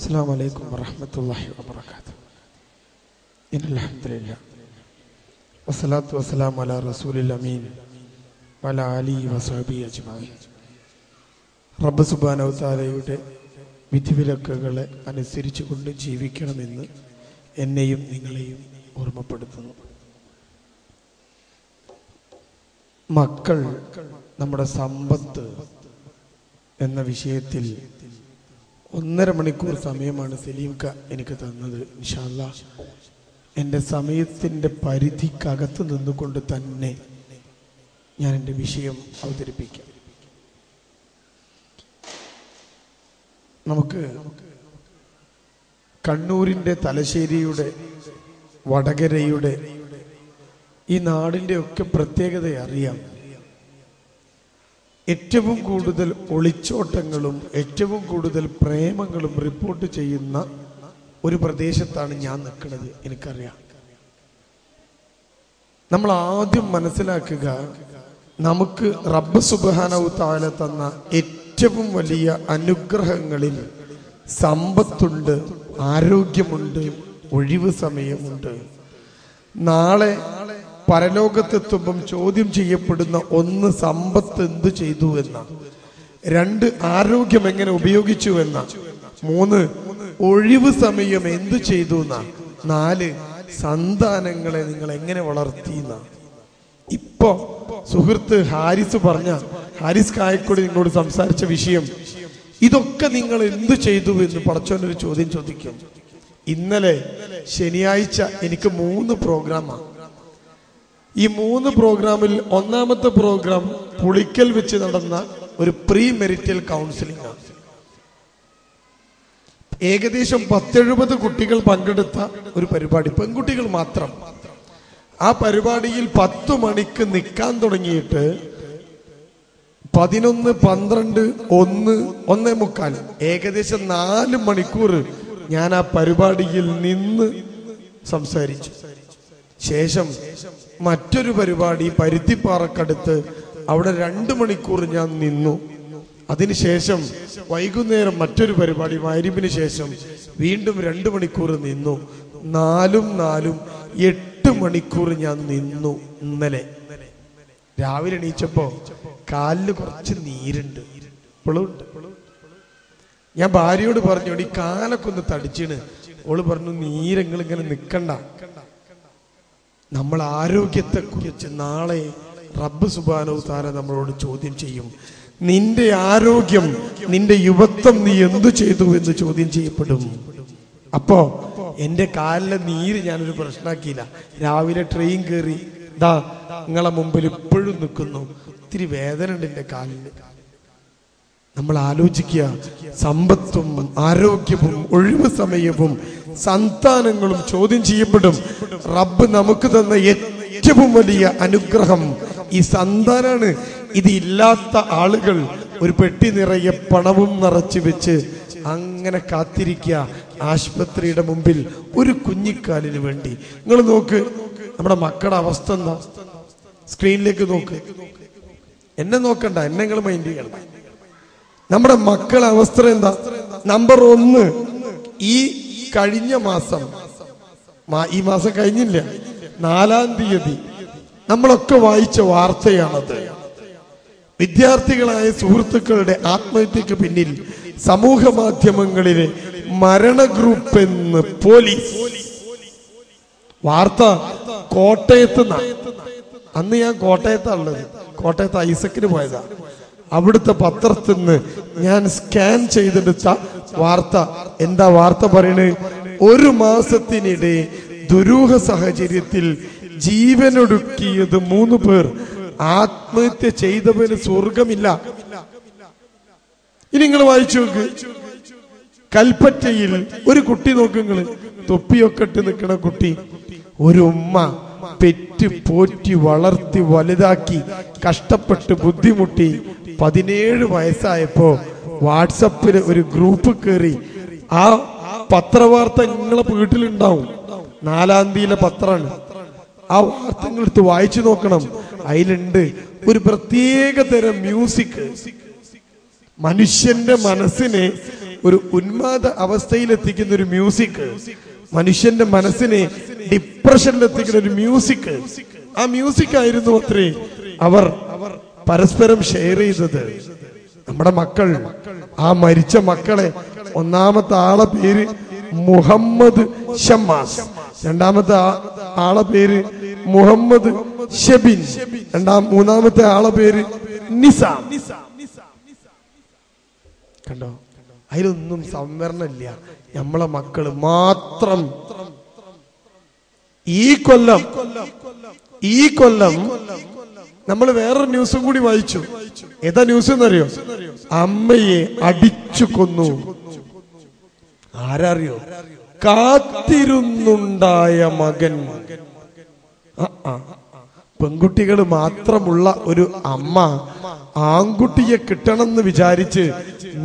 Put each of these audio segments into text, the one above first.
السلام عليكم ورحمة الله وبركاته. إن الحمد لله والصلاة والسلام على رسول الأمين وعلى آله وصحبه أجمعين. റബ്ബ് സുബ്ഹാനഹു വ തആലയുടെ വിധിവിലക്കുകളെ അനുസരിച്ചുകൊണ്ട് ജീവിക്കണമെന്ന് എന്നെയും നിങ്ങളെയും ഓർമ്മപ്പെടുത്തുന്നു. മക്കൾ നമ്മുടെ സമ്പത്ത് എന്ന വിഷയത്തിൽ 1.5 മണിക്കൂർ സമയമാണ് സലീംക എനിക്ക് തന്നത്. ഇൻഷാ അല്ലാഹ് എൻ്റെ സമയത്തിൻ്റെ പരിധിക്കകത്ത് നിന്നുകൊണ്ട് തന്നെ ഞാൻ എൻ്റെ വിഷയം അവതരിപ്പിക്കാം. നമുക്ക് കണ്ണൂരിൻ്റെ, തലശ്ശേരിയുടെ, വടകരയുടെ, ഈ നാടിൻ്റെ ഒക്കെ പ്രത്യേകത അറിയാം. ഏറ്റവും കൂടുതൽ ഒളിച്ചോട്ടങ്ങളും ഏറ്റവും കൂടുതൽ പ്രേമങ്ങളും റിപ്പോർട്ട് ചെയ്യുന്ന ഒരു പ്രദേശത്താണ് ഞാൻ നിൽക്കുന്നത്. എനിക്കറിയാം. നമ്മൾ ആദ്യം മനസ്സിലാക്കുക, നമുക്ക് റബ്ബ് സുബ്ഹാനഹു വ തആല തന്ന ഏറ്റവും വലിയ അനുഗ്രഹങ്ങളിൽ സമ്പത്തുണ്ട്, ആരോഗ്യമുണ്ട്, ഒഴിവ് സമയമുണ്ട്. നാളെ പരലോകത്തെത്തുമ്പം ചോദ്യം ചെയ്യപ്പെടുന്ന 1 സമ്പത്ത് എന്ത് ചെയ്തു എന്ന, 2 ആരോഗ്യം എങ്ങനെ ഉപയോഗിച്ചു എന്ന, 3 ഒഴിവ് സമയം എന്തു ചെയ്തു എന്ന, 4 സന്താനങ്ങളെ നിങ്ങൾ എങ്ങനെ വളർത്തി എന്ന. ഇപ്പോ സുഹൃത്ത് ഹാരിസ് കായക്കൊടി നിങ്ങളോട് സംസാരിച്ച വിഷയം, ഇതൊക്കെ നിങ്ങൾ എന്തു ചെയ്തു എന്ന് പടച്ചോനൊരു ചോദ്യം ചോദിക്കും. ഇന്നലെ ശനിയാഴ്ച എനിക്ക് 3 പ്രോഗ്രാമാണ്. ഈ 3 പ്രോഗ്രാമിൽ ഒന്നാമത്തെ പ്രോഗ്രാം പുളിക്കൽ വെച്ച് നടന്ന ഒരു പ്രീ മെരിറ്റൽ കൗൺസിലിംഗ് ആണ്. ഏകദേശം 10-70 കുട്ടികൾ പങ്കെടുത്ത ഒരു പരിപാടി, പെൺകുട്ടികൾ മാത്രം. ആ പരിപാടിയിൽ 10 മണിക്ക് നിൽക്കാൻ തുടങ്ങിയിട്ട് 11, 12, 1, 1:45 ഏകദേശം 4 മണിക്കൂർ ഞാൻ ആ പരിപാടിയിൽ നിന്ന് സംസാരിച്ചു. ശേഷം മറ്റൊരു പരിപാടി പരുത്തിപ്പാറക്കടുത്ത്, അവിടെ 2 മണിക്കൂർ ഞാൻ നിന്നു. അതിനുശേഷം വൈകുന്നേരം മറ്റൊരു പരിപാടി മഗ്‌രിബിന് ശേഷം വീണ്ടും 2 മണിക്കൂർ നിന്നു. 4 8 മണിക്കൂർ ഞാൻ നിന്നു. ഇന്നലെ രാവിലെ എണീച്ചപ്പോ കാലില് കുറച്ച് നീരുണ്ട്, ഇപ്പോഴും ഉണ്ട്. ഞാൻ ഭാര്യയോട് പറഞ്ഞു, ഈ കാലൊക്കെ ഒന്ന് തടിച്ചിണ്. ഓള് പറഞ്ഞു, നീരെങ്ങളിങ്ങനെ നിക്കണ്ട. നമ്മൾ ആരോഗ്യത്തെ കുറിച്ച് നാളെ റബ്ബ് സുബ്ഹാനഹു വ തആല നമ്മളോട് ചോദ്യം ചെയ്യും. നിന്റെ ആരോഗ്യം, നിന്റെ യുവത്വം നീ എന്തു ചെയ്തു എന്ന് ചോദ്യം ചെയ്യപ്പെടും. അപ്പോ എന്റെ കാലിലെ നീര് ഞാനൊരു പ്രശ്നമാക്കിയില്ല. രാവിലെ ട്രെയിൻ കയറി ദാ നിങ്ങളെ മുമ്പിൽ ഇപ്പോഴും നിൽക്കുന്നു. ഇത്തിരി വേദന ഉണ്ട് എന്റെ കാലിന്. നമ്മൾ ആലോചിക്കുക, സമ്പത്തും ആരോഗ്യവും ഒഴിവ് സമയവും സന്താനങ്ങളും ചോദ്യം ചെയ്യപ്പെടും. റബ്ബ് നമുക്ക് തന്ന ഏറ്റവും വലിയ അനുഗ്രഹം ഈ സന്താനാണ്. ഇത് ഇല്ലാത്ത ആളുകൾ ഒരു പെട്ടി നിറയെ പണവും നിറച്ചു വെച്ച് അങ്ങനെ കാത്തിരിക്കുക ആശുപത്രിയുടെ മുമ്പിൽ ഒരു കുഞ്ഞിക്കാലിന് വേണ്ടി. നിങ്ങൾ നോക്ക്, നമ്മുടെ മക്കളുടെ അവസ്ഥ എന്താ? സ്ക്രീനിലേക്ക് നോക്ക്. എന്നെ നോക്കണ്ട, എന്നെ നിങ്ങൾ മൈൻഡ് ചെയ്യണ്ട. നമ്മുടെ മക്കളുടെ അവസ്ഥ എന്താ? നമ്പർ 1, ഈ കഴിഞ്ഞ മാസം, ഈ മാസം കഴിഞ്ഞില്ല, 4-ാം തീയതി നമ്മളൊക്കെ വായിച്ച വാർത്തയാണത്. വിദ്യാർത്ഥികളായ സുഹൃത്തുക്കളുടെ ആത്മഹത്യക്ക് പിന്നിൽ സമൂഹ മാധ്യമങ്ങളിലെ മരണ ഗ്രൂപ്പ് എന്ന് പോലീസ്. വാർത്ത കോട്ടയത്ത് നിന്നാണ്. അന്ന് ഞാൻ കോട്ടയത്താണുള്ളത്. കോട്ടയത്ത് ഐസക്കിന് പോയതാ. അവിടുത്തെ പത്രത്തിൽ നിന്ന് ഞാൻ സ്കാൻ ചെയ്തെടുത്ത വാർത്ത. എന്താ വാർത്ത പറയണത്? 1 മാസത്തിനിടെ ദുരൂഹ സാഹചര്യത്തിൽ ജീവനൊടുക്കിയത് 3 പേർ. ആത്മഹത്യ ചെയ്തവന് സ്വർഗമില്ല. ഇനി നിങ്ങൾ വായിച്ചു നോക്ക്. കൽപ്പറ്റയിൽ ഒരു കുട്ടി നോക്കുങ്ങള്, തൊപ്പിയൊക്കെ ഇട്ട് നിൽക്കണ കുട്ടി. ഒരു ഉമ്മ പെറ്റ് പോറ്റി വളർത്തി വലുതാക്കി കഷ്ടപ്പെട്ട് ബുദ്ധിമുട്ടി 17 വയസ്സായപ്പോ വാട്സപ്പില് ഒരു ഗ്രൂപ്പ് കയറി. ആ പത്രവാർത്ത നിങ്ങളെ വീട്ടിലുണ്ടാവും. 4-ാം തീയതിയിലെ പത്രമാണ്. ആ വാർത്ത നിങ്ങൾ എടുത്ത് വായിച്ചു നോക്കണം. അതിലുണ്ട് ഒരു പ്രത്യേക തരം മ്യൂസിക്. മനുഷ്യന്റെ മനസ്സിനെ ഒരു ഉന്മാദ അവസ്ഥയിലെത്തിക്കുന്ന ഒരു മ്യൂസിക്, മനുഷ്യന്റെ മനസ്സിനെ ഡിപ്രഷനിലെത്തിക്കുന്ന ഒരു മ്യൂസിക്, ആ മ്യൂസിക് ആയിരുന്നു അത്രേ അവർ പരസ്പരം ഷെയർ ചെയ്തത്. നമ്മുടെ മക്കൾ, ആ മരിച്ച മക്കളെ ഒന്നാമത്തെ ആളെ പേര് മുഹമ്മദ് ഷമ്മാസ്, രണ്ടാമത്തെ ആളെ പേര് മുഹമ്മദ് ഷെബിൻ, മൂന്നാമത്തെ ആളെ പേര് നിസാം. കണ്ടോ, അതിലൊന്നും സംവരണമില്ല. നമ്മളെ മക്കള് മാത്രം. ഈ കൊല്ലം നമ്മൾ വേറൊരു ന്യൂസും കൂടി വായിച്ചു. ഏതാ ന്യൂസ് എന്നറിയോ? അമ്മയെ അടിച്ചു കൊന്നു. ആരറിയോ? കാത്തിരുന്നുണ്ടായ മകൻ. പെൺകുട്ടികൾ മാത്രമുള്ള ഒരു അമ്മ ആൺകുട്ടിയെ കിട്ടണമെന്ന് വിചാരിച്ച്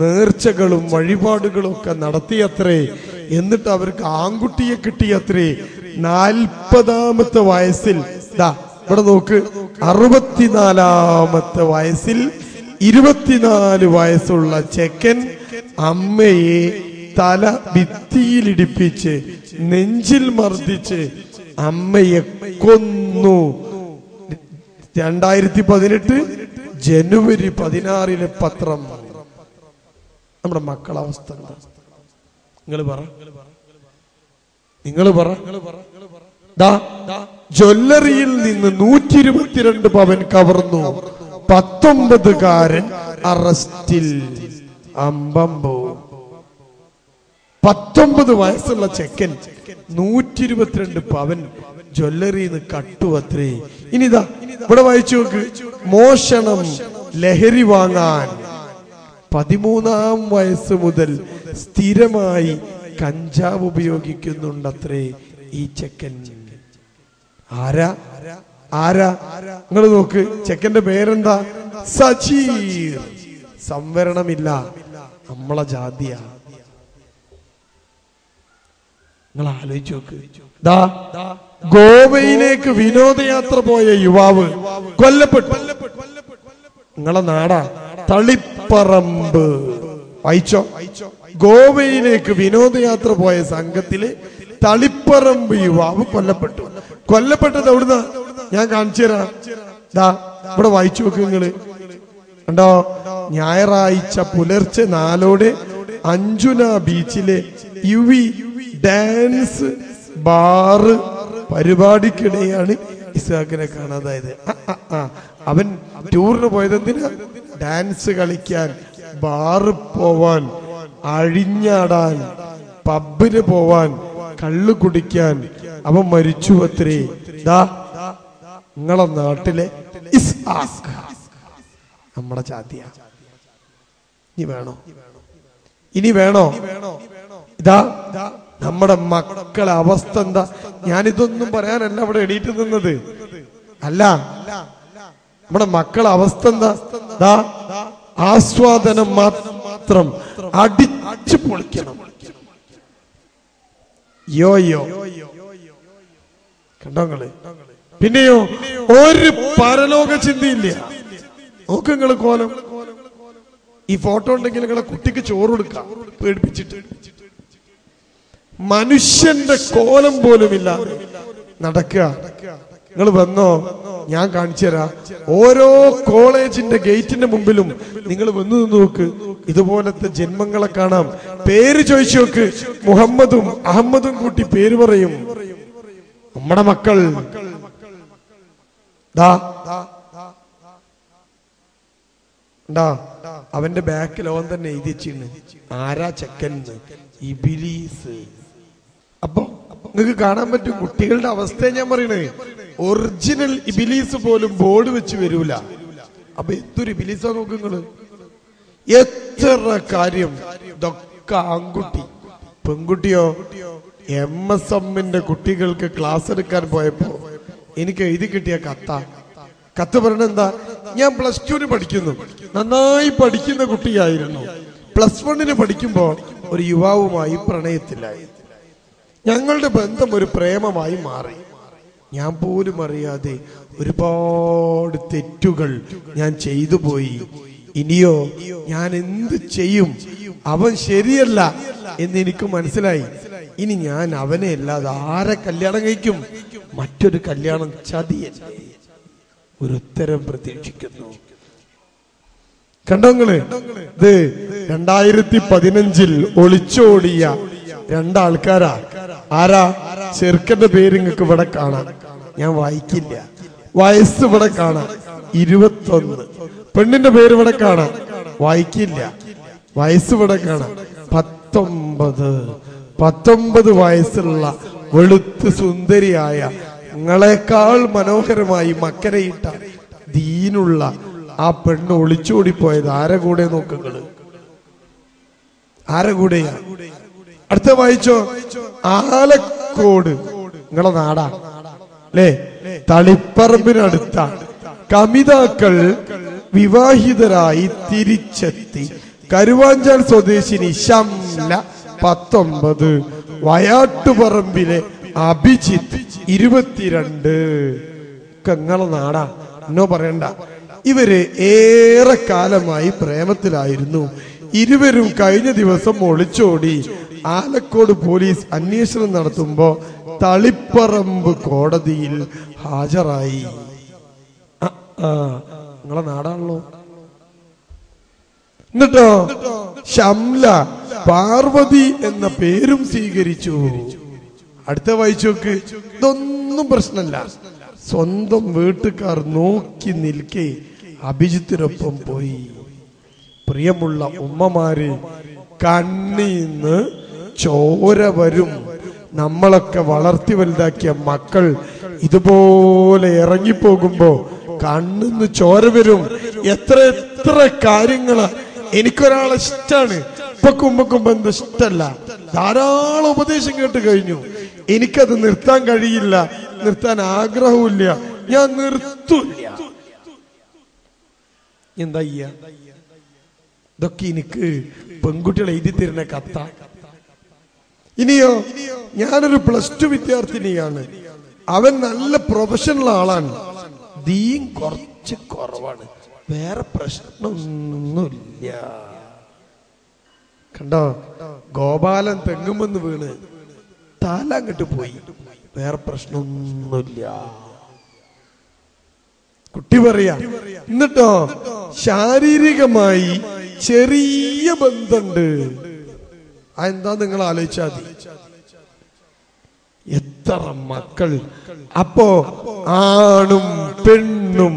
നേർച്ചകളും വഴിപാടുകളും ഒക്കെ നടത്തിയത്രേ. എന്നിട്ട് അവർക്ക് ആൺകുട്ടിയെ കിട്ടിയത്രേ. 40ാമത്തെ വയസ്സിൽ, ഇവിടെ നോക്ക്, 64ാമത്തെ വയസ്സിൽ 24 വയസ്സുള്ള ചെക്കൻ അമ്മയെ തല ഭിത്തിയിലിടിപ്പിച്ച് നെഞ്ചിൽ മർദ്ദിച്ച് അമ്മയെ കൊന്നു. 2018 ജനുവരി 16 പത്രം. നമ്മുടെ മക്കളെ അവസ്ഥ എന്താ? നിങ്ങൾ പറ. ജ്വല്ലറിയിൽ നിന്ന് 122 പവൻ കവർന്നു. 19കാരൻ അറസ്റ്റിൽ. അമ്പമ്പോ, 19 വയസ്സുള്ള ചെക്കൻ 122 പവൻ ജ്വല്ലറിയിൽ നിന്ന് കട്ടുവത്രേ. ഇനിതാ ഇവിടെ വായിച്ചു നോക്ക്. മോഷണം, ലഹരി വാങ്ങാൻ 13ാം വയസ്സ് മുതൽ സ്ഥിരമായി കഞ്ചാവ് ഉപയോഗിക്കുന്നുണ്ടത്രേ ഈ ചെക്കൻ. ആരാ? നിങ്ങൾ നോക്ക്, ചെക്കന്റെ പേരെന്താ? സജീർ. സംവരണമില്ല, നമ്മളെ ജാതിയാ. നിങ്ങൾ ആലോചിച്ച് നോക്ക്. ഗോവയിലേക്ക് വിനോദയാത്ര പോയ യുവാവ് കൊല്ലപ്പെട്ടു. നിങ്ങളെ നാടാ തളിപ്പറമ്പ്. വായിച്ചോ. ഗോവയിലേക്ക് വിനോദയാത്ര പോയ സംഘത്തില് തളിപ്പറമ്പ് യുവാവ് കൊല്ലപ്പെട്ടത് എവിടുന്ന? ഞാൻ കാണിച്ചു തരാം. ഇവിടെ വായിച്ചു നോക്ക് നിങ്ങള്. കണ്ടോ? ഞായറാഴ്ച പുലർച്ചെ 4 അഞ്ജുന ബീച്ചിലെ യുവി ഡാൻസ് ബാറ് പരിപാടിക്കിടെയാണ് ഇസ്ഹാഖിനെ കാണാതായത്. അവൻ ടൂറിന് പോയത് എന്തിനാ? ഡാൻസ് കളിക്കാൻ, ബാറ് പോവാൻ, അഴിഞ്ഞാടാൻ, പബ്ബിന് പോവാൻ, കള്ളു കുടിക്കാൻ. അവൻ മരിച്ചു അത്രേ. നിങ്ങളെ നാട്ടിലെ ഇസ്ഹാഖ് നമ്മുടെ ജാതിയ. ഇനി വേണോ? ഇതാ നമ്മുടെ മക്കളെ അവസ്ഥ എന്താ? ഞാനിതൊന്നും പറയാനല്ല ഇവിടെ എണീറ്റ് നിന്നത്. അല്ല, നമ്മുടെ മക്കളെ അവസ്ഥ എന്താ? ആസ്വാദനം മാത്രം, അടിച്ചു പൊളിക്കണം. യോയോ കണ്ടോങ്ങള്. പിന്നെയോ ഒരു പരലോക ചിന്തയില്ല. നോക്ക് നിങ്ങള് കോലം. ഈ ഫോട്ടോ ഉണ്ടെങ്കിൽ നിങ്ങളെ കുട്ടിക്ക് ചോറ് കൊടുക്കാം പേടിപ്പിച്ചിട്ട്. മനുഷ്യന്റെ കോലം പോലുമില്ല നടക്കുക. നിങ്ങൾ വന്നോ, ഞാൻ കാണിച്ചു തരാം. ഓരോ കോളേജിന്റെ ഗേറ്റിന്റെ മുമ്പിലും നിങ്ങൾ വന്നു നിന്ന് നോക്ക്. ഇതുപോലത്തെ ജന്മങ്ങളെ കാണാം. പേര് ചോദിച്ചു നോക്ക്. മുഹമ്മദും അഹമ്മദും കൂട്ടി പേര് പറയും. നമ്മുടെ മക്കൾ അവന്റെ ബാക്കിൽ അവൻ തന്നെ എഴുതിച്ചിരുന്നു ആരാ ചെക്കൻ, ഇബിലീസ്. അപ്പൊ നിങ്ങൾക്ക് കാണാൻ പറ്റും കുട്ടികളുടെ അവസ്ഥ ഞാൻ പറയണേ. ഒറിജിനൽ ഇബിലീസ് പോലും ബോർഡ് വെച്ച് വരൂല. അപ്പൊ എന്തൊരു ഇബിലീസാ നോക്കുങ്ങള്. എത്ര കാര്യം. ഇതൊക്കെ ആൺകുട്ടി. പെൺകുട്ടിയോ? MSMന്റെ കുട്ടികൾക്ക് ക്ലാസ് എടുക്കാൻ പോയപ്പോ എനിക്ക് എഴുതി കിട്ടിയ കത്ത് പറഞ്ഞെന്താ? ഞാൻ +2 പഠിക്കുന്നു, നന്നായി പഠിക്കുന്ന കുട്ടിയായിരുന്നു. +1 പഠിക്കുമ്പോ ഒരു യുവാവുമായി പ്രണയത്തിലായി. ഞങ്ങളുടെ ബന്ധം ഒരു പ്രേമമായി മാറി. ഞാൻ പോലും അറിയാതെ ഒരുപാട് തെറ്റുകൾ ഞാൻ ചെയ്തു പോയി. ഇനിയോ ഞാൻ എന്ത് ചെയ്യും? അവൻ ശരിയല്ല എന്ന് എനിക്ക് മനസ്സിലായി. ഇനി ഞാൻ അവനെ അല്ലാതെ ആരെ കല്യാണം കഴിക്കും? മറ്റൊരു കല്യാണം ചതിയല്ലേ? ഒരു ഉത്തരം പ്രതീക്ഷിക്കുന്നു. കണ്ടോങ്ങള്, ഇത് 2015 ഒളിച്ചോടിയ രണ്ടാൾക്കാരാ. ആരാ? ചെറുക്കന്റെ പേര് നിങ്ങൾക്ക് ഇവിടെ കാണാം, ഞാൻ വായിക്കില്ല. വയസ്സ് ഇവിടെ കാണാം 21. പെണ്ണിന്റെ പേര് ഇവിടെ കാണാം, വായിക്കില്ല. വയസ്സ് ഇവിടെ കാണാം 19 വയസ്സുള്ള വെളുത്ത് സുന്ദരിയായ നിങ്ങളെക്കാൾ മനോഹരമായി മക്കരയിട്ട ദീനുള്ള ആ പെണ്ണ് ഒളിച്ചോടിപ്പോയത് ആരെ കൂടെ നോക്കുകള്? ആരെ കൂടെയാ? അടുത്ത വായിച്ചോ. ആലക്കോട്, നിങ്ങളെ നാടാ അല്ലേ? തളിപ്പറമ്പിനടുത്ത കമിതാക്കൾ വിവാഹിതരായി തിരിച്ചെത്തി. കരുവാഞ്ചാൽ സ്വദേശിനി ഷംല 19, വയാട്ടുപറമ്പിലെ അഭിജിത്ത് 22. നിങ്ങളെ നാടാ, എന്നോ പറയണ്ട. ഇവര് ഏറെ കാലമായി പ്രേമത്തിലായിരുന്നു. ഇരുവരും കഴിഞ്ഞ ദിവസം ഒളിച്ചോടി. ആലക്കോട് പോലീസ് അന്വേഷണം നടത്തുമ്പോ തളിപ്പറമ്പ് കോടതിയിൽ ഹാജരായി. നിങ്ങളെ നാടാണല്ലോ. എന്നിട്ടോ ഷംല പാർവതി എന്ന പേരും സ്വീകരിച്ചു. അടുത്ത വായിച്ചു നോക്ക്. ഇതൊന്നും പ്രശ്നമല്ല. സ്വന്തം വീട്ടുകാർ നോക്കി നിൽക്കെ അഭിജിത്തിനൊപ്പം പോയി. പ്രിയമുള്ള ഉമ്മമാര്, കണ്ണീന്ന് ചോര വരും. നമ്മളൊക്കെ വളർത്തി വലുതാക്കിയ മക്കൾ ഇതുപോലെ ഇറങ്ങിപ്പോകുമ്പോ കണ്ണിന്ന് ചോര വരും. എത്ര കാര്യങ്ങളാ. എനിക്കൊരാളെ ഇഷ്ടാണ്, ഉപ്പക്കും ബന്ധം ഇഷ്ടല്ല. ധാരാളം ഉപദേശം കേട്ട് കഴിഞ്ഞു. എനിക്കത് നിർത്താൻ കഴിയില്ല, നിർത്താൻ ആഗ്രഹമില്ല, ഞാൻ നിർത്തൂല്ല. എന്താ ചെയ്യാ? ഇതൊക്കെ എനിക്ക് പെൺകുട്ടികൾ എഴുതി തരുന്ന കത്ത. ഇനിയോ, ഞാനൊരു +2 വിദ്യാർത്ഥിനിയാണ്. അവൻ നല്ല പ്രൊഫഷണൽ ആളാണ്. ദീൻ കുറച്ച് കുറവാണ്. വേറെ പ്രശ്നമൊന്നുമില്ല. കണ്ടോ, ഗോപാലൻ തെങ്ങുമെന്ന് വീണ് തല അങ്ങോട്ട് പോയി. വേറെ പ്രശ്നമൊന്നുമില്ല. കുട്ടി പറയാ. എന്നിട്ടോ ശാരീരികമായി ചെറിയ ബന്ധമുണ്ട്. അതെന്താ നിങ്ങൾ ആലോചിച്ചാൽ മതി. എത്ര മക്കൾ. അപ്പോ ആണും പെണ്ണും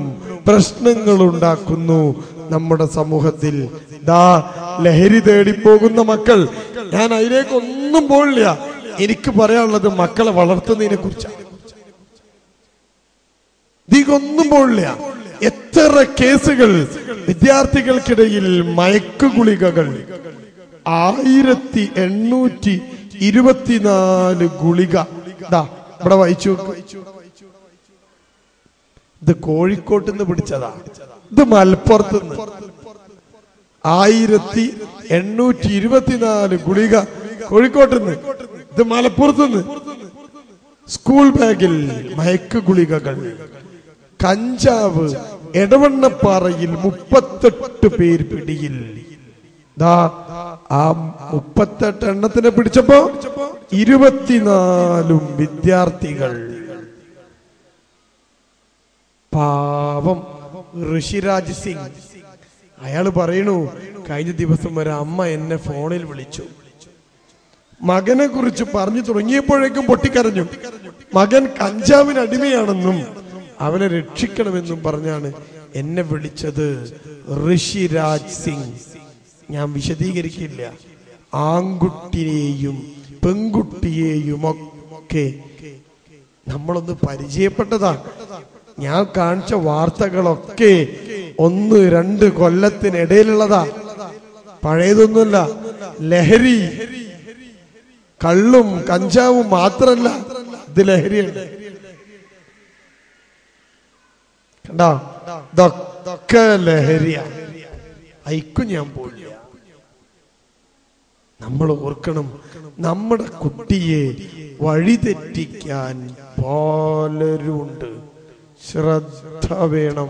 പ്രശ്നങ്ങൾ ഉണ്ടാക്കുന്നു നമ്മുടെ സമൂഹത്തിൽ. ദാ ലഹരി തേടിപ്പോകുന്ന മക്കൾ. ഞാൻ അതിലേക്കൊന്നും പോകില്ല. എനിക്ക് പറയാനുള്ളത് മക്കളെ വളർത്തുന്നതിനെ കുറിച്ചാണ്. ഇതികൊന്നും പോകില്ല. എത്ര കേസുകൾ വിദ്യാർത്ഥികൾക്കിടയിൽ മയക്കുഗുളികകൾ. 1824 ഗുളിക. ഇവിടെ വായിച്ചു. ഇത് കോഴിക്കോട്ട് നിന്ന് പിടിച്ചതാ, ഇത് മലപ്പുറത്ത് നിന്ന്. 1824 ഗുളിക കോഴിക്കോട്ട് നിന്ന്, ഇത് മലപ്പുറത്ത് നിന്ന്. സ്കൂൾ ബാഗിൽ മയക്ക് ഗുളികകൾ. കഞ്ചാവ് എടവണ്ണപ്പാറയിൽ 38 പേർ പിടിയിൽ. ആ 38 എണ്ണത്തിനെ പിടിച്ചപ്പോ 24 വിദ്യാർത്ഥികൾ. പാവം ഋഷിരാജ് സിംഗ്, അയാള് പറയണു, കഴിഞ്ഞ ദിവസം ഒരു അമ്മ എന്നെ ഫോണിൽ വിളിച്ചു. മകനെ കുറിച്ച് പറഞ്ഞു തുടങ്ങിയപ്പോഴേക്കും പൊട്ടിക്കരഞ്ഞു. മകൻ കഞ്ചാവിന് അടിമയാണെന്നും അവനെ രക്ഷിക്കണമെന്നും പറഞ്ഞാണ് എന്നെ വിളിച്ചത്. ഋഷിരാജ് സിംഗ്. ഞാൻ വിശദീകരിക്കില്ല. ആൺകുട്ടിയെയും പെൺകുട്ടിയെയും ഒക്കെ നമ്മളൊന്ന് പരിചയപ്പെട്ടതാ. ഞാൻ കാണിച്ച വാർത്തകളൊക്കെ 1-2 കൊല്ലത്തിനിടയിലുള്ളതാ, പഴയതൊന്നുമല്ല. ലഹരി കള്ളും കഞ്ചാവും മാത്രല്ല, ഇത് ലഹരിയാണ്. കണ്ടോ, ഇതൊക്കെ ലഹരിയാ. അയക്കും ഞാൻ പോയില്ല. നമ്മൾ ഓർക്കണം, നമ്മുടെ കുട്ടിയെ വഴിതെറ്റിക്കാൻ പലരുണ്ട്. ശ്രദ്ധ വേണം.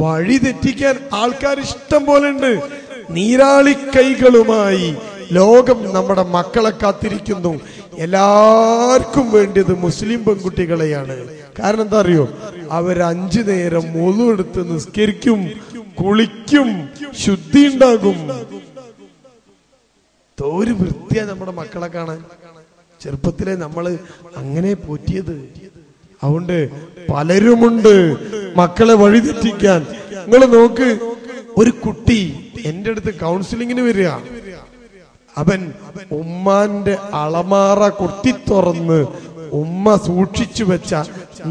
വഴി തെറ്റിക്കാൻ ആൾക്കാർ ഇഷ്ടം പോലെ ഉണ്ട്. നീരാളി കൈകളുമായി ലോകം നമ്മുടെ മക്കളെ കാത്തിരിക്കുന്നു. എല്ലാവർക്കും വേണ്ടിയത് മുസ്ലിം പെൺകുട്ടികളെയാണ്. കാരണം എന്താ അറിയോ? അവർ 5 നേരം വുളു എടുത്ത് നിസ്കരിക്കും, കുളിക്കും, ശുദ്ധി ഉണ്ടാകും. ഒരു വൃത്തിയാ നമ്മുടെ മക്കളെ കാണാൻ. ചെറുപ്പത്തിലെ നമ്മള് അങ്ങനെ പോറ്റിയത്. അതുകൊണ്ട് പലരുമുണ്ട് മക്കളെ വഴിതെറ്റിക്കാൻ. നിങ്ങൾ നോക്ക്, ഒരു കുട്ടി എന്റെ അടുത്ത് കൗൺസിലിങ്ങിന് വരിക. അവൻ ഉമ്മാന്റെ അളമാറ കുത്തി തുറന്ന് ഉമ്മ സൂക്ഷിച്ചു വെച്ച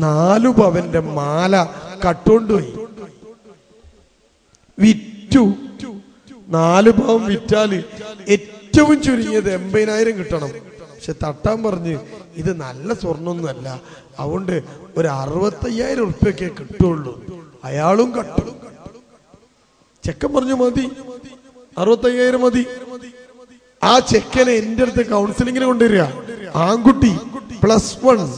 4 പവന്റെ മാല കട്ടുകൊണ്ടുപോയി വിറ്റു. 4 പവൻ വിറ്റാല് ഏറ്റവും ചുരുങ്ങിയത് 80,000 കിട്ടണം. പക്ഷെ തട്ടാൻ പറഞ്ഞ് ഇത് നല്ല സ്വർണ്ണൊന്നുമല്ല, അതുകൊണ്ട് ഒരു 65,000 ഉറുപ്പ്യൊക്കെ കിട്ടുള്ളൂ. അയാളും കട്ടു. ചെക്കൻ പറഞ്ഞു മതി, 65,000 മതി. ആ ചെക്കനെ എന്റെ അടുത്ത് കൗൺസിലിങ്ങിന് കൊണ്ടുവരിക. ആൺകുട്ടി +1.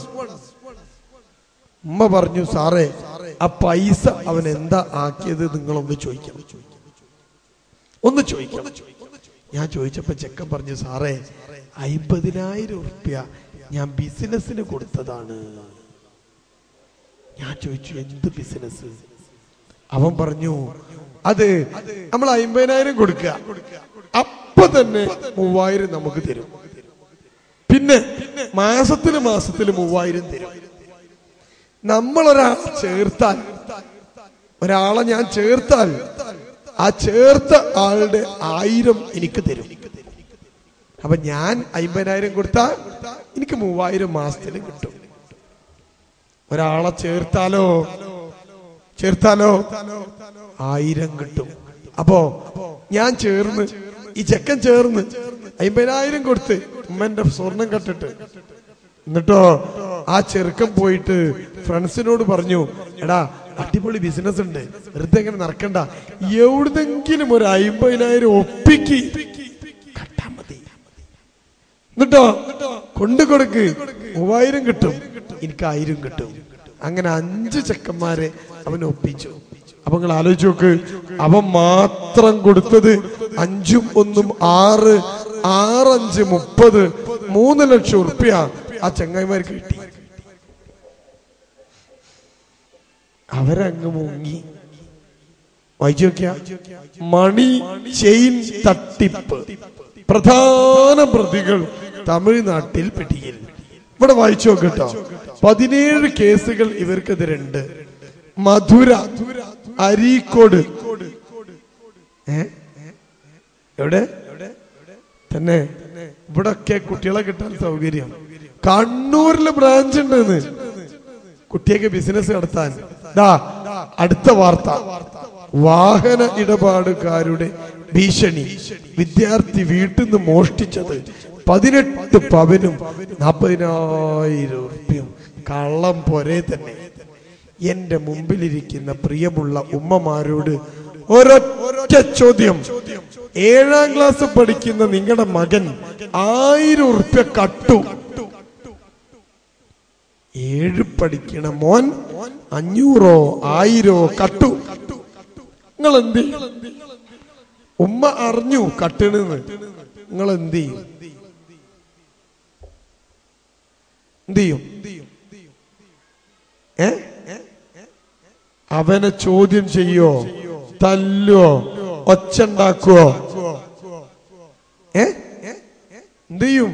ഉമ്മ പറഞ്ഞു, സാറേ ആ പൈസ അവൻ എന്താ ആക്കിയത് നിങ്ങളൊന്ന് ചോദിക്കണം, ഒന്ന് ചോദിക്കണം. ഞാൻ ചോദിച്ചപ്പോ ചെക്കൻ പറഞ്ഞു, സാറേ 50,000 ഉറുപ്പ്യ ഞാൻ ബിസിനസിന് കൊടുത്തതാണ്. ഞാൻ ചോദിച്ചു, എന്ത് ബിസിനസ്? അവൻ പറഞ്ഞു, അത് നമ്മൾ 50,000 കൊടുക്കുക, അപ്പൊ തന്നെ 3,000 നമുക്ക് തരും. പിന്നെ മാസത്തില് 3,000 തരും. നമ്മളൊരാളെ ചേർത്താൽ, ഒരാളെ ഞാൻ ചേർത്താൽ ആ ചേർത്ത ആളുടെ 1000 എനിക്ക് തരും. അപ്പൊ ഞാൻ 50,000 കൊടുത്താൽ എനിക്ക് 3,000 മാസത്തിൽ കിട്ടും. ഒരാളെ ചേർത്താലോ 1000 കിട്ടും. അപ്പോ ഞാൻ ചേർന്ന്, ഈ ചെക്കൻ ചേർന്ന് 50,000 കൊടുത്ത് ഉമ്മന്റെ സ്വർണം കട്ടിട്ട്, എന്നിട്ടോ ആ ചെറുക്കൻ പോയിട്ട് ഫ്രണ്ട്സിനോട് പറഞ്ഞു, എടാ അടിപൊളി ബിസിനസ് ഉണ്ട്, വെറുതെ ഇങ്ങനെ നടക്കണ്ട, എവിടുന്നെങ്കിലും ഒരു 50,000 ഒപ്പിക്ക് കട്ടാ മതി, എന്നിട്ടോ കൊണ്ടു കൊടുക്ക്, 3,000 കിട്ടും, എനിക്ക് 1000 കിട്ടും. അങ്ങനെ 5 ചെക്കന്മാരെ അവൻ ഒപ്പിച്ചു. അപ്പൊ നിങ്ങൾ ആലോചിച്ച് നോക്ക്, അവൻ മാത്രം കൊടുത്തത് 5ഉം 1ഉം 6, 6 5 30, 3 ലക്ഷം ഉറുപ്പ്യ ആ ചങ്ങായിമാർക്ക് കിട്ടി. അവരങ്ങ് മുങ്ങി. വായിച്ചു നോക്കിയ മണി ചെയിൻ തട്ടിപ്പ് പ്രധാന പ്രതികൾ തമിഴ്നാട്ടിൽ പിടിയിൽ. ഇവിടെ വായിച്ചു നോക്കട്ടോ, 17 കേസുകൾ ഇവർക്കെതിരുണ്ട്. മധുര, അരീക്കോട്, എവിടെ തന്നെ ഇവിടൊക്കെ കുട്ടികളെ കിട്ടാൻ സൗകര്യം. കണ്ണൂരില് ബ്രാഞ്ച് ഉണ്ടെന്ന്, കുട്ടിയൊക്കെ ബിസിനസ് നടത്താൻ. അടുത്ത വാർത്ത, വാഹന ഇടപാടുകാരുടെ ഭീഷണി. വിദ്യാർത്ഥി വീട്ടിൽ നിന്ന് മോഷ്ടിച്ചത് 18 പവനും 40,000 ഉറുപ്പ്യയും. കള്ളം പോരെ തന്നെ. എന്റെ മുമ്പിലിരിക്കുന്ന പ്രിയമുള്ള ഉമ്മമാരോട് ഒരൊറ്റ ചോദ്യം, 7ാം ക്ലാസ് പഠിക്കുന്ന നിങ്ങളുടെ മകൻ 1000 ഉറുപ്പ്യ കട്ടു. 7 പഠിക്കണ മോൻ 500 1000 കട്ടു. നിങ്ങൾ എന്ത് ചെയ്യും? ഉമ്മ അറിഞ്ഞു കട്ടണെന്ന്, നിങ്ങൾ എന്ത് ചെയ്യും? അവനെ ചോദ്യം ചെയ്യോ, തല്ലോ, ഒച്ചുണ്ടാക്കുവോ? എന്ത് ചെയ്യും?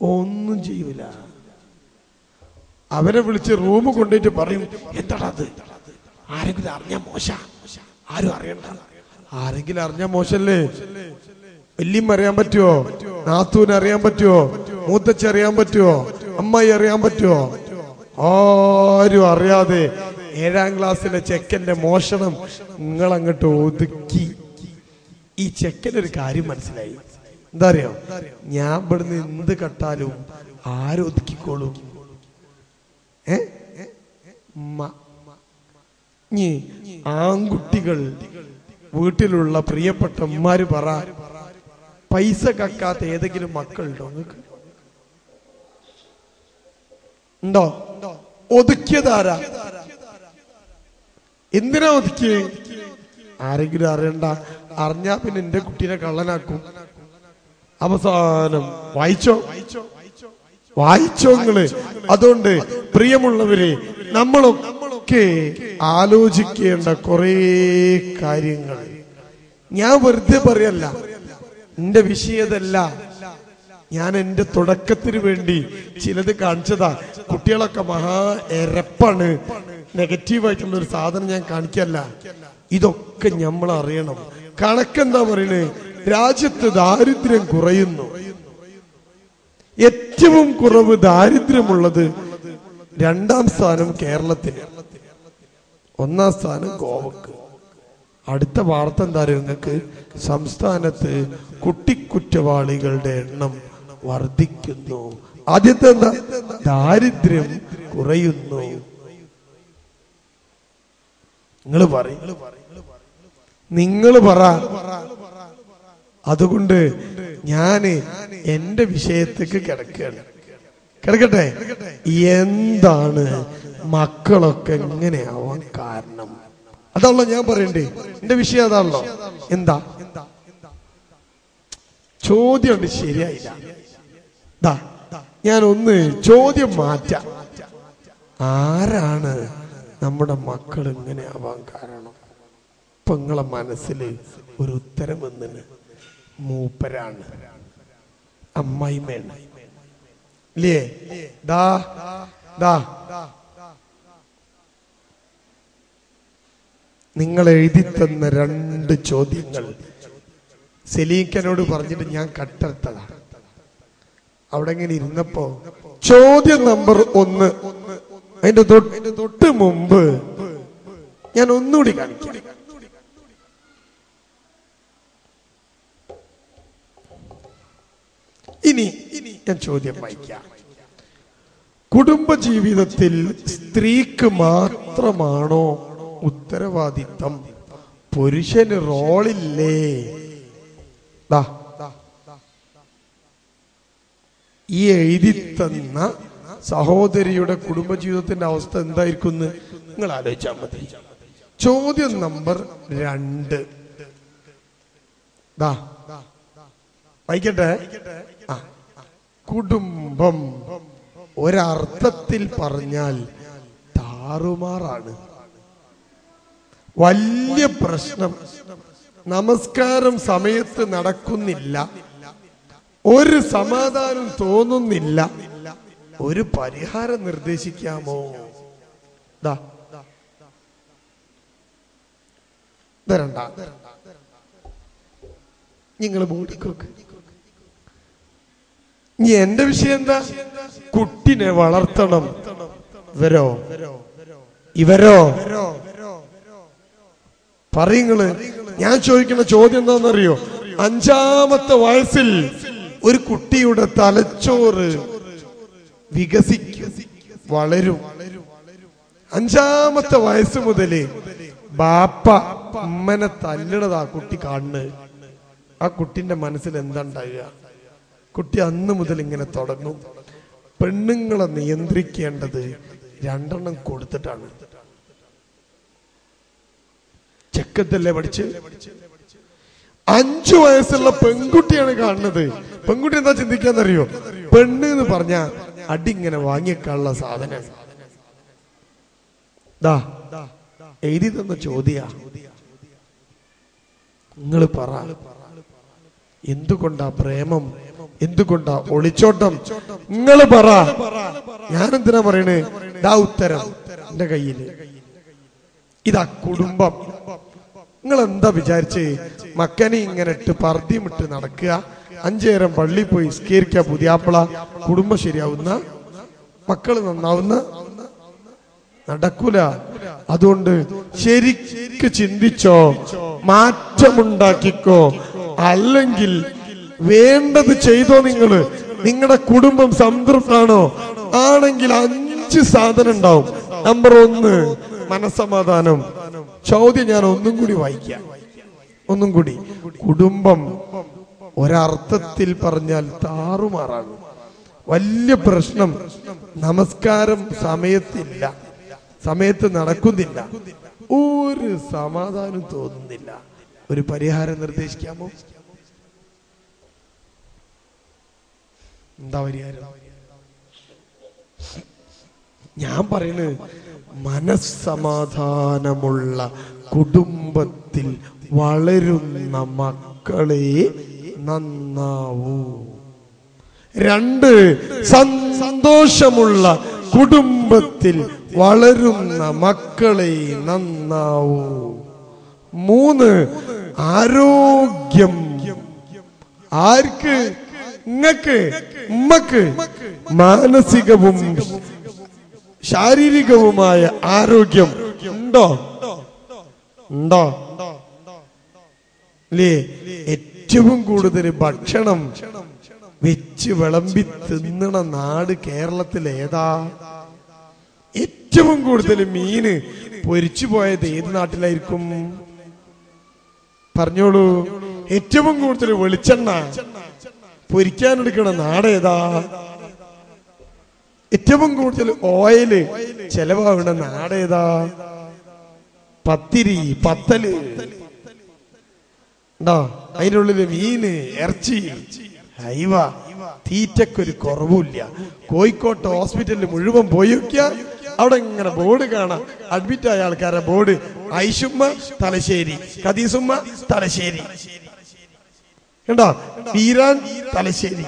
ഒന്നും ചെയ്യൂല. അവനെ വിളിച്ച് റൂം കൊണ്ടുപോയിട്ട് പറയും, എന്താടാ അത്? ആരെങ്കിലും അറിഞ്ഞാ മോശ, ആരും അറിയണ്ട. ആരെങ്കിലും അറിഞ്ഞാ മോശല്ലേ? വല്യമ്മ അറിയാൻ പറ്റുമോ? നാത്തൂന് അറിയാൻ പറ്റുമോ? മൂത്തച്ഛ അറിയാൻ പറ്റുമോ? അമ്മായി അറിയാൻ പറ്റുമോ? ആരും അറിയാതെ 7ാം ക്ലാസ്സിലെ ചെക്കന്റെ മോഷണം നിങ്ങൾ അങ്ങോട്ട് ഒതുക്കി. ഈ ചെക്കനൊരു കാര്യം മനസ്സിലായി. എന്താ അറിയോ? ഞാൻ ഇവിടുന്ന് എന്ത് കട്ടാലും ആരൊതുക്കിക്കോളും. ആൺകുട്ടികൾ വീട്ടിലുള്ള പ്രിയപ്പെട്ട ഉമ്മാര് പറ, പൈസ കക്കാത്ത ഏതെങ്കിലും മക്കളുണ്ടോ? ഉണ്ടോ? ഒതുക്കിയതാരാ? എന്തിനാ ഒതുക്കി? ആരെങ്കിലും അറിയണ്ട, അറിഞ്ഞാ പിന്നെ എന്റെ കുട്ടീനെ കള്ളനാക്കും. അവസാനം വായിച്ചോ നിങ്ങള്. അതുകൊണ്ട് പ്രിയമുള്ളവരെ, നമ്മളൊക്കെ ആലോചിക്കേണ്ട കുറെ കാര്യങ്ങൾ. ഞാൻ വെറുതെ പറയല്ല, എന്റെ വിഷയതല്ല. ഞാൻ എന്റെ തുടക്കത്തിന് വേണ്ടി ചിലത് കാണിച്ചതാ. കുട്ടികളൊക്കെ മഹാ എരപ്പാണ്, നെഗറ്റീവായിട്ടുള്ള ഒരു സാധനം ഞാൻ കാണിക്കല്ല. ഇതൊക്കെ നമ്മൾ അറിയണം. കണക്കെന്താ പറയുന്നത്? രാജ്യത്ത് ദാരിദ്ര്യം കുറയുന്നു. ഏറ്റവും കുറവ് ദാരിദ്ര്യമുള്ളത് 2ാം സ്ഥാനം കേരളത്തിന്, 1ാം സ്ഥാനം ഗോവക്ക്. അടുത്ത വാർത്ത എന്താ നിങ്ങൾക്ക്? സംസ്ഥാനത്ത് കുട്ടിക്കുറ്റവാളികളുടെ എണ്ണം വർദ്ധിക്കുന്നു. ആദ്യത്തെ എന്താ? ദാരിദ്ര്യം കുറയുന്നു. നിങ്ങൾ പറ. അതുകൊണ്ട് ഞാന് എന്റെ വിഷയത്തേക്ക് കിടക്കട്ടെ. എന്താണ് മക്കളൊക്കെ എങ്ങനെയാവാൻ കാരണം? അതാണല്ലോ ഞാൻ പറയണ്ടേ. എന്റെ വിഷയം അതാണല്ലോ. എന്താ ചോദ്യം? ശരിയായില്ല. ഞാൻ ഒന്ന് ചോദ്യം മാറ്റാം. ആരാണ് നമ്മുടെ മക്കൾ ഇങ്ങനെ ആവാൻ കാരണം? ഇപ്പൊ നിങ്ങളെ മനസ്സിൽ ഒരു ഉത്തരം വന്നിന്. മൂപ്പരാണ്, അമ്മായിമ്മയാണ് ഇല്ലേ? നിങ്ങൾ എഴുതി തന്ന 2 ചോദ്യങ്ങൾ സെലീക്കനോട് പറഞ്ഞിട്ട് ഞാൻ കട്ടെടുത്തതാ. അവിടെ ഇങ്ങനെ ഇരുന്നപ്പോ ചോദ്യം നമ്പർ 1, അതിന്റെ തൊട്ട് മുമ്പ് ഞാൻ ഒന്നുകൂടി കാണിക്കാം. ഇനി ഞാൻ ചോദ്യം വായിക്കാം. കുടുംബജീവിതത്തിൽ സ്ത്രീക്ക് മാത്രമാണോ ഉത്തരവാദിത്തം? പുരുഷന് റോളില്ലേ? ഈ എഴുതി തന്ന സഹോദരിയുടെ കുടുംബജീവിതത്തിന്റെ അവസ്ഥ എന്തായിരിക്കും നിങ്ങൾ ആലോചിച്ചാൽ മതി. ചോദ്യം നമ്പർ 2 വായിക്കട്ടെ. കുടുംബം ഒരർത്ഥത്തിൽ പറഞ്ഞാൽ താറുമാറാണ്. വലിയ പ്രശ്നം. നമസ്കാരം സമയത്ത് നടക്കുന്നില്ല, ഒരു സമാധാനം തോന്നുന്നില്ല. ഒരു പരിഹാരം നിർദ്ദേശിക്കാമോ? നിങ്ങൾ മൂടിക്കോക്ക്. ഇനി എന്റെ വിഷയം എന്താ? കുട്ടിനെ വളർത്തണം. ഇവരോ പറയുങ്ങള്. ഞാൻ ചോദിക്കുന്ന ചോദ്യം എന്താണെന്നറിയോ? 5ാമത്തെ വയസ്സിൽ ഒരു കുട്ടിയുടെ തലച്ചോറ് വികസിക്കും, വളരും. 5ാമത്തെ വയസ്സ് മുതല് ബാപ്പ ഉമ്മനെ തല്ലണതാ കുട്ടി കാണുന്നത്. ആ കുട്ടിന്റെ മനസ്സിൽ എന്താ ഉണ്ടാകുക? കുട്ടി അന്ന് മുതൽ ഇങ്ങനെ തുടങ്ങും. പെണ്ണുങ്ങളെ നിയന്ത്രിക്കേണ്ടത് 2 കൊടുത്തിട്ടാണ്. ചെക്കത്തല്ലേ പഠിച്ച് 5 വയസ്സുള്ള പെൺകുട്ടിയാണ് കാണുന്നത്. പെൺകുട്ടി എന്താ ചിന്തിക്കാന്നറിയോ? പെണ്ണ് എന്ന് പറഞ്ഞ അടിങ്ങനെ വാങ്ങിയേക്കാനുള്ള സാധനം. എഴുതി തന്ന ചോദ്യ. നിങ്ങൾ പറ, എന്തുകൊണ്ടാ പ്രേമം? എന്തുകൊണ്ടാ ഒളിച്ചോട്ടം? നിങ്ങൾ പറ. ഞാനെന്തിനാ പറയണേ? ഉത്തരം എന്റെ കയ്യില്. ഇതാ കുടുംബം. നിങ്ങൾ എന്താ വിചാരിച്ച് മക്കനെ ഇങ്ങനെ ഇട്ട് പർദ്ദയുമിട്ട് നടക്കുക, 5 നേരം പള്ളി പോയി സ്കീരിക്ക പുതിയാപ്പിള, കുടുംബം ശരിയാവുന്ന, മക്കള് നന്നാവുന്ന? നടക്കൂല. അതുകൊണ്ട് ശരിക്ക് ചിന്തിച്ചോ, മാറ്റമുണ്ടാക്കിക്കോ. അല്ലെങ്കിൽ വേണ്ടത് ചെയ്തോ. നിങ്ങളുടെ കുടുംബം സംതൃപ്താണോ? ആണെങ്കിൽ 5 സാധനം ഉണ്ടാവും. നമ്പർ 1 മനസ്സമാധാനം. ചോദ്യം ഞാൻ ഒന്നും കൂടി വായിക്കാം. ഒന്നും കൂടി. കുടുംബം ഒരർത്ഥത്തിൽ പറഞ്ഞാൽ താറുമാറാണ്. വലിയ പ്രശ്നം. നമസ്കാരം സമയത്തില്ല, സമയത്ത് നടക്കുന്നില്ല. ഒരു സമാധാനം തോന്നുന്നില്ല. ഒരു പരിഹാരം നിർദ്ദേശിക്കാമോ? എന്താ പരിഹാരം? ഞാൻ പറയുന്നത് മനസ്സമാധാനമുള്ള കുടുംബത്തിൽ വളരുന്ന മക്കളെ നന്നാവൂ. 2, സന്തോഷമുള്ള കുടുംബത്തിൽ വളരുന്ന മക്കളെ നന്നാവൂ. 3, ആരോഗ്യം. ആർക്ക്? നിങ്ങൾക്ക്, ഉമ്മക്ക് മാനസികവും ശാരീരികവുമായ ആരോഗ്യം ഉണ്ടോ? ഉണ്ടോ? അല്ലേ? ഏറ്റവും കൂടുതൽ ഭക്ഷണം വെച്ച് വിളമ്പി തിന്നണ നാട് കേരളത്തിൽ ഏതാ? ഏറ്റവും കൂടുതൽ മീന് പൊരിച്ചു പോയത് ഏത് നാട്ടിലായിരിക്കും? പറഞ്ഞോളൂ. ഏറ്റവും കൂടുതൽ വെളിച്ചെണ്ണ പൊരിക്കാനെടുക്കണ നാട് ഏതാ? ഏറ്റവും കൂടുതൽ ഓയില് ചെലവാകുന്ന നാട് ഏതാ? പത്തിരി, പത്തല് ഉണ്ടോ? അതിൻ്റെ ഉള്ളില് മീന്, ഇറച്ചി, ഹൈവ. തീറ്റക്കൊരു കുറവില്ല. കോഴിക്കോട്ടെ ഹോസ്പിറ്റലിൽ മുഴുവൻ പോയി നോക്കിയാൽ അവിടെ ഇങ്ങനെ ബോർഡ് കാണാം. അഡ്മിറ്റ് ആയ ആൾക്കാരെ ബോർഡ്. ഐഷുമ്മ തലശ്ശേരി, ഖദീസുമ്മ തലശ്ശേരി, കണ്ടോ? വീരാൻ തലശ്ശേരി,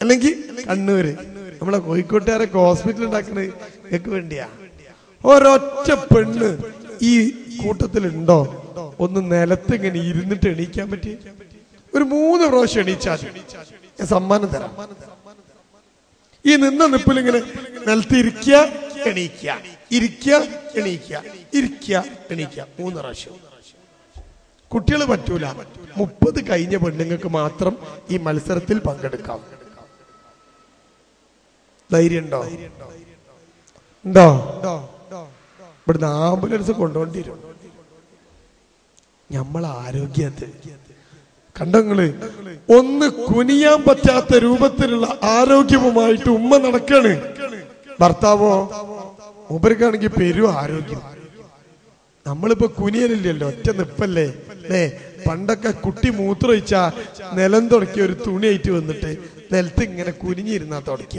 അല്ലെങ്കിൽ കണ്ണൂര്. നമ്മളെ കോഴിക്കോട്ടുകാരൊക്കെ ഹോസ്പിറ്റൽ ഉണ്ടാക്കുന്നത് നിങ്ങൾക്ക് വേണ്ടിയാ. ഒരൊറ്റ പെണ്ണ് ഈ കൂട്ടത്തിലുണ്ടോ ഒന്ന് നിലത്ത് ഇങ്ങനെ ഇരുന്നിട്ട് എണീക്കാൻ പറ്റി? ഒരു 3 പ്രാവശ്യം എണീച്ചാൽ ഞാൻ സമ്മാനം തരാം. ഈ നിന്ന നിപ്പിൽ ഇങ്ങനെ നിലത്ത് ഇരിക്കുക, എണീക്കുക, ഇരിക്കുക, എണീക്കുക, ഇരിക്കുക, എണീക്കുക 3 പ്രാവശ്യം. കുട്ടികൾ പറ്റൂല. 30 കഴിഞ്ഞ പെണ്ണുങ്ങൾക്ക് മാത്രം ഈ മത്സരത്തിൽ പങ്കെടുക്കാം. ധൈര്യം ഉണ്ടോ? ഉണ്ടോ? ഇവിടുന്ന് ആംബുലൻസ് കൊണ്ടുപോണ്ടി വരും. നമ്മളെ ആരോഗ്യത്തെ കണ്ടങ്ങള് ഒന്ന് കുനിയാൻ പറ്റാത്ത രൂപത്തിലുള്ള ആരോഗ്യവുമായിട്ട് ഉമ്മ നടക്കാണ്. ഭർത്താവോ മൂപ്പർക്കാണെങ്കിൽ പെരും ആരോഗ്യം. നമ്മളിപ്പോ കുനിയലില്ലല്ലോ, ഒറ്റ നിപ്പല്ലേ അല്ലേ? പണ്ടൊക്കെ കുട്ടി മൂത്രമൊഴിച്ചാ നിലം തുടക്കിയ ഒരു തുണിയായിട്ട് വന്നിട്ട് നിലത്ത് ഇങ്ങനെ കുനിഞ്ഞിരുന്നാ തുടയ്ക്ക.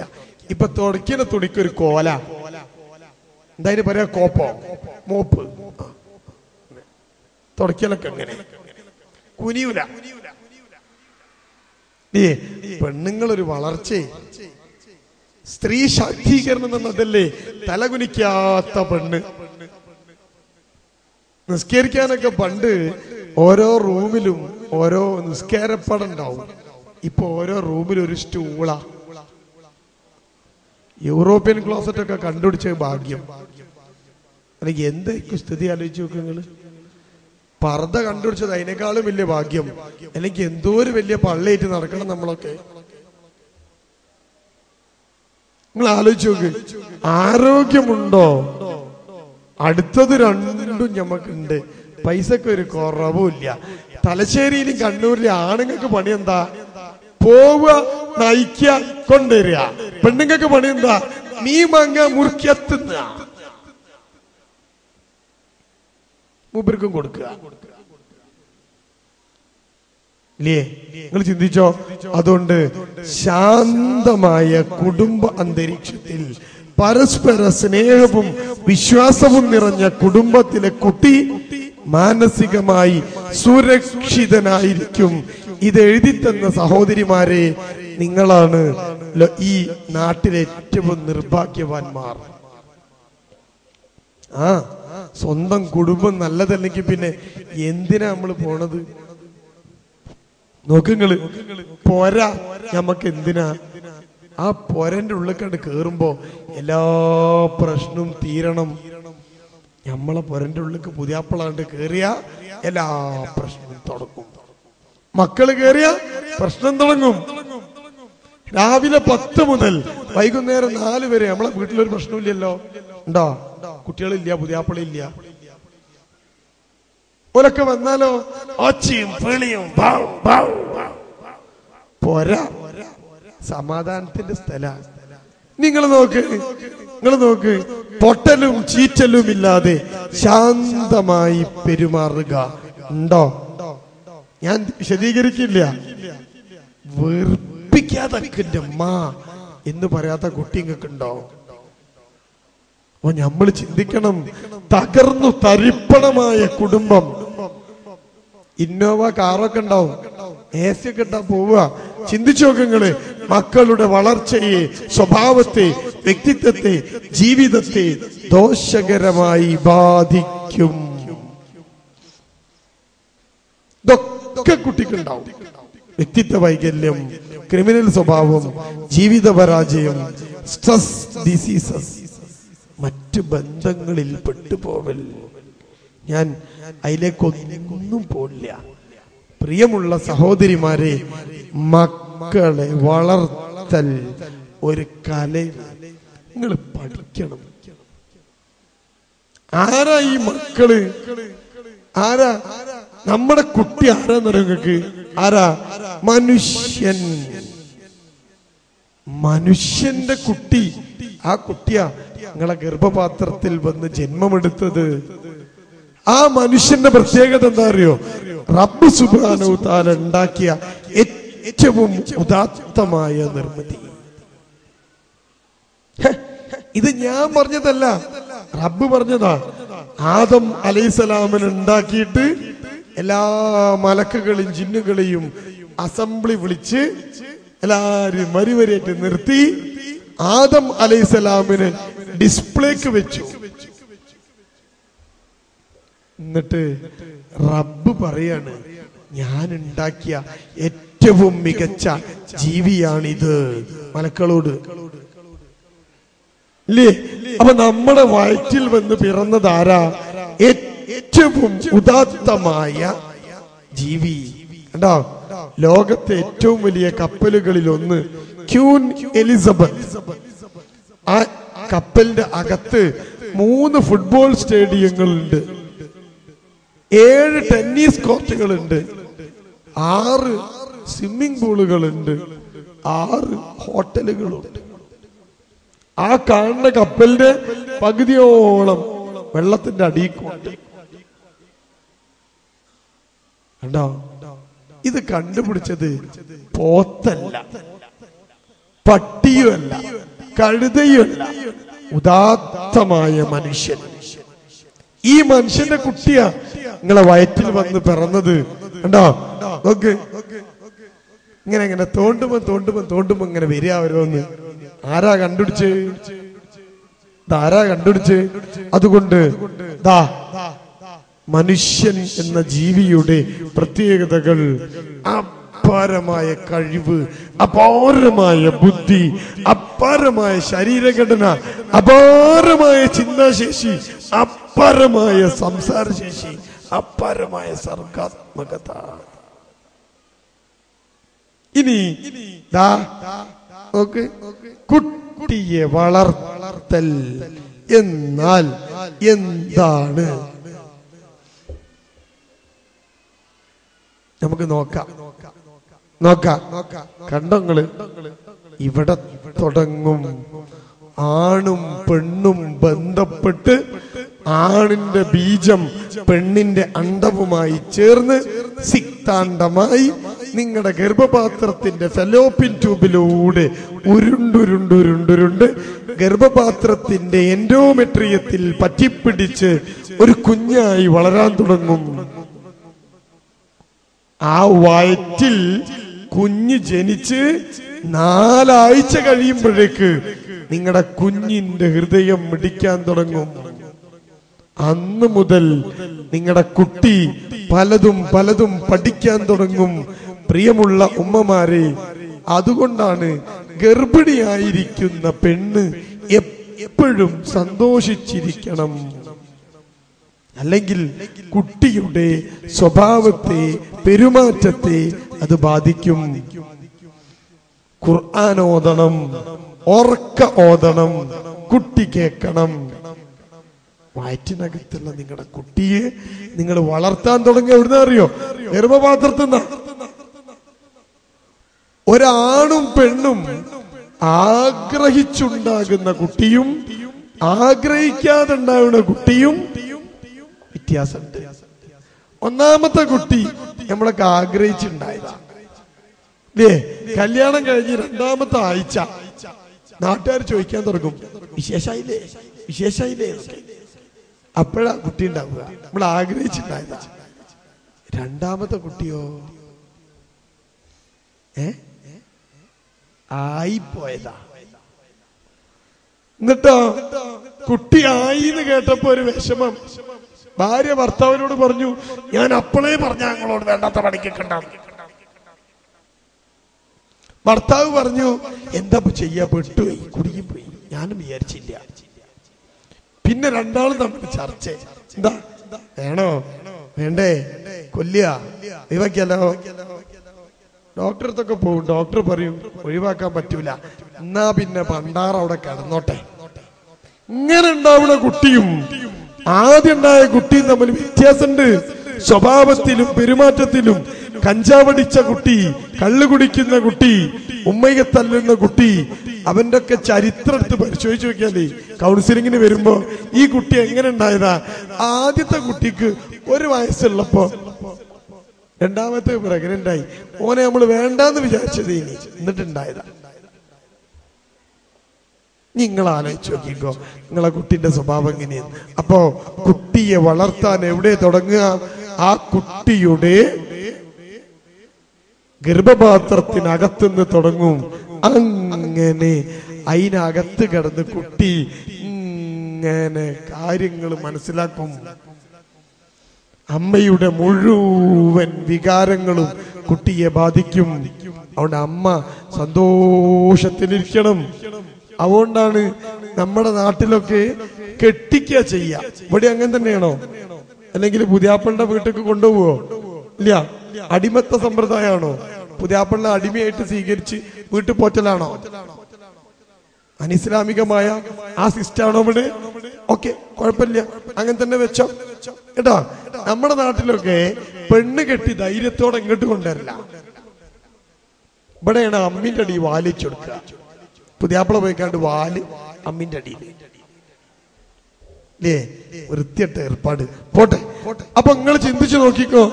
ഇപ്പൊ തുടയ്ക്കുന്ന തുണിക്കൊരു കോല. എന്തായാലും പറയാ കോപ്പോ, മോപ്പ്. തുടയ്ക്കലൊക്കെ എങ്ങനെ? കുനിയൂല. പെണ്ണുങ്ങളൊരു വളർച്ച, സ്ത്രീ ശാക്തീകരണം എന്നതല്ലേ തലകുനിക്കാത്ത പെണ്ണ്. നിസ്കരിക്കാനൊക്കെ പണ്ട് ഓരോ റൂമിലും ഓരോ നിസ്കാരപ്പടം ഉണ്ടാവും. ഇപ്പൊ ഓരോ റൂമിലും ഒരു സ്റ്റൂളാ. യൂറോപ്യൻ ക്ലോസറ്റ് ഒക്കെ കണ്ടുപിടിച്ച ഭാഗ്യം. അല്ലെങ്കിൽ എന്തായിരിക്കും സ്ഥിതി ആലോചിച്ച് നോക്കുക നിങ്ങള്. പർദ്ദ കണ്ടുപിടിച്ചത് അതിനേക്കാളും വലിയ ഭാഗ്യം. അല്ലെങ്കിൽ എന്തോ ഒരു വലിയ പള്ളിയായിട്ട് നടക്കണം നമ്മളൊക്കെ. നിങ്ങൾ ആലോചിച്ച് നോക്ക്. ആരോഗ്യമുണ്ടോ? അടുത്തത് രണ്ടും ഞമ്മക്കുണ്ട്. പൈസക്ക് ഒരു കുറവുമില്ല. തലശ്ശേരിയിലും കണ്ണൂരിലും ആണുങ്ങൾക്ക് പണി എന്താ? പോവുക, നയിക്കുക, കൊണ്ടുവരിക. പെണ്ണുങ്ങൾക്ക് പണി എന്താ? മീൻ വാങ്ങുക, മുറിക്കെത്തുന്ന. മൂപ്പർക്കും കൊടുക്കുക. ഇല്ലേ? നിങ്ങൾ ചിന്തിച്ചോ? അതുകൊണ്ട് ശാന്തമായ കുടുംബ അന്തരീക്ഷത്തിൽ പരസ്പര സ്നേഹവും വിശ്വാസവും നിറഞ്ഞ കുടുംബത്തിലെ കുട്ടി മാനസികമായി സുരക്ഷിതനായിരിക്കും. ഇത് എഴുതിത്തന്ന സഹോദരിമാരെ, നിങ്ങളാണ് ഈ നാട്ടിലെ ഏറ്റവും നിർഭാഗ്യവാന്മാർ. സ്വന്തം കുടുംബം നല്ലതല്ലെങ്കിൽ പിന്നെ എന്തിനാ നമ്മൾ പോണത്? നോക്കുങ്ങള്, പോര ഞമ്മക്ക് എന്തിനാ? ആ പൊരന്റെ ഉള്ളിൽ കണ്ട് കേറുമ്പോ എല്ലാ പ്രശ്നവും തീരണം. നമ്മളെ പൊരന്റെ ഉള്ളിലേക്ക് പുതിയാപ്പിളാണ്ട് കേറിയ എല്ലാ പ്രശ്നവും തുടങ്ങും. മക്കള് കേറിയ പ്രശ്നം തുടങ്ങും. രാവിലെ 10 മുതൽ വൈകുന്നേരം 4 വരെ നമ്മളെ വീട്ടിലൊരു പ്രശ്നമില്ലല്ലോ. ഉണ്ടോ? കുട്ടികളില്ല, പുതിയാപ്പിളില്ല. ഓരൊക്കെ വന്നാലോ ഒച്ചയും പെളിയും. പോരാ, സമാധാനത്തിന്റെ സ്ഥല. നിങ്ങൾ നോക്ക്, നിങ്ങൾ നോക്ക്, പൊട്ടലും ചീറ്റലും ഇല്ലാതെ ശാന്തമായി പെരുമാറുക ഉണ്ടോ? ഞാൻ വിശദീകരിക്കില്ല. വെറുപ്പിക്കാതെ എന്ന് പറയാത്ത കുട്ടി നിങ്ങൾക്ക് ഉണ്ടോ? അപ്പൊ നമ്മൾ ചിന്തിക്കണം, തകർന്നു തരിപ്പണമായ കുടുംബം, ഇന്നോവ കാറൊക്കെ ഉണ്ടാവും, AC ഒക്കെ ഇട്ടാ പോവുക. ചിന്തിച്ചു നോക്കങ്ങള്, മക്കളുടെ വളർച്ചയെ, സ്വഭാവത്തെ, വ്യക്തിത്വത്തെ, ജീവിതത്തെ ദോഷകരമായി ബാധിക്കും. ഇതൊക്കെ കുട്ടിക്കുണ്ടാവും. വ്യക്തിത്വ വൈകല്യം, ക്രിമിനൽ സ്വഭാവം, ജീവിത പരാജയം, സ്ട്രെസ് ഡിസീസസ്, മറ്റു ബന്ധങ്ങളിൽ പെട്ടുപോവൽ. ഞാൻ അതിലേക്കൊന്നും പോയില്ല. പ്രിയമുള്ള സഹോദരിമാരെ, മക്കളെ വളർത്തൽ ഒരു കലയാണ്. നിങ്ങൾ പഠിക്കണം. ആരാ ഈ മക്കള്? ആരാ നമ്മുടെ കുട്ടി? ആരാന്നറിയോ നിങ്ങൾക്ക്? ആരാ? മനുഷ്യൻ. മനുഷ്യന്റെ കുട്ടി. ആ കുട്ടിയാ നിങ്ങളെ ഗർഭപാത്രത്തിൽ വന്ന് ജന്മമെടുത്തത്. ആ മനുഷ്യന്റെ പ്രത്യേകത എന്താ അറിയോ? റബ്ബ് സുബ്ഹാനഹു വ തആല ഉണ്ടാക്കിയ ഏറ്റവും ഉദാത്തമായ നിർമ്മിതി. ഇത് ഞാൻ പറഞ്ഞതല്ല, റബ്ബ് പറഞ്ഞതാ. ആദം അലൈഹിസ്സലാമിനെ ഉണ്ടാക്കിയിട്ട് എല്ലാ മലക്കുകളെയും ജിന്നുകളെയും അസംബ്ലി വിളിച്ച് എല്ലാരും വരിവരിയായിട്ട് നിർത്തി ആദം അലൈഹിസ്സലാമിനെ ഡിസ്പ്ലേക്ക് വെച്ചു. എന്നിട്ട് റബ്ബ് പറയാണ്, ഞാൻ ഉണ്ടാക്കിയ ഏറ്റവും മികച്ച ജീവിയാണിത് മലക്കളോട്. ഇല്ലേ? അപ്പൊ നമ്മുടെ വയറ്റിൽ വന്ന് പിറന്നത് ആരാ? ഏറ്റവും ഉദാത്തമായ ജീവി. കണ്ടോ? ലോകത്തെ ഏറ്റവും വലിയ കപ്പലുകളിൽ ഒന്ന് ക്യൂൻ എലിസബത്ത്. ആ കപ്പലിന്റെ അകത്ത് 3 ഫുട്ബോൾ സ്റ്റേഡിയങ്ങളുണ്ട്, 7 ടെന്നീസ് കോർട്ടുകളുണ്ട്, 6 സ്വിമ്മിംഗ് പൂളുകളുണ്ട്, 6 ഹോട്ടലുകളുണ്ട്. ആ കാണുന്ന കപ്പലിന്റെ പകുതിയോളം വെള്ളത്തിന്റെ അടിയിൽക്കൊണ്ട്. കണ്ടോ? ഇത് കണ്ടുപിടിച്ചത് പോത്തല്ല, പട്ടിയുമല്ല, കഴുതയുമല്ല, ഉദാത്തമായ മനുഷ്യൻ. ഈ മനുഷ്യന്റെ കുട്ടിയാ നിങ്ങളെ വയറ്റിൽ വന്ന് പിറന്നത്. കണ്ടോ? നോക്ക്, ഇങ്ങനെ തോണ്ടുമ്പോ ഇങ്ങനെ വരിക ഓരോന്ന്. ആരാ കണ്ടുപിടിച്ച്? ധാരാ കണ്ടുപിടിച്ച്. അതുകൊണ്ട് മനുഷ്യൻ എന്ന ജീവിയുടെ പ്രത്യേകതകൾ: അപാരമായ കഴിവ്, അപാരമായ ബുദ്ധി, അപാരമായ ശരീരഘടന, അപാരമായ ചിന്താശേഷി, അപാരമായ സംസാരശേഷി, അപാരമായ സർഗാത്മകത. ഇനി നോക്ക്, കുട്ടിയെ വളർത്തൽ എന്നാൽ എന്താണ്? നമുക്ക് നോക്കാം. കണ്ടങ്ങള്, ഇവിടെ തുടങ്ങും. ആണും പെണ്ണും ബന്ധപ്പെട്ട് ആണിന്റെ ബീജം പെണ്ണിന്റെ അണ്ഡവുമായി ചേർന്ന് സിക്താണ്ഡമായി നിങ്ങളുടെ ഗർഭപാത്രത്തിന്റെ ഫെലോപ്പിൻ ട്യൂബിലൂടെ ഉരുണ്ടുരുണ്ടുരുണ്ടുരുണ്ട് ഗർഭപാത്രത്തിന്റെ എൻഡോമെട്രിയത്തിൽ പറ്റിപ്പിടിച്ച് ഒരു കുഞ്ഞായി വളരാൻ തുടങ്ങും. ആ വയറ്റിൽ കുഞ്ഞ് ജനിച്ച് 4 ആഴ്ച കഴിയുമ്പോഴേക്ക് നിങ്ങളുടെ കുഞ്ഞിന്റെ ഹൃദയം മിടിക്കാൻ തുടങ്ങും. അന്ന് മുതൽ നിങ്ങളുടെ കുട്ടി പലതും പഠിക്കാൻ തുടങ്ങും. പ്രിയമുള്ള ഉമ്മമാരെ, അതുകൊണ്ടാണ് ഗർഭിണിയായിരിക്കുന്ന പെണ്ണ് എപ്പോഴും സന്തോഷിച്ചിരിക്കണം. അല്ലെങ്കിൽ കുട്ടിയുടെ സ്വഭാവത്തെ, പെരുമാറ്റത്തെ അത് ബാധിക്കും. ഖുർആൻ ഓതണം, ഉറക്ക ഓതണം, കുട്ടി കേൾക്കണം. വയറ്റിനകത്തുള്ള നിങ്ങളുടെ കുട്ടിയെ നിങ്ങൾ വളർത്താൻ തുടങ്ങിയ എവിടുന്ന അറിയോ? ഗർഭപാത്രത്തിൽ നിന്നാ. ഒരാണും പെണ്ണും ആഗ്രഹിച്ചുണ്ടാകുന്ന കുട്ടിയും ആഗ്രഹിക്കാതെ ഉണ്ടാവുന്ന കുട്ടിയും വ്യത്യാസമുണ്ട്. ഒന്നാമത്തെ കുട്ടി നമ്മളൊക്കെ ആഗ്രഹിച്ചുണ്ടായതാ അല്ലേ? കല്യാണം കഴിഞ്ഞ് 2ാമത്തെ ആഴ്ച നാട്ടുകാർ ചോദിക്കാൻ തുടങ്ങും, വിശേഷായില്ലേ വിശേഷായില്ലേ എന്നൊക്കെ. അപ്പോഴാ കുട്ടി ഉണ്ടാവുക, നമ്മൾ ആഗ്രഹിച്ചിട്ടുണ്ടായതാ. 2ാമത്തെ കുട്ടിയോ ആയിപ്പോയതാ. എന്നിട്ടോ കുട്ടി ആയി എന്ന് കേട്ടപ്പോ ഒരു വിഷമം. ഭാര്യ ഭർത്താവിനോട് പറഞ്ഞു, ഞാൻ അപ്പോഴേ പറഞ്ഞ ഞങ്ങളോട് വേണ്ടാത്ത പണിക്കൊണ്ടാവും. ഭർത്താവ് പറഞ്ഞു, എന്താ ചെയ്യാ, പെട്ടുപോയി, കുടുങ്ങി പോയി, ഞാനും വിചാരിച്ചില്ല. പിന്നെ 2ആളും തമ്മിൽ ചർച്ച. എന്താ വേണോ വേണ്ടേ, കൊല്ലുക, ഒഴിവാക്കിയല്ലോ. ഡോക്ടറെ അടുത്തൊക്കെ പോകും. ഡോക്ടർ പറയും ഒഴിവാക്കാൻ പറ്റൂല, എന്നാ പിന്നെ പണ്ടാറ് അവിടെ കിടന്നോട്ടെ. ഇങ്ങനെ ഉണ്ടാവുന്ന കുട്ടിയും ആദ്യം ഉണ്ടായ കുട്ടിയും തമ്മിൽ വ്യത്യാസമുണ്ട്. സ്വഭാവത്തിലും പെരുമാറ്റത്തിലും. കഞ്ചാവടിച്ച കുട്ടി, കള്ളു കുടിക്കുന്ന കുട്ടി, ഉമ്മയെ തല്ലുന്ന കുട്ടി, അവന്റെ ഒക്കെ ചരിത്രം എടുത്ത് പരിശോധിച്ച് നോക്കിയാലേ കൗൺസിലിങ്ങിന് വരുമ്പോ ഈ കുട്ടി എങ്ങനെ ഉണ്ടായതാ. ആദ്യത്തെ കുട്ടിക്ക് 1 വയസ്സുള്ളപ്പോ 2ാമത്തെ പ്രഗ്നന്റ് ആയി. ഓനെ നമ്മൾ വേണ്ടാന്ന് വിചാരിച്ചത് എന്നിട്ടുണ്ടായതാ. നിങ്ങൾ ആലോചിച്ച് നോക്കിക്കോ നിങ്ങളെ കുട്ടിന്റെ സ്വഭാവം എങ്ങനെയാണ്. അപ്പോ കുട്ടിയെ വളർത്താൻ എവിടെ തുടങ്ങുക? ആ കുട്ടിയുടെ ഗർഭപാത്രത്തിനകത്തുനിന്ന് തുടങ്ങും. അങ്ങനെ അതിനകത്ത് കിടന്ന് കുട്ടി ഇങ്ങനെ കാര്യങ്ങൾ മനസ്സിലാക്കും. അമ്മയുടെ മുഴുവൻ വികാരങ്ങളും കുട്ടിയെ ബാധിക്കും. അതുകൊണ്ട് അമ്മ സന്തോഷത്തിലിരിക്കണം. അതുകൊണ്ടാണ് നമ്മുടെ നാട്ടിലൊക്കെ കെട്ടിക്കുക ചെയ്യാ. ഇവിടെ അങ്ങനെ തന്നെയാണോ? അല്ലെങ്കിൽ പുതിയാപ്പളുടെ വീട്ടിലേക്ക് കൊണ്ടുപോവോ? ഇല്ല. അടിമത്ത സമ്പ്രദായമാണോ? പുതിയാപ്പളിനെ അടിമയായിട്ട് സ്വീകരിച്ച് വീട്ടിൽ പോറ്റലാണോ? അനിസ്ലാമികമായ ആ സിസ്റ്റാണോ ഇവിടെ? ഓക്കെ, കുഴപ്പമില്ല, അങ്ങനെ തന്നെ വെച്ചോ കേട്ടോ. നമ്മുടെ നാട്ടിലൊക്കെ പെണ്ണ് കെട്ടി ധൈര്യത്തോടെ ഇങ്ങോട്ട് കൊണ്ടുവരില്ല. ഇവിടെയാണ് അമ്മിന്റെ അടി വാലിച്ചെടുക്കുക. പുതിയാപ്പിള പോയിക്കാണ്ട് വാല് അമ്മിന്റെ അടിയിൽ അല്ലേ? വൃത്തിയട്ട ഏർപ്പാട്. പോട്ടെ. അപ്പൊ നിങ്ങൾ ചിന്തിച്ചു നോക്കിക്കോ,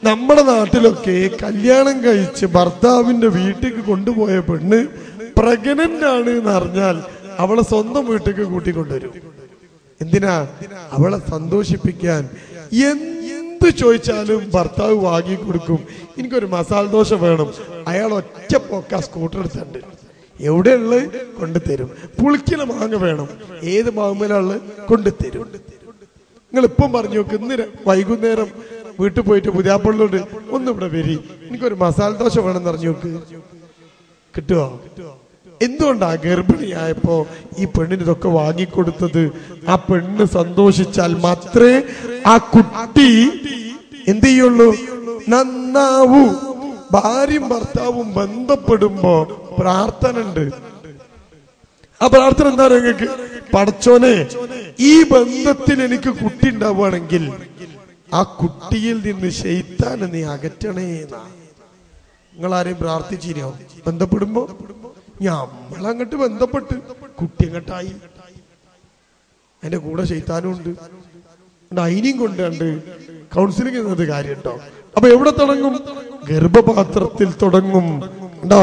നമ്മുടെ നാട്ടിലൊക്കെ കല്യാണം കഴിച്ച് ഭർത്താവിന്റെ വീട്ടിലേക്ക് കൊണ്ടുപോയ പെണ്ണ് പ്രഗ്നന്റ് ആണ് എന്ന് അറിഞ്ഞാൽ അവളെ സ്വന്തം വീട്ടിലേക്ക് കൂട്ടിക്കൊണ്ടുവരും. എന്തിനാ? അവളെ സന്തോഷിപ്പിക്കാൻ. എന്ത് ചോദിച്ചാലും ഭർത്താവ് വാങ്ങി കൊടുക്കും. എനിക്കൊരു മസാല ദോശ വേണം, അയാൾ ഒറ്റ പോക്ക സ്കൂട്ടർ എടുത്തുണ്ട്, എവിടെയുള്ള കൊണ്ടുതരും. പുളിക്കല മാങ്ങ വേണം, ഏത് മാങ്ങയിലുള്ള കൊണ്ടുതരും. നിങ്ങൾ ഇപ്പം പറഞ്ഞു നോക്ക്, ഇന്ന് വൈകുന്നേരം വീട്ടിൽ പോയിട്ട് പുതിയാപ്പള്ളോട് ഒന്നും ഇവിടെ വരി, എനിക്കൊരു മസാല ദോശ വേണം എന്ന് പറഞ്ഞു നോക്ക്, കിട്ടുവോ? എന്തുകൊണ്ടാ? ഗർഭിണിയായപ്പോ ഈ പെണ്ണിന് ഇതൊക്കെ വാങ്ങിക്കൊടുത്തത്. ആ പെണ്ണ് സന്തോഷിച്ചാൽ മാത്രമേ ആ കുട്ടി എന്ത് ചെയ്യുള്ളൂ, നന്നാവൂ. ഭാര്യയും ഭർത്താവും ബന്ധപ്പെടുമ്പോ പ്രാർത്ഥന ഉണ്ട്. ആ പ്രാർത്ഥന എന്താ നിങ്ങൾക്ക്? പടച്ചോനെ, ഈ ബന്ധത്തിൽ എനിക്ക് കുട്ടി ഉണ്ടാവുകയാണെങ്കിൽ ആ കുട്ടിയിൽ നിന്ന് ശൈത്താനെ നീ അകറ്റണേ എന്നാ. നിങ്ങൾ ആരെയും പ്രാർത്ഥിച്ചിരിയോ? ബന്ധപ്പെടുമ്പോ നമ്മളങ്ങോട്ട് ബന്ധപ്പെട്ട് കുട്ടി അങ്ങോട്ടായി, അതിന്റെ കൂടെ ശൈത്താനും ഉണ്ട്. അതിനെയും കൊണ്ടുണ്ട് കൗൺസിലിംഗ് എന്നത് കാര്യമുണ്ടോ? അപ്പൊ എവിടെ തുടങ്ങും? ഗർഭപാത്രത്തിൽ തുടങ്ങും. ഉണ്ടോ?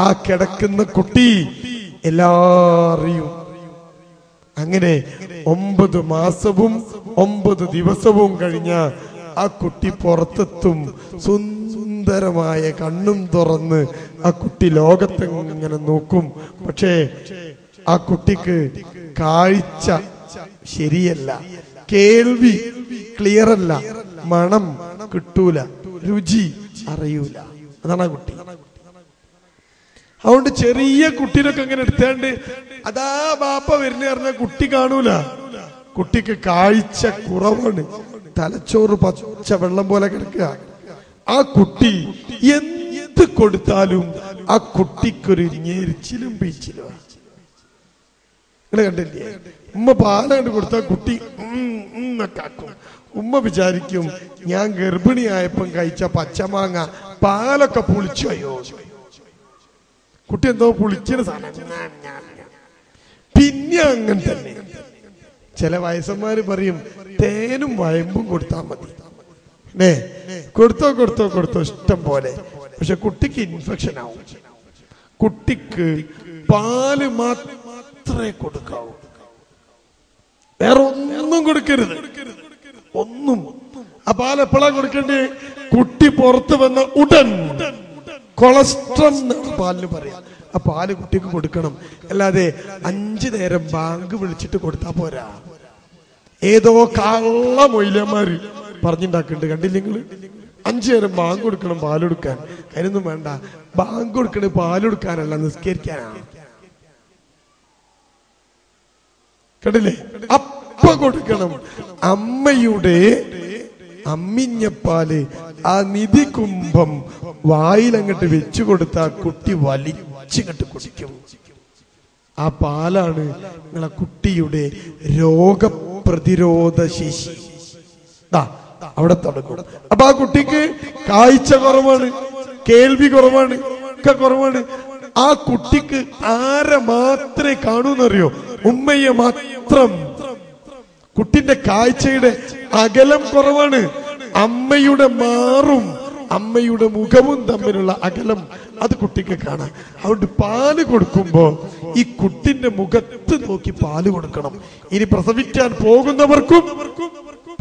ആ കിടക്കുന്ന കുട്ടി എല്ലാരെയും അങ്ങനെ 9 മാസവും 9 ദിവസവും കഴിഞ്ഞ ആ കുട്ടി പുറത്തെത്തും. സുന്ദരമായ കണ്ണും തുറന്ന് ആ കുട്ടി ലോകത്തെ ഇങ്ങനെ നോക്കും. പക്ഷേ ആ കുട്ടിക്ക് കാഴ്ച ശരിയല്ല, കേൾവി ക്ലിയർ അല്ല, മണം കിട്ടൂല, രുചി അറിയൂല. അതാണ് ആ കുട്ടി. അതുകൊണ്ട് ചെറിയ കുട്ടീനൊക്കെ ഇങ്ങനെ എടുത്താണ്ട് അതാ ബാപ്പ വരുന്ന പറഞ്ഞാൽ കുട്ടി കാണൂല. കുട്ടിക്ക് കാഴ്ച കുറവാണ്, തലച്ചോറ് പച്ച വെള്ളം പോലെ കിടക്കുക. ആ കുട്ടി എന്ത് കൊടുത്താലും ആ കുട്ടിക്കൊരു ഞെരിച്ചിലും പീച്ചിലും. നിങ്ങൾ കണ്ടില്ലേ? ഉമ്മ പാലണ്ട് കൊടുത്താൽ കുട്ടി എന്നൊക്കെ. ഉമ്മ വിചാരിക്കും ഞാൻ ഗർഭിണിയായപ്പം കഴിച്ച പച്ചമാങ്ങ പാലൊക്കെ പുളിച്ചു. അയ്യോ, കുട്ടി എന്തോ പുളിക്കുന്ന സാധനം. പിന്നെ അങ്ങനെ തന്നെ ചില വയസ്സന്മാര് പറയും തേനും വയമ്പും കൊടുത്താൽ മതി. കൊടുത്തോ ഇഷ്ടം പോലെ. പക്ഷെ കുട്ടിക്ക് ഇൻഫെക്ഷൻ ആവും. കുട്ടിക്ക് പാല് മാത്രമേ കൊടുക്കാവൂ, വേറെ ഒന്നും കൊടുക്കരുത്. ഒന്നും. ആ പാൽ എപ്പോഴാ കൊടുക്കേണ്ടത്? കുട്ടി പുറത്ത് വന്ന ഉടൻ. കൊളസ്ട്രം പാലിന് പറയാം. ആ പാല് കുട്ടിക്ക് കൊടുക്കണം. അല്ലാതെ 5 നേരം ബാങ്ക് വിളിച്ചിട്ട് കൊടുത്താ പോരാ. ഏതോ കള്ള മൊയിലന്മാര് പറഞ്ഞുണ്ടാക്കുന്നുണ്ട്, കണ്ടില്ലെങ്കിൽ? 5 നേരം ബാങ്ക് കൊടുക്കണം പാലെടുക്കാൻ. അതിനൊന്നും വേണ്ട. ബാങ്ക് കൊടുക്കണ പാലെടുക്കാനല്ല, നിസ്കരിക്കാനാണ്. കണ്ടില്ലേ? അപ്പ കൊടുക്കണം. അമ്മയുടെ അമ്മിഞ്ഞപ്പാല് ആ നിധി കുംഭം വായിലങ്ങട്ട് വെച്ചു കൊടുത്താൽ കുട്ടി വലിച്ചിങ്ങട്ട് കുടിക്കും. ആ പാലാണ് നിങ്ങളെ കുട്ടിയുടെ രോഗപ്രതിരോധ ശേഷി. അവിടെ തുടങ്ങും. അപ്പൊ ആ കുട്ടിക്ക് കാഴ്ച കുറവാണ്, കേൾവി കുറവാണ്, ഒക്കെ കുറവാണ്. ആ കുട്ടിക്ക് ആരെ മാത്രമേ കാണൂന്നറിയോ? ഉമ്മയെ മാത്രം. കുട്ടിന്റെ കാഴ്ചയുടെ അകലം കുറവാണ്. അമ്മയുടെ മാറും അമ്മയുടെ മുഖവും തമ്മിലുള്ള അകലം അത് കുട്ടിക്ക് കാണാം. അതുകൊണ്ട് പാല് കൊടുക്കുമ്പോ ഈ കുട്ടിന്റെ മുഖത്ത് നോക്കി പാല് കൊടുക്കണം. ഇനി പ്രസവിക്കാൻ പോകുന്നവർക്കും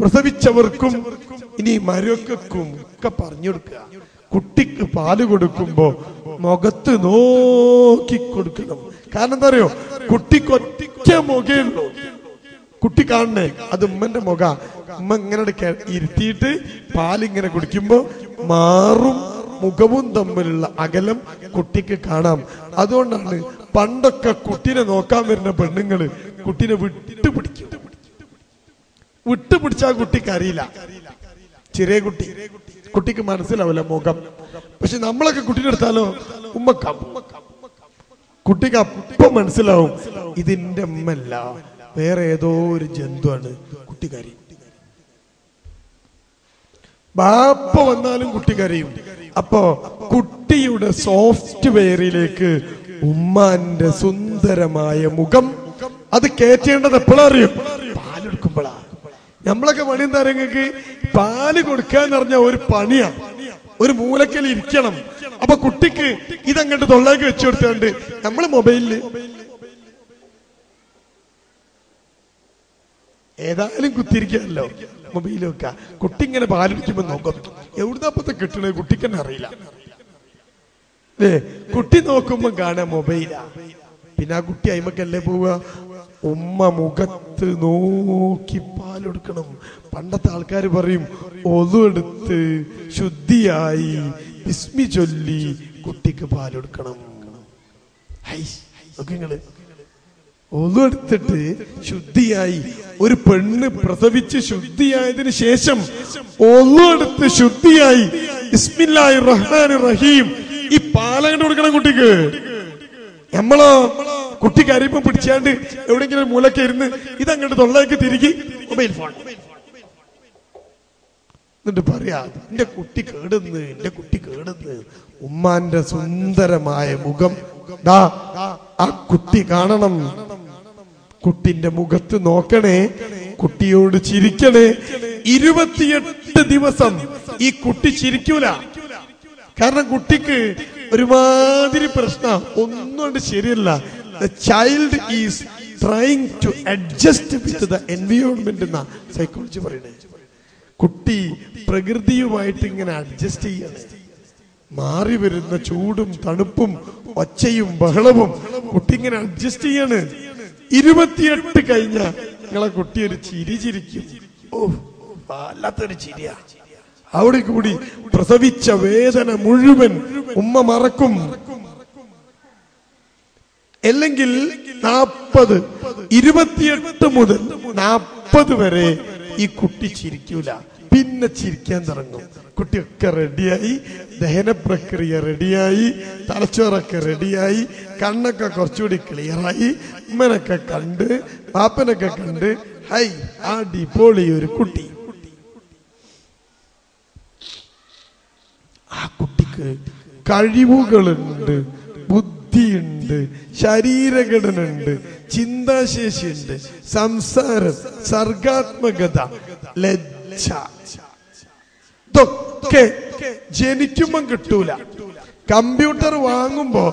പ്രസവിച്ചവർക്കും ഇനി മരക്കും ഒക്കെ പറഞ്ഞു കൊടുക്കുക. കുട്ടിക്ക് പാല് കൊടുക്കുമ്പോ മുഖത്ത് നോക്കി കൊടുക്കണം. കാരണം എന്താ അറിയോ? കുട്ടിക്ക് ഒറ്റ മുഖയുള്ളൂ. കുട്ടി കാണണേ അത് ഉമ്മന്റെ മുഖ. ഉമ്മ ഇങ്ങനെ ഇരുത്തിയിട്ട് പാലിങ്ങനെ കുടിക്കുമ്പോ മാറും മുഖവും തമ്മിലുള്ള അകലം കുട്ടിക്ക് കാണാം. അതുകൊണ്ടാണ് പണ്ടൊക്കെ കുട്ടീനെ നോക്കാൻ വരുന്ന പെണ്ണുങ്ങള് കുട്ടീനെ വിട്ടുപിടിക്കും. വിട്ടുപിടിച്ചാൽ കുട്ടിക്ക് അറിയില്ല. ചെറിയ കുട്ടിക്ക് മനസ്സിലാവില്ല മുഖം. പക്ഷെ നമ്മളൊക്കെ കുട്ടീനെ എടുത്താലോ ഉമ്മക്കാം. കുട്ടിക്ക് അപ്പം മനസ്സിലാവും ഇതിന്റെ ഉമ്മല്ല, വേറെ ഏതോ ഒരു ജന്തുവാണ്. കുട്ടി കരയും. ബാപ്പ വന്നാലും കുട്ടി കരയും. അപ്പോ കുട്ടിയുടെ സോഫ്റ്റ്വെയറിലേക്ക് ഉമ്മാന്റെ സുന്ദരമായ മുഖം അത് കയറ്റേണ്ടത് എപ്പോഴാ അറിയും? പാലെടുക്കുമ്പോഴാ. നമ്മളൊക്കെ പണി എന്താ നിങ്ങൾക്ക്? പാല് കൊടുക്കാന്ന് പറഞ്ഞ ഒരു പണിയാ. ഒരു മൂലക്കൽ ഇരിക്കണം. അപ്പൊ കുട്ടിക്ക് ഇതങ്ങോട്ട് തൊള്ളേക്ക് വെച്ചു കൊടുത്തോണ്ട് നമ്മള് മൊബൈലില് ഏതായാലും കുത്തിരിക്കാനല്ലോ മൊബൈൽ വെക്ക. കുട്ടി ഇങ്ങനെ പാലിടിക്കുമ്പോ നോക്കാം എവിടുന്നപ്പത്തെ കിട്ടണേ കുട്ടിക്ക് തന്നെ അറിയില്ല. കുട്ടി നോക്കുമ്പോ കാണാൻ മൊബൈലാ. പിന്നെ ആ കുട്ടി അയിമക്കല്ലേ പോവുക? ഉമ്മ മുഖത്ത് നോക്കി പാലെടുക്കണം. പണ്ടത്തെ ആൾക്കാർ പറയും ഒതുവെടുത്ത് ശുദ്ധിയായി ബിസ്മി ചൊല്ലി കുട്ടിക്ക് പാലെടുക്കണം. നിങ്ങള് ഒതുവെടുത്തിട്ട് ശുദ്ധിയായി. ഒരു പെണ്ണ് പ്രസവിച്ച് ശുദ്ധിയായതിനു ശേഷം ഒതുവെടുത്ത് ശുദ്ധിയായി ബിസ്മില്ലാഹിർ റഹ്മാനിർ റഹീം ഈ പാലങ്ങട്ട് കൊടുക്കണം കുട്ടിക്ക്. നമ്മളോ കുട്ടി കരിമ്പോ പിടിച്ചാണ്ട് എവിടെയെങ്കിലും മൂലക്കെ ഇരുന്ന് ഇതങ്ങോട്ട് തൊള്ളേക്ക് തിരികെ മൊബൈൽ ഫോൺ എന്നിട്ട് പറയാ എന്റെ കുട്ടി കേടുന്ന്. ഉമ്മാന്റെ സുന്ദരമായ മുഖം ആ കുട്ടി കാണണം. കുട്ടിന്റെ മുഖത്ത് നോക്കണേ, കുട്ടിയോട് ചിരിക്കണേ. 28 ദിവസം ഈ കുട്ടി ചിരിക്കൂല. കാരണം കുട്ടിക്ക് ഒരുമാതിരി പ്രശ്നം ഒന്നും ശരിയല്ല. The child is trying to adjust with the environment എന്ന സൈക്കോളജി പറയണേ. കുട്ടി പ്രകൃതിയുമായിട്ട് ഇങ്ങനെ അഡ്ജസ്റ്റ് ചെയ്യാണ്. മാറി വരുന്ന ചൂടും തണുപ്പും ഒച്ചയും ബഹളവും കുട്ടി ഇങ്ങനെ അഡ്ജസ്റ്റ് ചെയ്യാണ്. 28 കഴിഞ്ഞ നിങ്ങളെ കുട്ടി ഒരു ചിരി ചിരിക്കും. വല്ലാത്തൊരു ചിരിയാ. അവിടെ കൂടി പ്രസവിച്ച വേദന മുഴുവൻ ഉമ്മ മറക്കും. അല്ലെങ്കിൽ 28 മുതൽ 40 വരെ ഈ കുട്ടി ചിരിക്കൂല. പിന്നെ ചിരിക്കാൻ തുടങ്ങും. കുട്ടിയൊക്കെ റെഡിയായി, ദഹന പ്രക്രിയ റെഡിയായി, തലച്ചോറൊക്കെ റെഡിയായി, കണ്ണൊക്കെ കുറച്ചുകൂടി ക്ലിയറായി, ഉമ്മനൊക്കെ കണ്ട് പാപ്പനൊക്കെ കണ്ട് ഹൈ അടിപൊളി ഒരു കുട്ടി. ആ കുട്ടിക്ക് കഴിവുകളുണ്ട്, ബുദ്ധിയുണ്ട്, ശരീരഘടന ഉണ്ട്, ചിന്താശേഷിയുണ്ട്, സംസാരം, സർഗാത്മകത, ലജ്ജ, ഇതൊക്കെ ജനിക്കുമ്പം കിട്ടൂല. കമ്പ്യൂട്ടർ വാങ്ങുമ്പോ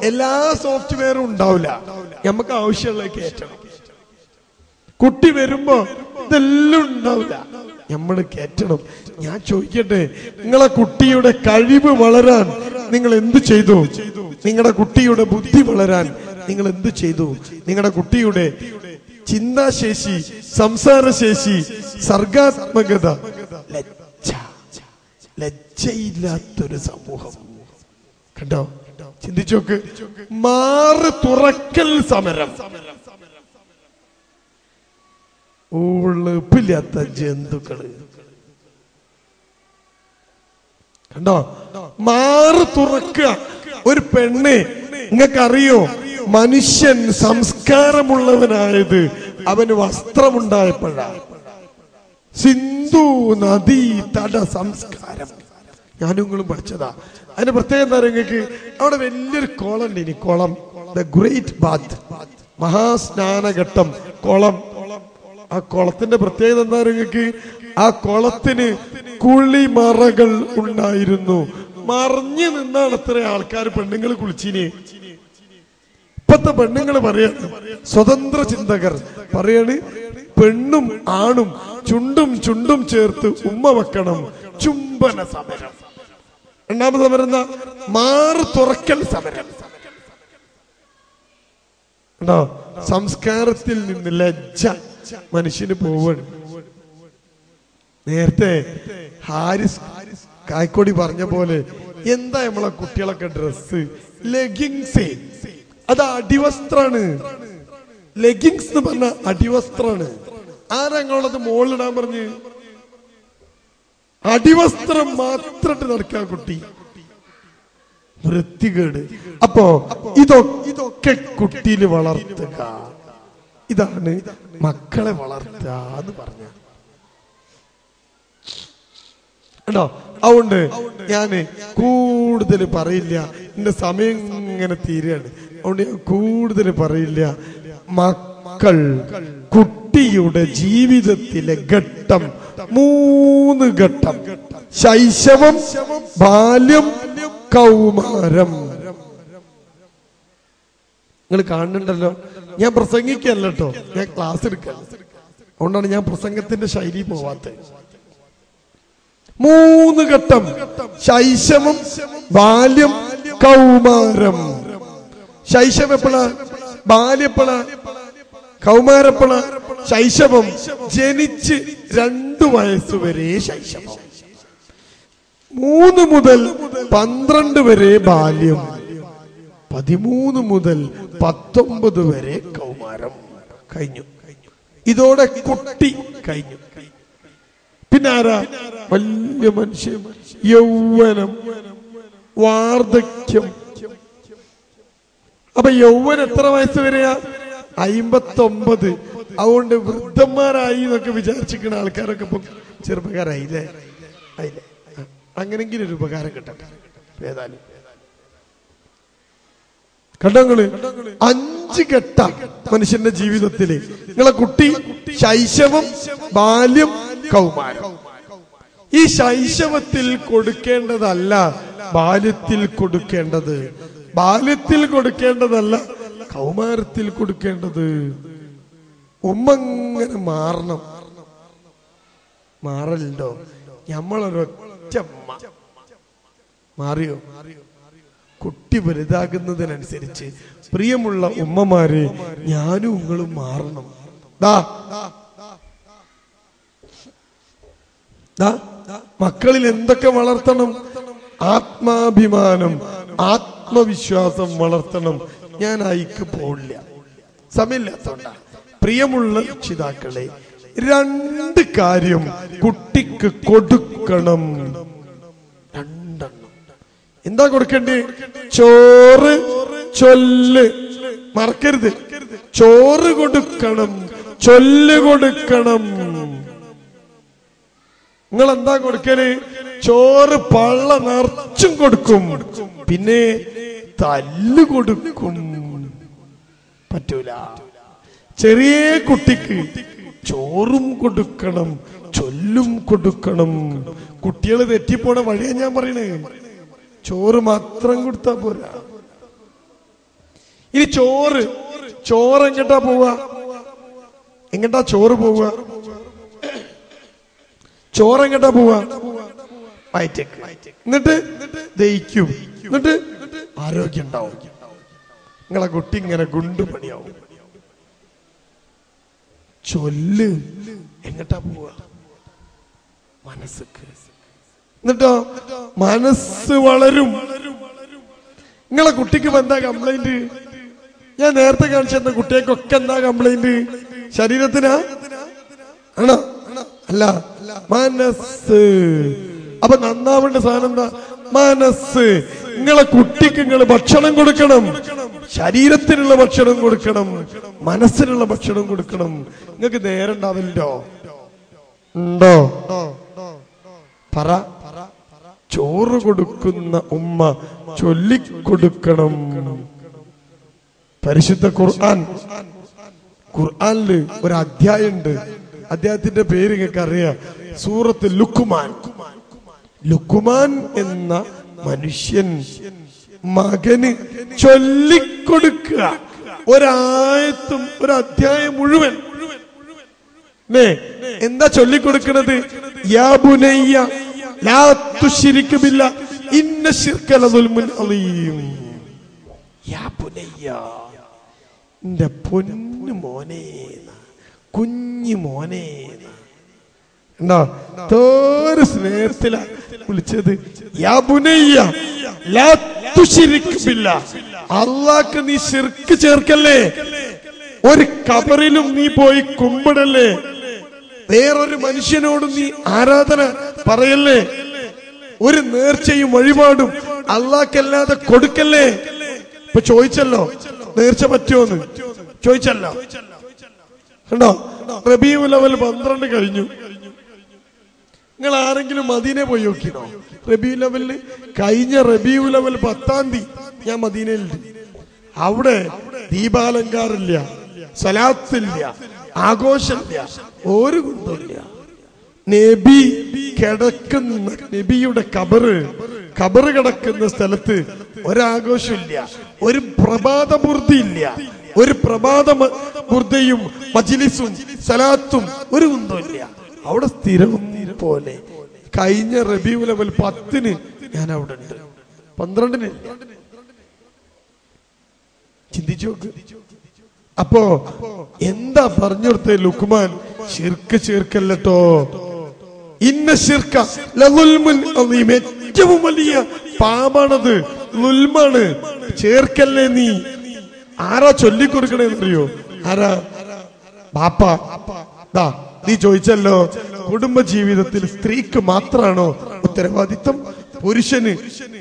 എല്ലാ സോഫ്റ്റ്വെയറും ഉണ്ടാവില്ല, നമുക്ക് ആവശ്യമുള്ള കയറ്റണം. കുട്ടി വരുമ്പോ ഇതെല്ലാം ഉണ്ടാവില്ല, നമ്മൾ കയറ്റണം. ഞാൻ ചോദിക്കട്ടെ, നിങ്ങളെ കുട്ടിയുടെ കഴിവ് വളരാൻ നിങ്ങൾ എന്ത് ചെയ്തു? നിങ്ങളുടെ കുട്ടിയുടെ ബുദ്ധി വളരാൻ നിങ്ങൾ എന്ത് ചെയ്തു? നിങ്ങളുടെ കുട്ടിയുടെ ചിന്താശേഷി, സംസാരശേഷി, സർഗാത്മകത, ലജ്ജയില്ലാത്തൊരു സമൂഹം കണ്ടോ? ചിന്തിച്ചോക്ക്. മാറ് തുറക്കൽ സമരം, ഉളുപ്പില്ലാത്ത ജന്തുക്കള് കണ്ടോ? മാറ് തുറക്കുക. ഒരു പെണ്ണ്, നിങ്ങൾക്കറിയോ മനുഷ്യൻ സംസ്കാരമുള്ളവനായത് അവന് വസ്ത്രമുണ്ടായപ്പോഴാണ്. സിന്ധു നദീ തട സംസ്കാരം ഞാനും നിങ്ങളും പഠിച്ചതാ. അതിന്റെ പ്രത്യേകത എന്താ നിങ്ങൾക്ക്? അവിടെ വലിയൊരു കുളം ഉണ്ട്. ഇനി കുളം, ദ ഗ്രേറ്റ് ബാത്ത്, മഹാസ്നാനഘട്ടം, കുളം. ആ കുളത്തിന്റെ പ്രത്യേകത എന്താ നിങ്ങൾക്ക്? ആ കുളത്തിന് കുളിമറകൾ ഉണ്ടായിരുന്നു. മറിഞ്ഞു നിന്നാണ് അത്ര ആൾക്കാർ പെണ്ണുങ്ങൾ കുളിച്ചിന്. ഇപ്പത്തെ പെണ്ണുങ്ങൾ പറയാണ്, സ്വതന്ത്ര ചിന്തകർ പറയാണ്, പെണ്ണും ആണും ചുണ്ടും ചുണ്ടും ചേർത്ത് ഉമ്മ വെക്കണം, ചുംബന സമരം. രണ്ടാമത് സമരം എന്താ? മാറ് തുറക്കൽ സമരം. ഉണ്ടോ? സംസ്കാരത്തിൽ നിന്ന് ലജ്ജ മനുഷ്യന് പോവാണ്. നേരത്തെ ഹാരിസ് കായ്ക്കോടി പറഞ്ഞ പോലെ എന്താ നമ്മളെ കുട്ടികളൊക്കെ ഡ്രസ്, ലെഗിങ്സ്, അത് അടിവസ്ത്രാണ്. ലെഗിങ്സ് എന്ന് പറഞ്ഞ അടിവസ്ത്രാണ്. ആരങ്ങളത് മുകളിലിടാൻ പറഞ്ഞ്? അടിവസ്ത്രം മാത്രമായിട്ട് നടക്കുക കുട്ടി, വൃത്തികേട്. അപ്പോ ഇതൊക്കെ കുട്ടിയിൽ വളർത്തുക, ഇതാണ് മക്കളെ വളർത്തുക എന്ന് പറഞ്ഞ. ണ്ടോ? അതുകൊണ്ട് ഞാന് കൂടുതൽ പറയില്ല, എന്റെ സമയം ഇങ്ങനെ തീരുകയാണ്. അതുകൊണ്ട് ഞാൻ കൂടുതൽ പറയില്ല. മക്കൾ, കുട്ടിയുടെ ജീവിതത്തിലെ ഘട്ടം 3 ഘട്ടം: ശൈശവം, ബാല്യം, കൗമാരം. നിങ്ങൾ കാണുന്നുണ്ടല്ലോ, ഞാൻ പ്രസംഗിക്കല്ല കേട്ടോ, ഞാൻ ക്ലാസ് എടുക്കാം. അതുകൊണ്ടാണ് ഞാൻ പ്രസംഗത്തിന്റെ ശൈലി പോവാത്തത്. 3 ഘട്ടം: ശൈശവം, ബാല്യം, കൗമാരം. ശൈശവം എപ്പോഴാ? ബാല്യപ്പെള, കൗമാരപ്പെള. ശൈശവം ജനിച്ച് 2 വയസ്സ് വരെ ശൈശവം, 3 മുതൽ 12 വരെ ബാല്യം, 13 മുതൽ 19 വരെ കൗമാരം. കഴിഞ്ഞു. ഇതോടെ കുട്ടി കഴിഞ്ഞു. പിന്നെ ആരാ? വലിയ മനുഷ്യൻ, യൗവനം, വാർദ്ധക്യം. അപ്പൊ യൗവനം എത്ര വയസ്സ് വരെയാ? 59. അതുകൊണ്ട് വൃദ്ധന്മാരായി എന്നൊക്കെ വിചാരിച്ചിരിക്കുന്ന ആൾക്കാരൊക്കെ ഇപ്പൊ ചെറുപ്പക്കാരായില്ലേ? ആയില്ലേ? അങ്ങനെങ്കിലും ഒരു ഉപകാരം കിട്ടട്ടെ. ഏതായാലും കണ്ടങ്ങള് 5 ഘട്ട മനുഷ്യന്റെ ജീവിതത്തില്. നിങ്ങളെ കുട്ടി ശൈശവം, ബാല്യം, കൗമാരം. ഈ ശൈശവത്തിൽ കൊടുക്കേണ്ടതല്ല ബാല്യത്തിൽ കൊടുക്കേണ്ടത്, ബാല്യത്തിൽ കൊടുക്കേണ്ടതല്ല കൗമാരത്തിൽ കൊടുക്കേണ്ടത്. ഉമ്മ ഇങ്ങനെ മാറണം. മാറലുണ്ടോ? നമ്മളൊരൊറ്റ മാറിയോ? കുട്ടി വലുതാകുന്നതിനനുസരിച്ച് പ്രിയമുള്ള ഉമ്മമാരെ, ഞാനും നിങ്ങളും മാറണം. മക്കളിൽ എന്തൊക്കെ വളർത്തണം? ആത്മാഭിമാനം, ആത്മവിശ്വാസം വളർത്തണം. ഞാൻ അയക്ക് പോവില്ല, സമയമില്ലാത്തോണ്ട. പ്രിയമുള്ള രക്ഷിതാക്കളെ, 2 കാര്യം കുട്ടിക്ക് കൊടുക്കണം. 2. എന്താ കൊടുക്കണ്ടേ? ചോറ്, ചൊല്ല്. മറക്കരുത്, ചോറ് കൊടുക്കണം, ചൊല്ല് കൊടുക്കണം. നിങ്ങൾ എന്താ കൊടുക്കല്? ചോറ് പള്ള നിറച്ചും കൊടുക്കും, പിന്നെ തല്ല് കൊടുക്കും. പറ്റൂല. ചെറിയ കുട്ടിക്ക് ചോറും കൊടുക്കണം, ചൊല്ലും കൊടുക്കണം. കുട്ടികൾ തെറ്റിപ്പോണ വഴിയാ ഞാൻ പറയണേ. ചോറ് മാത്രം കൊടുത്താ പോരാ. ഇനി ചോറ് എങ്ങട്ടാ പോവുക? എങ്ങട്ടാ ചോറ് പോവുക? ചോറെങ്ങട്ടാ പോവുക? വയറ്റേക്ക്. എന്നിട്ട് ദഹിക്കും, എന്നിട്ട് ആരോഗ്യം ഉണ്ടാവും. നിങ്ങളെ കുട്ടി ഇങ്ങനെ ഗുണ്ടുപണിയാവും. ചൊല്ല് എങ്ങട്ടാ പോവുക? മനസ്സക്ക്. എന്നിട്ടോ മനസ്സ് വളരും. നിങ്ങളെ കുട്ടിക്ക് എന്താ കംപ്ലൈന്റ്? ഞാൻ നേരത്തെ കാണിച്ചെന്ന കുട്ടികൾക്കൊക്കെ എന്താ കംപ്ലൈന്റ്? ശരീരത്തിനാ ആണോ? അല്ല, മനസ്സ്. അപ്പൊ നന്നാവേണ്ട സാധനം എന്താ? മനസ്സ്. നിങ്ങളെ കുട്ടിക്ക് നിങ്ങൾ ഭക്ഷണം കൊടുക്കണം, ശരീരത്തിനുള്ള ഭക്ഷണം കൊടുക്കണം, മനസ്സിനുള്ള ഭക്ഷണം കൊടുക്കണം. നിങ്ങൾക്ക് നേരം ഉണ്ടാവില്ലോ? ഉണ്ടോ? പറ. ചോറ് കൊടുക്കുന്ന ഉമ്മ ചൊല്ലിക്കൊടുക്കണം. പരിശുദ്ധ ഖുർആനില് ഒരു അധ്യായമുണ്ട്. അദ്ദേഹത്തിന്റെ പേര് നിങ്ങൾക്ക് അറിയാം, സൂറത്ത് ലുക്മാൻ. ലുക്മാൻ എന്ന മനുഷ്യൻ മകന് ചൊല്ലിക്കൊടുക്കുക ഒരായത്തും ഒരു അധ്യായം മുഴുവൻ. എന്താ ചൊല്ലിക്കൊടുക്കുന്നത്? യാ ബുനയ്യ ലാ തുശ്രിക് ബില്ലാഹ് ഇന്ന ശിർക ലദുൽമുൻ അലീം. യാ ബുനയ്യ, എന്റെ പൊന്നു മോനെ, കുഞ്ഞു മോനെ. ഉണ്ടോ? തോര് സ്നേഹത്തില വിളിച്ചത്. യാ ബുനയ്യ ലാ തുശ്രിക് ബില്ലാഹ്, അല്ലാഹ്ക്ക് നീ ശിർക്ക് ചേർക്കല്ലേ. ഒരു ഖബറിലും നീ പോയി കുമ്പിടല്ലേ. വേറൊരു മനുഷ്യനോടും നീ ആരാധന പറയല്ലേ. ഒരു നേർച്ചയും വഴിപാടും അല്ലാഹ്ക്കല്ലാതെ കൊടുക്കല്ലേ. ഇപ്പൊ ചോദിച്ചല്ലോ, നേർച്ച പറ്റുമോന്ന് ചോദിച്ചല്ലോ. കണ്ടോ? റബീഉൽ അവ്വൽ 12 കഴിഞ്ഞു. നിങ്ങൾ ആരെങ്കിലും മദീന പോയി നോക്കിയോ? റബീഉൽ അവ്വലിന് കഴിഞ്ഞ റബീഉൽ അവ്വൽ 10-ാം തീയതി ഞാൻ മദീനയിലുണ്ട്. അവിടെ ദീപാലങ്കാരില്ല, സലാത്തില്ല, ആഘോഷമില്ല, ഒരു കുന്തമില്ല. നബി കിടക്കുന്ന, നബിയുടെ ഖബറ് കിടക്കുന്ന സ്ഥലത്ത് ഒരാഘോഷമില്ല, ഒരു പ്രഭാത ബുർദിയില്ല. ഒരു പ്രഭാത ബുർദയും മജ്ലിസും സലാത്തും ഒരു കുന്തമില്ല. അവിടെ സ്ഥിരം പോലെ. കഴിഞ്ഞ റബീഉൽ അവ്വൽ 10-ന് ഞാൻ അവിടെ ഉണ്ട്, 12-ന് ചിന്തിച്ചു നോക്ക്. അപ്പോ എന്താ പറഞ്ഞു കൊടുത്തേ ലുക്മാൻ? ശിർക്ക് ചേർക്കല്ലോ. ഇന്ന ശിർക ലദുൽമുൻ അലീം, ഏറ്റവും വലിയ പാപാണത്, ലുൽമാണ്. ചേർക്കല്ലേ നീ. ആരാ ചൊല്ലിക്കൊടുക്കണേന്നറിയോ? ആരാ? ബാപ്പ. നീ ചോദിച്ചല്ലോ, കുടുംബ ജീവിതത്തിൽ സ്ത്രീക്ക് മാത്രാണോ ഉത്തരവാദിത്വം? പുരുഷന്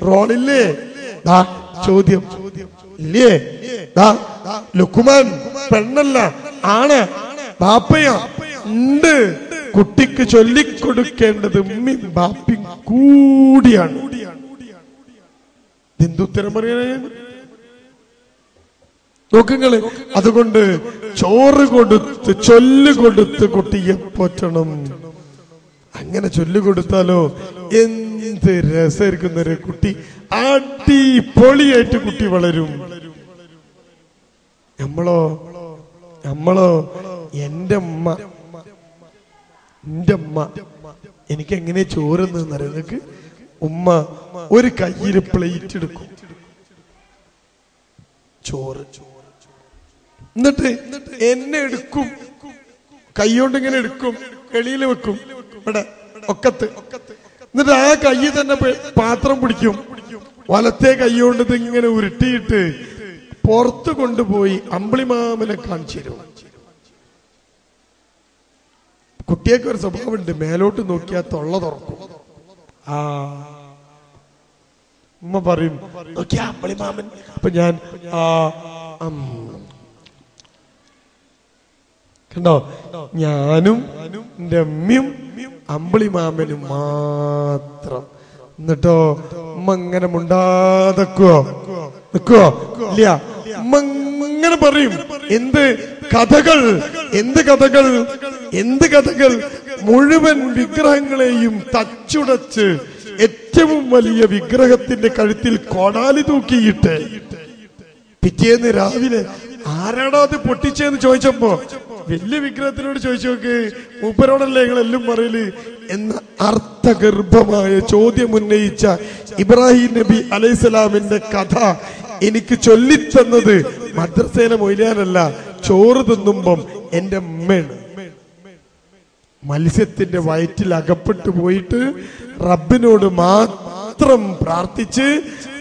റോളില്ലേ? ചോദ്യം ഇല്ലേ? ലുക്മാൻ പെണ്ണല്ല, ആണ്, ബാപ്പയാ. ഉണ്ട്. കുട്ടിക്ക് ചൊല്ലിക്കൊടുക്കേണ്ടത് ഉമ്മയും ബാപ്പയും കൂടിയാണ്. എന്തുത്തരം പറയാ നോക്കുങ്ങള്. അതുകൊണ്ട് ചോറ് കൊടുത്ത് ചൊല്ലുകൊടുത്ത് കുട്ടിയെ പോറ്റണം. അങ്ങനെ ചൊല്ലുകൊടുത്താലോ എന്ത് രസമായിരിക്കുന്നൊരു കുട്ടി. അടിപൊളിയായിട്ട് കുട്ടി വളരും. നമ്മളോ എന്റെ അമ്മ എനിക്ക് എങ്ങനെ ചോറുന്നറിയാം നിങ്ങൾക്ക്? ഉമ്മ ഒരു കയ്യില് പ്ലേറ്റ് എടുക്കും, ചോറ്, എന്നിട്ട് എന്നെ എടുക്കും, കൈകൊണ്ട് ഇങ്ങനെ എടുക്കും, എളിയിൽ വെക്കും, ഇവിടെ ഒക്കത്ത്. എന്നിട്ട് ആ കൈ തന്നെ പാത്രം പിടിക്കും, വലത്തെ കൈകൊണ്ട് ഇങ്ങനെ ഉരുട്ടിയിട്ട് പുറത്ത് കൊണ്ടുപോയി അമ്പിളിമാമനെ കാണിച്ചു തരും. കുട്ടിയൊക്കെ ഒരു സ്വഭാവമുണ്ട്, മേലോട്ട് നോക്കിയാ തൊള്ള തുറക്കും. ഉമ്മ പറയും നോക്കിയാ അമ്പിളിമാമൻ. അപ്പൊ ഞാൻ കണ്ടോ, ഞാനും എന്റെ അമ്മയും അമ്പിളിമാമനും മാത്രം. എന്നിട്ടോ ഉമ്മ ഇങ്ങനെ മുണ്ടാതക്കുവോ? നിൽക്കുവോ? ഇല്ല. ഇങ്ങനെ പറയും. എന്ത് കഥകൾ, എന്ത് കഥകൾ, എന്ത് കഥകൾ? മുഴുവൻ വിഗ്രഹങ്ങളെയും തച്ചുടച്ച് ഏറ്റവും വലിയ വിഗ്രഹത്തിന്റെ കഴുത്തിൽ കോടാലി തൂക്കിയിട്ട് പിറ്റേന്ന് രാവിലെ ആരാടാ അത് പൊട്ടിച്ചെന്ന് ചോദിച്ചപ്പോ വലിയ വിഗ്രഹത്തിനോട് ചോദിച്ചു നോക്ക്, മൂപ്പരോടല്ലേ നിങ്ങളെല്ലാം പറയല് എന്ന അർത്ഥഗർഭമായ ചോദ്യം ഉന്നയിച്ച ഇബ്രാഹിം നബി അലൈഹിസ്സലാമിന്റെ കഥ എനിക്ക് ചൊല്ലിത്തന്നത് മദ്രസയിലെ മൊയ്ലാനല്ല, ചോറ് തിന്നുമ്പം എന്റെ ഉമ്മയാണ്. മത്സ്യത്തിന്റെ വയറ്റിൽ അകപ്പെട്ടു പോയിട്ട് റബ്ബിനോട് മാത്രം പ്രാർത്ഥിച്ച്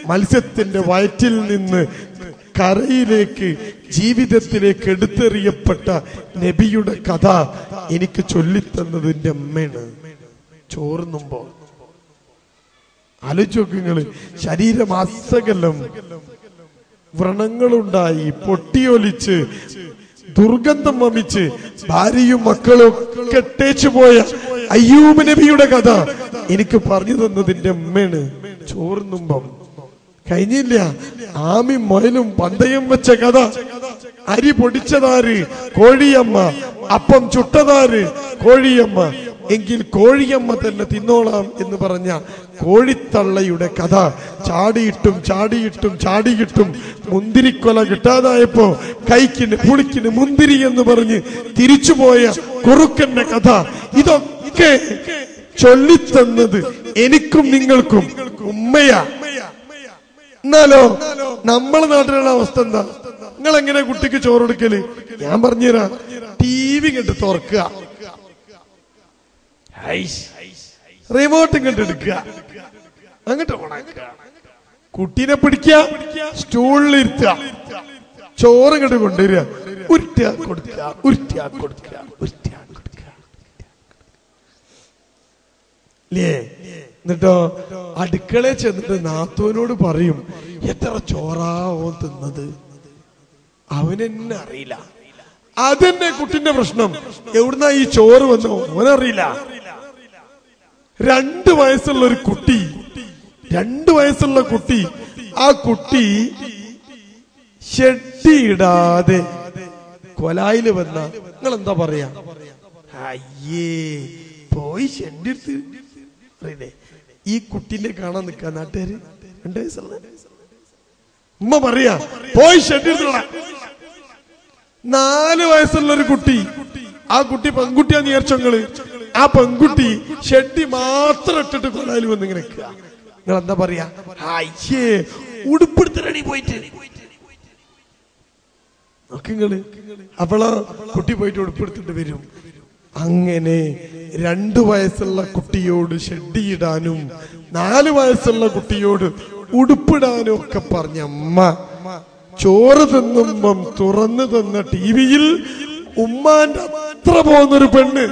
മത്സ്യത്തിന്റെ വയറ്റിൽ നിന്ന് കരയിലേക്ക് ജീവിതത്തിലേക്ക് എടുത്തെറിയപ്പെട്ട നബിയുടെ കഥ എനിക്ക് ചൊല്ലിത്തന്നത് എന്റെ അമ്മയാണ്. ചോറുന്നുമ്പോ ആലോചിച്ച് നോക്കുങ്ങള്. ശരീരമാസകലം വ്രണങ്ങളുണ്ടായി, പൊട്ടിയൊലിച്ച് ദുർഗന്ധം വമിച്ച് ഭാര്യയും മക്കളും ഒക്കെ ഇട്ടേച്ചു പോയ അയ്യൂബ് നബിയുടെ കഥ എനിക്ക് പറഞ്ഞു തന്നതിന്റെ അമ്മയാണ്. ചോറുന്നുമ്പം കഴിഞ്ഞില്ല. ആമി മൊയിലും പന്തയം വെച്ച കഥ. അരി പൊടിച്ചതാര്? കോഴിയമ്മ. അപ്പം ചുട്ടതാര്? കോഴിയമ്മ. എങ്കിൽ കോഴിയമ്മ തന്നെ തിന്നോളാം എന്ന് പറഞ്ഞ കോഴിത്തള്ളയുടെ കഥ. ചാടിയിട്ടും ചാടിയിട്ടും ചാടിയിട്ടും മുന്തിരിക്കൊല കിട്ടാതായപ്പോ കൈക്കിന് പുളിക്കിന് മുന്തിരി എന്ന് പറഞ്ഞ് തിരിച്ചുപോയ കുറുക്കന്റെ കഥ. ഇതൊക്കെ ചൊല്ലിത്തന്നത് എനിക്കും നിങ്ങൾക്കും ഉമ്മയാ. എന്നാലോ നമ്മളെ നാട്ടിലുള്ള അവസ്ഥ എന്താ? നിങ്ങൾ എങ്ങനെ കുട്ടിക്ക് ചോറ് കൊടുക്കല്? ഞാൻ പറഞ്ഞുതരാം. TV കണ്ട് തുറക്കുക, റിമോട്ട് ഇങ്ങോട്ട് എടുക്കുക, അങ്ങോട്ട് ഓണാക്കുക, കുട്ടീനെ പിടിക്കുക, സ്റ്റൂളിൽ ഇരുത്തുക, ചോറ് ഇങ്ങോട്ട് കൊണ്ടുവരിക, ഉരുട്ടിയാ കൊടുക്കുക, ഉരുട്ടിയാ കൊടുക്കുക, ഉരുട്ടിയാ കൊടുക്കുക. ല്ലേ? എന്നിട്ടോ അടുക്കളയിൽ ചെന്നിട്ട് നാത്തൂനോട് പറയും, എത്ര ചോറാവോ തിന്നത്? അവനെന്നെ അറിയില്ല. അതെന്നെ കുട്ടിന്റെ പ്രശ്നം. എവിടുന്നാ ഈ ചോറ് വന്നോ അവനറിയില്ല. 2 വയസ്സുള്ള ഒരു കുട്ടി, 2 വയസ്സുള്ള കുട്ടി, ആ കുട്ടി ഷെഡിയിടാതെ കൊലായില് വന്ന നിങ്ങൾ എന്താ പറയാ? അയ്യേ പോയി ഷെഡിട്ട് അറിയില്ലേ? ഈ കുട്ടീനെ കാണാൻ നിൽക്കാ നാട്ടുകാര്. 2 വയസ്സുള്ള ഉമ്മ പറയാ പോയി ഷെഡിട്ടുള്ള. 4 വയസ്സുള്ള ഒരു കുട്ടി, ആ കുട്ടി പെൺകുട്ടിയാന്ന് വിചാരിച്ചോങ്ങള്. ആ പെൺകുട്ടി ഷെഡി മാത്രം ഇട്ടിട്ട് കൊലായിൽ വന്ന് ഇങ്ങനെ നിൽക്കുക. നിങ്ങൾ എന്താ പറയാ? അയ്യേ ഉടുപ്പെടുത്തലടി പോയിട്ട് നോക്കിങ്ങള്. അപ്പോളോ കുട്ടി പോയിട്ട് ഉടുപ്പെടുത്തിട്ട് വരും. അങ്ങനെ 2 വയസ്സുള്ള കുട്ടിയോട് ഷെഡിയിടാനും 4 വയസ്സുള്ള കുട്ടിയോട് ഉടുപ്പിടാനും ഒക്കെ പറഞ്ഞ അമ്മ ചോറ് തിന്നുമ്പം തുറന്നു തന്ന ടിവിയിൽ ഉമ്മാന്റെ അത്ര പോകുന്നൊരു പെണ്ണ്,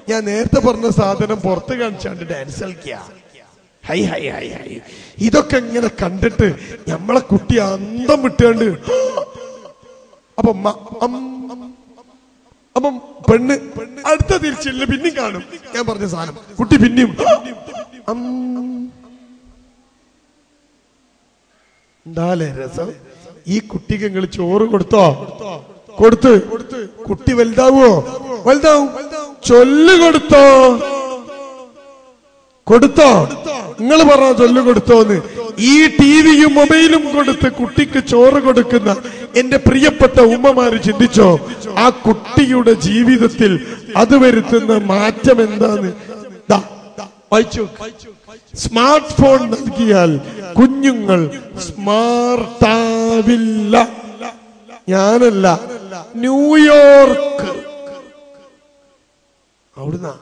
ഞാൻ നേരത്തെ പറഞ്ഞ സാധനം പുറത്ത് കാണിച്ചാണ്ട് ഡാൻസ് കളിക്കുക. High high high high. ഇതൊക്കെ ഇങ്ങനെ കണ്ടിട്ട് നമ്മളെ കുട്ടി അന്തം വിട്ടാണ്ട് അപ്പം പെണ്ണ് അടുത്ത തിരിച്ചില്ല പിന്നെയും കാണും ഞാൻ പറഞ്ഞ സാധനം. കുട്ടി പിന്നെയും എന്താലേ രസം. ഈ കുട്ടിക്ക് നിങ്ങൾ ചോറ് കൊടുത്തോ? കൊടുത്ത്. കുട്ടി വലുതാവോ? വലുതാവും. ചൊല്ല് കൊടുത്തോ? കൊടുത്തോ? നിങ്ങൾ പറഞ്ഞ ചൊല്ല് കൊടുത്തോന്ന്. ഈ ടിവിയും മൊബൈലും കൊടുത്ത് കുട്ടിക്ക് ചോറ് കൊടുക്കുന്ന എന്റെ പ്രിയപ്പെട്ട ഉമ്മമാര് ചിന്തിച്ചോ ആ കുട്ടിയുടെ ജീവിതത്തിൽ അത് വരുത്തുന്ന മാറ്റം എന്താന്ന്? വായിച്ചു. സ്മാർട്ട് ഫോൺ നൽകിയാൽ കുഞ്ഞുങ്ങൾ സ്മാർട്ടാവില്ല. ഞാനല്ല, ന്യൂയോർക്ക്. അവിടുന്ന്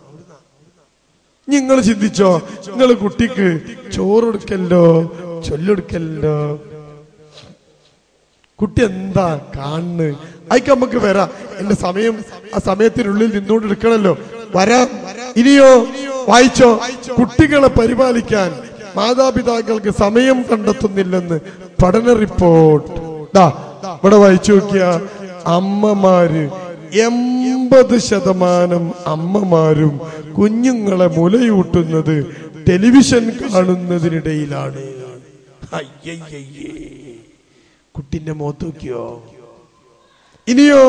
നിങ്ങൾ ചിന്തിച്ചോ നിങ്ങൾ കുട്ടിക്ക് ചോറ് കൊടുക്കല്ലോ ചൊല്ലൊടുക്കല്ലോ. കുട്ടി എന്താ കാണുന്നു? അയക്ക് നമുക്ക് വരാം. എന്റെ സമയം ആ സമയത്തിനുള്ളിൽ നിന്നുകൊണ്ട് എടുക്കണല്ലോ. വരാം. ഇനിയോ വായിച്ചോ. കുട്ടികളെ പരിപാലിക്കാൻ മാതാപിതാക്കൾക്ക് സമയം കണ്ടെത്തുന്നില്ലെന്ന് പഠന റിപ്പോർട്ട്. ഇവിടെ വായിച്ചു നോക്കിയ അമ്മമാര് 80% അമ്മമാരും കുഞ്ഞുങ്ങളെ മുലയൂട്ടുന്നത് ടെലിവിഷൻ കാണുന്നതിനിടയിലാണ്. കുട്ടിന്റെ മുഖത്ത് നോക്കിയോ? ഇനിയോ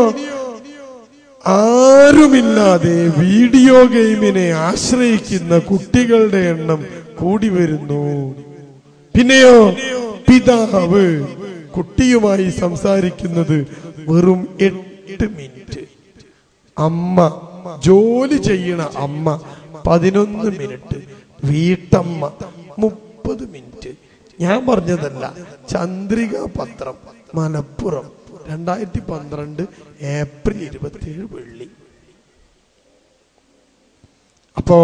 ആരുമില്ലാതെ വീഡിയോ ഗെയിമിനെ ആശ്രയിക്കുന്ന കുട്ടികളുടെ എണ്ണം കൂടി വരുന്നു. പിന്നെയോ പിതാവ് കുട്ടിയുമായി സംസാരിക്കുന്നത് വെറും 8 മിനിറ്റ്. അമ്മ, ജോലി ചെയ്യണ അമ്മ 11 മിനിറ്റ്, വീട്ടമ്മ 30 മിനിറ്റ്. ഞാൻ പറഞ്ഞതല്ല, ചന്ദ്രിക പത്രം, മലപ്പുറം, 2012 ഏപ്രിൽ 27 വെള്ളി. അപ്പോ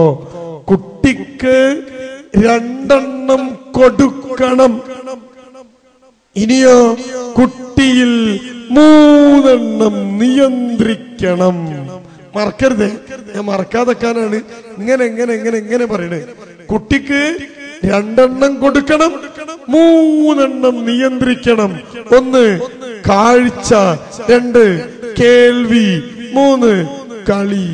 കുട്ടിക്ക് 2 കൊടുക്കണം. ഇനിയോ കുട്ടിയിൽ 3 നിയന്ത്രിക്കണം. മറക്കരുത്, ഞാൻ മറക്കാതെക്കാനാണ് ഇങ്ങനെ പറയണേ. കുട്ടിക്ക് 2 കൊടുക്കണം, 3 നിയന്ത്രിക്കണം. 1 കാഴ്ച, 2 കേൾവി, 3 കളി.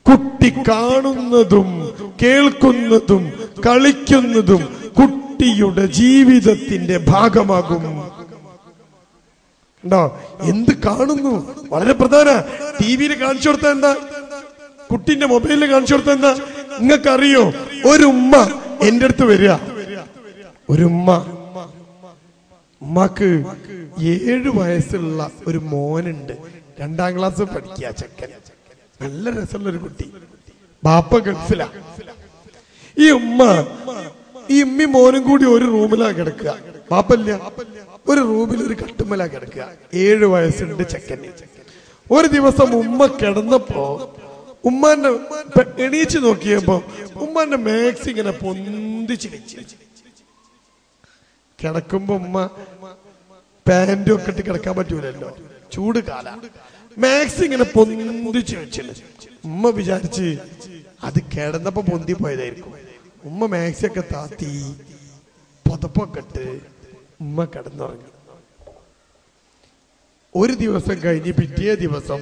കുട്ടി കാണുന്നതും കേൾക്കുന്നതും കളിക്കുന്നതും കുട്ടിയുടെ ജീവിതത്തിന്റെ ഭാഗമാകും. ഉണ്ടോ? എന്ത് കാണുന്നു വളരെ പ്രധാന. ടിവിയിൽ കാണിച്ചു കൊടുത്താൽ എന്താ, കുട്ടിന്റെ മൊബൈലിൽ കാണിച്ചു കൊടുത്താൽ എന്താ? നിങ്ങൾക്കറിയോ, ഒരു ഉമ്മ എന്റെ അടുത്ത് വരിക. ഒരു ഉമ്മക്ക് 7 വയസ്സുള്ള ഒരു മോനുണ്ട്, 2ാം ക്ലാസ് പഠിക്കുക ചെക്കൻ, നല്ല രസമുള്ള ഒരു കുട്ടി. ബാപ്പ ഗൾഫിലാ. ഈ ഉമ്മി മോനും കൂടി ഒരു റൂമിലാ കിടക്കുക. ബാപ്പല്ല, ഒരു റൂമിൽ ഒരു കട്ടുമ്മലാ കിടക്കുക. 7 വയസ്സുണ്ട് ചെക്കന്. ഒരു ദിവസം ഉമ്മ കിടന്നപ്പോ ഉമ്മാന്റെ എണീച്ച് നോക്കിയപ്പോ ഉമ്മാന്റെ മാക്സ് ഇങ്ങനെ പൊന്തിച്ച് വെച്ച്. കിടക്കുമ്പോ ഉമ്മ പാന്റും ഒക്കെ ഇട്ട് കിടക്കാൻ പറ്റൂലല്ലോ, ചൂട് കാല. മാക്സ് ഇങ്ങനെ പൊന്തിച്ച് വെച്ചിട്ട് ഉമ്മ വിചാരിച്ച് അത് കിടന്നപ്പോ പൊന്തി പോയതായിരിക്കും. ഉമ്മ മാക്സി ഒക്കെ താത്തി പുതപ്പൊക്കെ ഇട്ട് ഉമ്മ കിടന്നുറങ്ങി. ഒരു ദിവസം കഴിഞ്ഞ് പിറ്റേ ദിവസം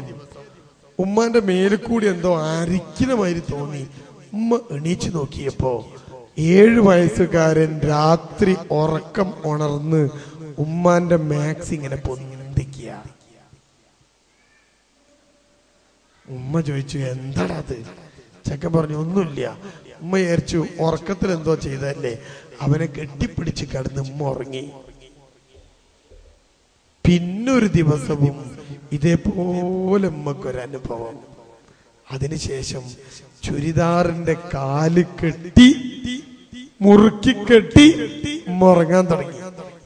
ഉമ്മാന്റെ മേലിൽ കൂടി എന്തോ അരിക്കുന്ന മാതിരി തോന്നി. ഉമ്മ എണീച്ചു നോക്കിയപ്പോ 7 വയസ്സുകാരൻ രാത്രി ഉറക്കം ഉണർന്ന് ഉമ്മാന്റെ മാക്സ് ഇങ്ങനെ പൊന്തിക്കുക. ഉമ്മ ചോദിച്ചു, എന്താടാ അത്? ചെക്കൻ പറഞ്ഞു, ഒന്നുമില്ല. ഉമ്മ വിചാരിച്ചു ഉറക്കത്തിൽ എന്തോ ചെയ്തല്ലേ. അവനെ കെട്ടിപ്പിടിച്ച് കിടന്ന് ഉമ്മ ഉറങ്ങി. പിന്നൊരു ദിവസവും ഇതേപോലെ ഉമ്മക്കൊരനുഭവം. അതിനുശേഷം ചുരിദാറിന്റെ കാല് കെട്ടി മുറുക്കി കെട്ടി ഉമ്മ ഉറങ്ങാൻ തുടങ്ങി.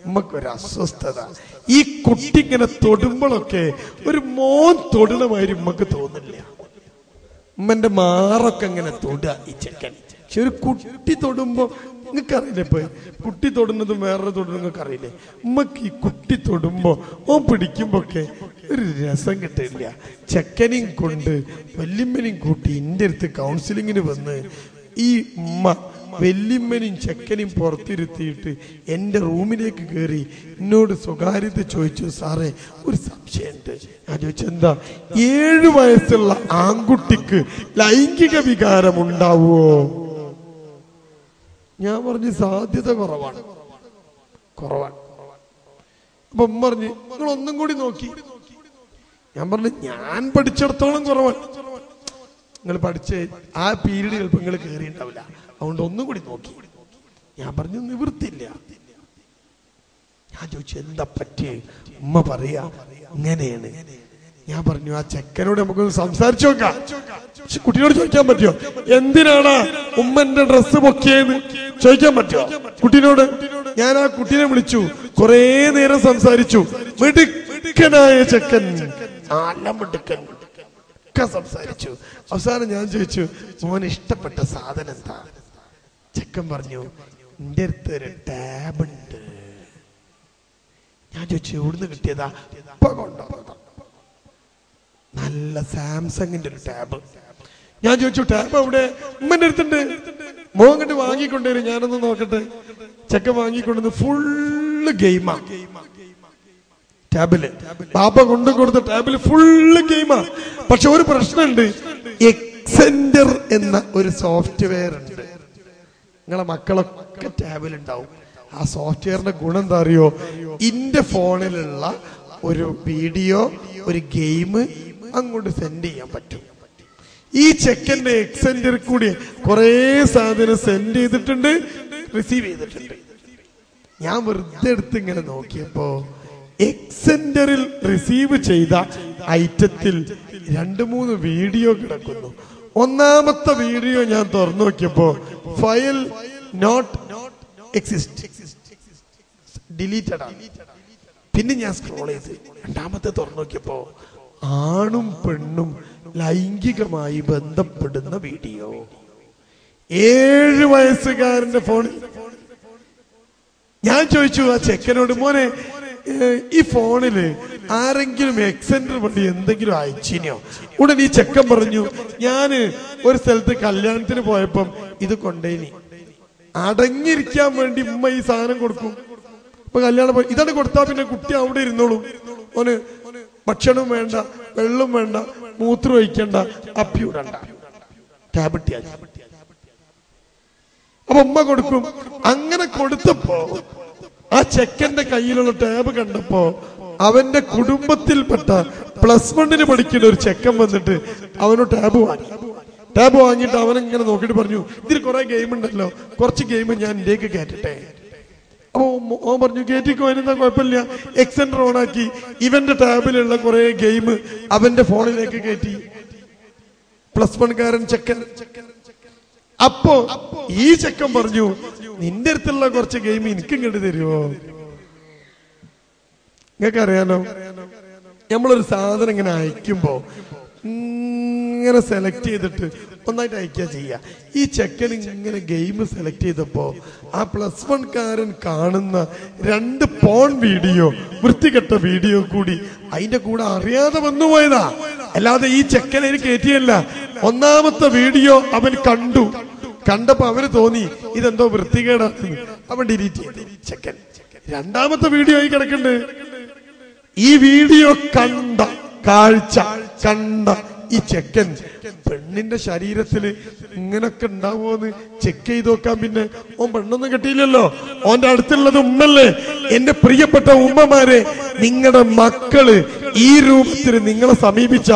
ഉമ്മക്കൊരു അസ്വസ്ഥത. ഈ കുട്ടി ഇങ്ങനെ തൊടുമ്പോഴൊക്കെ ഒരു മോൻ തൊടണമാതിരി ഉമ്മക്ക് തോന്നില്ല. ഉമ്മന്റെ മാറൊക്കെ ഇങ്ങനെ തൊടുക ഈ ചെക്കൻ. പക്ഷെ ഒരു കുട്ടി തൊടുമ്പോ നിങ്ങൾക്കറിയില്ലേ, ഇപ്പൊ കുട്ടി തൊടുന്നതും വേറൊരു തൊടുന്നതും നിങ്ങൾക്ക് അറിയില്ലേ? ഉമ്മക്ക് ഈ കുട്ടി തൊടുമ്പോ ഓൻ പിടിക്കുമ്പോക്കെ ഒരു രസം കിട്ടില്ല. ചെക്കനെയും കൊണ്ട് വല്യമ്മനെയും കൂട്ടി എന്റെ അടുത്ത് കൗൺസിലിങ്ങിന് വന്ന് ഈ ഉമ്മ വല്യമ്മനെയും ചെക്കനെയും പുറത്തിരുത്തിയിട്ട് എന്റെ റൂമിലേക്ക് കയറി എന്നോട് സ്വകാര്യത ചോദിച്ചു, സാറേ ഒരു സംശയമുണ്ട്. ഞാൻ ചോദിച്ചു, എന്താ? 7 വയസ്സുള്ള ആൺകുട്ടിക്ക് ലൈംഗിക വികാരം ഉണ്ടാവുമോ? ഞാൻ പറഞ്ഞു, സാധ്യത കുറവാണ്. അപ്പൊ ഉമ്മ പറഞ്ഞു, നിങ്ങൾ ഒന്നും കൂടി നോക്കി. ഞാൻ പറഞ്ഞു, ഞാൻ പഠിച്ചിടത്തോളം കുറവാണ്. നിങ്ങൾ പഠിച്ച ആ പീരീഡ് ചിലപ്പോൾ നിങ്ങൾ കയറിയിട്ടുണ്ടാവില്ല, അതുകൊണ്ട് ഒന്നും കൂടി നോക്കി. ഞാൻ പറഞ്ഞു, നിവൃത്തില്ല. ഞാൻ ചോദിച്ചു, എന്താ പറ്റിയേ? ഉമ്മ പറയാ, ഇങ്ങനെയാണ്. ഞാൻ പറഞ്ഞു, ആ ചെക്കനോട് നമുക്കൊന്ന് സംസാരിച്ചു നോക്കാം. കുട്ടിയോട് ചോദിക്കാൻ പറ്റുമോ? എന്തിനാണ് ഉമ്മന്റെ ഡ്രസ്സ് പൊക്കിയെന്ന് ചോദിക്കാൻ പറ്റുമോ കുട്ടീനോട്? ഞാൻ ആ കുട്ടീനെ വിളിച്ചു, കുറെ നേരം സംസാരിച്ചു. മിടുക്കനായ ചെക്കൻ, നല്ല മിടുക്കൻ ഒക്കെ സംസാരിച്ചു. അവസാനം ഞാൻ ചോദിച്ചു, മോന് ഇഷ്ടപ്പെട്ട സാധനം എന്താ? ചെക്കൻ പറഞ്ഞു, എന്റെ അടുത്ത് ഒരു ടാബ് ഉണ്ട്. ഞാൻ ചോദിച്ചു, എവിടുന്ന് കിട്ടിയതാ? ഇപ്പൊ കൊണ്ടുപോകും, നല്ല സാംസങ്ങിന്റെ ഒരു ടാബ്. ഞാൻ ചോദിച്ചു, ടാബ് എവിടെ? ഉമ്മന്റെ അടുത്തുണ്ട്. മോൻ കണ്ട് വാങ്ങിക്കൊണ്ടുവരും, ഞാനൊന്ന് നോക്കട്ടെ. ചെക്കൻ വാങ്ങിക്കൊണ്ടുവന്ന് ഫുള്ള് ഗെയിമാ ടാബില്. ബാപ്പ കൊണ്ടു കൊടുത്ത ടാബില് ഫുള്ള് ഗെയിമാ. പക്ഷെ ഒരു പ്രശ്നമുണ്ട്, എക്സെന്റർ എന്ന ഒരു സോഫ്റ്റ്വെയർ ഉണ്ട്. നിങ്ങളെ മക്കളൊക്കെ ടാബിലുണ്ടാവും. ആ സോഫ്റ്റ്വെയറിന്റെ ഗുണം എന്താ അറിയോ? ഇന്റെ ഫോണിലുള്ള ഒരു വീഡിയോ, ഒരു ഗെയിം അങ്ങോട്ട് സെൻഡ് ചെയ്യാൻ പറ്റും. ഈ ചെക്കന്റെ എക്സെന്റർ കൂടി കുറെ സാധനം സെൻഡ് ചെയ്തിട്ടുണ്ട്, റിസീവ് ചെയ്തിട്ടുണ്ട്. ഞാൻ വെറുതെ എടുത്ത് ഇങ്ങനെ നോക്കിയപ്പോ എക്സെന്ററിൽ റിസീവ് ചെയ്ത ഐറ്റത്തിൽ 2-3 വീഡിയോ കിടക്കുന്നു. ഒന്നാമത്തെ വീഡിയോ ഞാൻ തുറന്നു നോക്കിയപ്പോ ഫയൽ നോട്ട് എക്സിസ്റ്റ്, ഡിലീറ്റഡ് ആണ്. പിന്നെ ഞാൻ സ്ക്രോൾ ചെയ്ത് രണ്ടാമത്തെ തുറന്നു നോക്കിയപ്പോ ആണും പെണ്ണും ലൈംഗികമായി ബന്ധപ്പെടുന്ന വീഡിയോ 7 വയസ്സുകാരന്റെ ഫോണിൽ. ഞാൻ ചോദിച്ചു ആ ചെക്കനോട്, മോനെ ഈ ഫോണില് ആരെങ്കിലും എക്സെന്റർ വണ്ടി എന്തെങ്കിലും അയച്ചിനോ? ഉടനെ ഈ ചെക്കൻ പറഞ്ഞു, ഞാന് ഒരു സ്ഥലത്ത് കല്യാണത്തിന് പോയപ്പം ഇത് കൊണ്ടേനി. അടങ്ങിയിരിക്കാൻ വേണ്ടി ഉമ്മ ഈ സാധനം കൊടുക്കും. ഇപ്പൊ കല്യാണം പോയി ഇതാണ് കൊടുത്താ പിന്നെ കുട്ടി അവിടെ ഇരുന്നോളും. ഓന് ഭക്ഷണം വേണ്ട, വെള്ളം വേണ്ട, മൂത്രം ഒഴിക്കണ്ട, അപ്പിവിടണ്ട, ടാബിട്ടി. അപ്പൊ ഉമ്മ കൊടുക്കും. അങ്ങനെ കൊടുത്തപ്പോ ആ ചെക്കന്റെ കയ്യിലുള്ള ടാബ് കണ്ടപ്പോ അവന്റെ കുടുംബത്തിൽപ്പെട്ട +1 പഠിക്കുന്ന ഒരു ചെക്കൻ വന്നിട്ട് അവനോട് ടാബ് വാങ്ങിയിട്ട് അവനിങ്ങനെ നോക്കിയിട്ട് പറഞ്ഞു, ഇതിൽ കുറെ ഗെയിം ഉണ്ടല്ലോ, കുറച്ച് ഗെയിം ഞാൻ ഇന്ത്യക്ക് കയറ്റട്ടെ. അപ്പൊ ഓൻ പറഞ്ഞു, കയറ്റിക്കോ, അതിനെന്താ കുഴപ്പമില്ല. എക്സെന്റർ ഓണാക്കി ഇവന്റെ ടാബിലുള്ള കുറെ ഗെയിം അവന്റെ ഫോണിലേക്ക് കയറ്റി. +1 ചെക്കൻ. അപ്പോ ഈ ചെക്കൻ പറഞ്ഞു, നിന്റെ അടുത്തുള്ള കുറച്ച് ഗെയിം എനിക്കും കണ്ടു തരുമോ? നിങ്ങൾക്ക് അറിയാലോ, നമ്മളൊരു സാധനം ഇങ്ങനെ അയക്കുമ്പോ ഇങ്ങനെ സെലക്ട് ചെയ്തിട്ട് ഒന്നായിട്ട് അയക്കുക ചെയ്യുക. ഈ ചെക്കൻ ഇങ്ങനെ ഗെയിം സെലക്ട് ചെയ്തപ്പോ ആ +1 കാണുന്ന 2 പോൺ വീഡിയോ, വൃത്തികെട്ട വീഡിയോ കൂടി അതിന്റെ കൂടെ അറിയാതെ വന്നുപോയതാ. അല്ലാതെ ഈ ചെക്കനെ കയറ്റിയല്ല. ഒന്നാമത്തെ വീഡിയോ അവൻ കണ്ടപ്പോ അവന് തോന്നി ഇതെന്തോ വൃത്തികേടാണ്, അവൻ ഡിലീറ്റ് ചെയ്തു ചെക്കൻ. രണ്ടാമത്തെ വീഡിയോ ആയി കിടക്കുന്നുണ്ട്. ഈ വീഡിയോ കണ്ട ഈ ചെക്കൻ പെണ്ണിന്റെ ശരീരത്തില് ഇങ്ങനൊക്കെ ഉണ്ടാവുമോന്ന് ചെക്ക് ചെയ്ത് നോക്കാൻ പിന്നെ ഓൻ പെണ്ണൊന്നും കിട്ടിയില്ലല്ലോ. ഓന്റെ അടുത്തുള്ളത് ഉമ്മല്ലേ. എന്റെ പ്രിയപ്പെട്ട ഉമ്മമാരെ, നിങ്ങളുടെ മക്കള് ഈ രൂപത്തിൽ നിങ്ങളെ സമീപിച്ച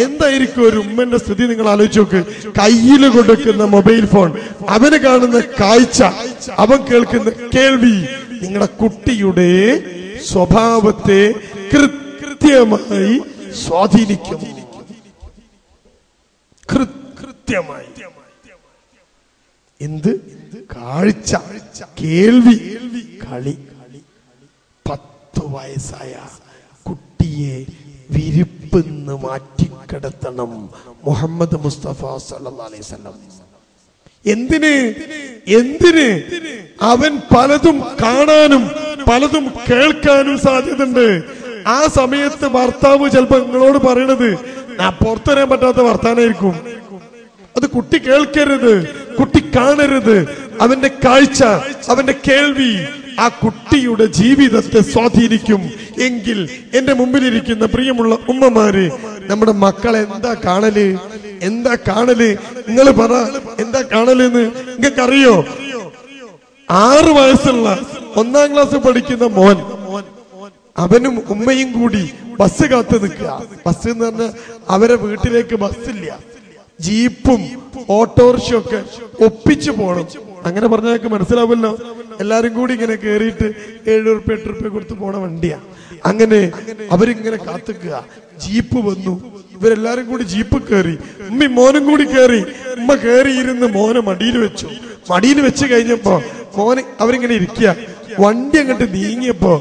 എന്തായിരിക്കും ഒരു ഉമ്മന്റെ സ്ഥിതി നിങ്ങൾ ആലോചിച്ച് നോക്ക്. കയ്യിൽ കൊടുക്കുന്ന മൊബൈൽ ഫോൺ, അവന് കാണുന്ന കാഴ്ച, അവൻ കേൾക്കുന്ന കേൾവി നിങ്ങളുടെ കുട്ടിയുടെ സ്വഭാവത്തെ കൃത്യമായി സ്വാധീനിക്കും. കൃത്യമായി എന്ത് കാഴ്ച, കേൾവി, കളി. 10 വയസ്സായ കുട്ടിയെ വിരിപ്പെന്ന് മാറ്റിക്കിടത്തണം മുഹമ്മദ് മുസ്തഫ സല്ലല്ലാഹു അലൈഹി വസല്ലം. എന്തിന്? അവൻ പലതും കാണാനും പലതും കേൾക്കാനും സാധ്യതയുണ്ട്. ആ സമയത്ത് ഭർത്താവ് ചിലപ്പോ നിങ്ങളോട് പറയണത് ഞാൻ പുറത്തുവരാൻ പറ്റാത്ത വർത്താനായിരിക്കും. അത് കുട്ടി കേൾക്കരുത്, കുട്ടി കാണരുത്. അവന്റെ കാഴ്ച, അവന്റെ കേൾവി ആ കുട്ടിയുടെ ജീവിതത്തെ സ്വാധീനിക്കും. എങ്കിൽ എന്റെ മുമ്പിലിരിക്കുന്ന പ്രിയമുള്ള ഉമ്മമാര്, നമ്മുടെ മക്കളെ എന്താ കാണല്? നിങ്ങൾ പറ, എന്താ കാണലെന്ന് നിങ്ങൾക്കറിയോ? 6 വയസ്സുള്ള 1ാം ക്ലാസ് പഠിക്കുന്ന മോൻ, അവനും ഉമ്മയും കൂടി ബസ് കാത്തു നിൽക്കുക. ബസ് എന്ന് പറഞ്ഞാൽ അവരെ വീട്ടിലേക്ക് ബസ്സില്ല, ജീപ്പും ഓട്ടോറിക്ഷയും ഒക്കെ ഒപ്പിച്ചു പോണം. അങ്ങനെ പറഞ്ഞാൽ മനസ്സിലാവല്ലോ. എല്ലാരും കൂടി ഇങ്ങനെ കേറിയിട്ട് 7 റുപ്യ 8 റുപ്യ കൊടുത്ത് പോണ വണ്ടിയാ. അങ്ങനെ അവരിങ്ങനെ കാത്തുക്കുക. ജീപ്പ് വന്നു, ഇവരെല്ലാരും കൂടി ജീപ്പ് കയറി. ഉമ്മി മോനും കൂടി കയറി. ഉമ്മ കയറിയിരുന്ന് മോനെ മടിയിൽ വെച്ച് കഴിഞ്ഞപ്പോ അവരിങ്ങനെ ഇരിക്കുക. വണ്ടി അങ്ങോട്ട് നീങ്ങിയപ്പോ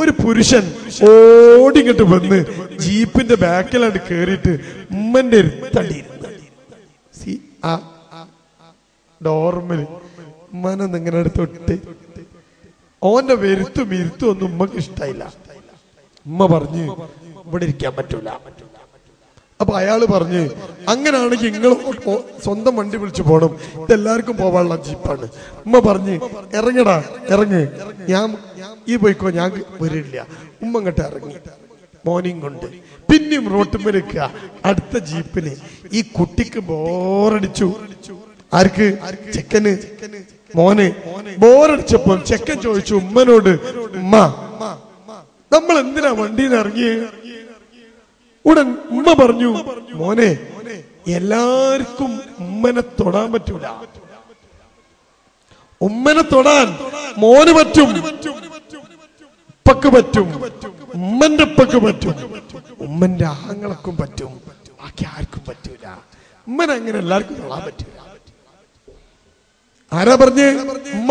ഒരു പുരുഷൻ ഓടിങ്ങോട്ട് വന്ന് ജീപ്പിന്റെ ബാക്കിലാണ്ട് കേറിയിട്ട് ഉമ്മന്റെ തടിയിരുന്ന ഡോർമല് ഉമ്മനൊന്നും ഇങ്ങനെ തൊട്ട് ഓന്റെ വരുത്തും ഇരുത്തും ഒന്നും ഉമ്മക്ക് ഇഷ്ടായില്ല. ഉമ്മ പറഞ്ഞ് ഇവിടെ ഇരിക്കാൻ പറ്റൂല. അപ്പൊ അയാള് പറഞ്ഞ്, അങ്ങനാണെങ്കിൽ നിങ്ങൾ സ്വന്തം വണ്ടി വിളിച്ചു പോണം, ഇതെല്ലാവർക്കും പോവാനുള്ള ജീപ്പാണ്. ഉമ്മ പറഞ്ഞ്, ഇറങ്ങ്, ഞാൻ ഈ പോയിക്കോ, ഞാൻ വരില്ല. ഉമ്മ അങ്ങോട്ട് ഇറങ്ങി മോർണിംഗ് കൊണ്ട് പിന്നെയും റോട്ടുമ്മൽ വെക്കുക. അടുത്ത ജീപ്പിന് ഈ കുട്ടിക്ക് ബോറടിച്ചു. ആർക്ക്? ചെക്കന്. മോനെ ബോറടിച്ചപ്പോൾ ചെക്കൻ ചോദിച്ചു ഉമ്മനോട്, ഉമ്മ നമ്മൾ എന്തിനാ വണ്ടിയിൽ ഇറങ്ങിയേ? ഉടൻ ഉമ്മ പറഞ്ഞു, മോനെ എല്ലാവർക്കും ഉമ്മനെ തൊടാൻ പറ്റൂല. ഉമ്മനെ തൊടാൻ മോന് പറ്റും, ഉപ്പക്ക് പറ്റും, ഉമ്മന്റെ ഉപ്പക്ക് പറ്റും, ഉമ്മന്റെ ആങ്ങളക്കും പറ്റും, ബാക്കി ആർക്കും പറ്റൂല. ഉമ്മനെ അങ്ങനെ എല്ലാവർക്കും തൊടാൻ പറ്റൂല. ആരാ പറഞ്ഞേ? ഉമ്മ.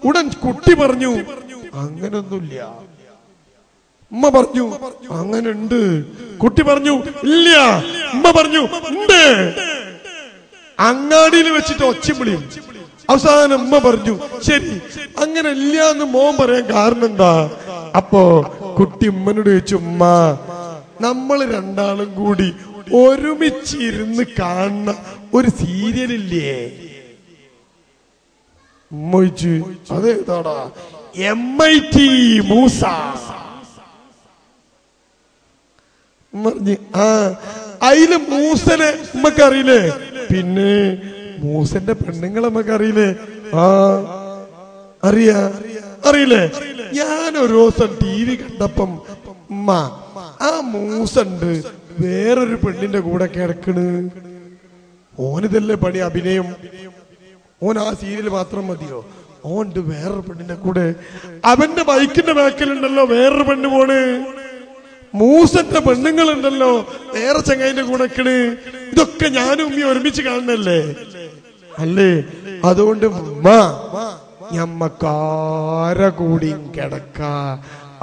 ഉടൻ കുട്ടി പറഞ്ഞു, അങ്ങനൊന്നുമില്ല. ഉമ്മ പറഞ്ഞു, അങ്ങനെ ഉണ്ട്. കുട്ടി പറഞ്ഞു, ഇല്ല. ഉമ്മ പറഞ്ഞു, ഉണ്ട്. അങ്ങാടിയിൽ വെച്ചിട്ട് ഒച്ചവിളിയും. അവസാനം ഉമ്മ പറഞ്ഞു, ശരി അങ്ങനെ ഇല്ല എന്ന് മോൻ പറയാൻ കാരണം എന്താ? അപ്പോ കുട്ടി ഉമ്മനോട് ചോദിച്ചു, ഉമ്മ നമ്മൾ രണ്ടാളും കൂടി ഒരുമിച്ചിരുന്ന് കാണുന്ന ഒരു സീരിയലില്ലേ? ഉമ്മ ചോദിച്ചു, അതേതാടാ? MIT മൂസ. പറഞ്ഞു, ആ അതില് മൂസനെ നമ്മക്കറിയില്ലേ? പിന്നെ മൂസന്റെ പെണ്ണുങ്ങളെ നമ്മക്കറിയില്ലേ? ആ അറിയില്ലേ? ഞാൻ ഒരു ദിവസം TV കണ്ടപ്പം ഉമ്മ ആ മൂസണ്ട് വേറൊരു പെണ്ണിന്റെ കൂടെ കിടക്കണ്. ഓനിതല്ലേ പണി, അഭിനയം. ഓൻ ആ സീരിയൽ മാത്രം മതിയോ? ഓണ്ട് വേറൊരു പെണ്ണിന്റെ കൂടെ. അവന്റെ ബൈക്കിന്റെ ബാക്കിലുണ്ടല്ലോ വേറൊരു പെണ്ണ് പോണ്. മൂസന്റെ പെണ്ണുങ്ങളുണ്ടല്ലോ വേറെ ചങ്ങായിന്റെ കൂടെ നിക്കണ്. ഇതൊക്കെ ഞാനും ഉമ്മി ഒരുമിച്ച് കാണണല്ലേ അല്ലേ? അതുകൊണ്ട് ഉമ്മ ഞമ്മക്കാര കൂടി കിടക്ക,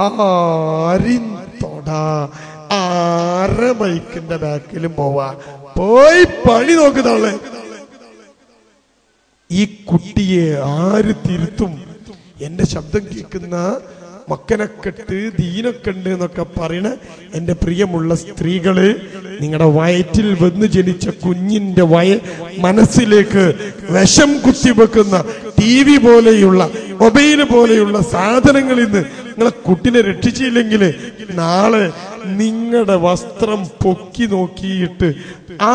ആരും തൊടാ, ആരെ ബൈക്കിന്റെ ബാക്കിലും പോവാ, പോയി പണി നോക്കുന്നതാളെ. ഈ കുട്ടിയെ ആര് തിരുത്തും? എന്റെ ശബ്ദം കേൾക്കുന്ന മക്കനക്കെട്ട് ദീനൊക്കെ ഉണ്ട് എന്നൊക്കെ പറയണ എന്റെ പ്രിയമുള്ള സ്ത്രീകള്, നിങ്ങളുടെ വയറ്റിൽ വന്ന് ജനിച്ച കുഞ്ഞിന്റെ മനസ്സിലേക്ക് വിഷം കുത്തിവെക്കുന്ന TV പോലെയുള്ള മൊബൈൽ പോലെയുള്ള സാധനങ്ങളിൽ നിന്ന് നിങ്ങളെ കുട്ടിനെ രക്ഷിച്ചില്ലെങ്കിൽ നാളെ നിങ്ങളുടെ വസ്ത്രം പൊക്കി നോക്കിയിട്ട് ആ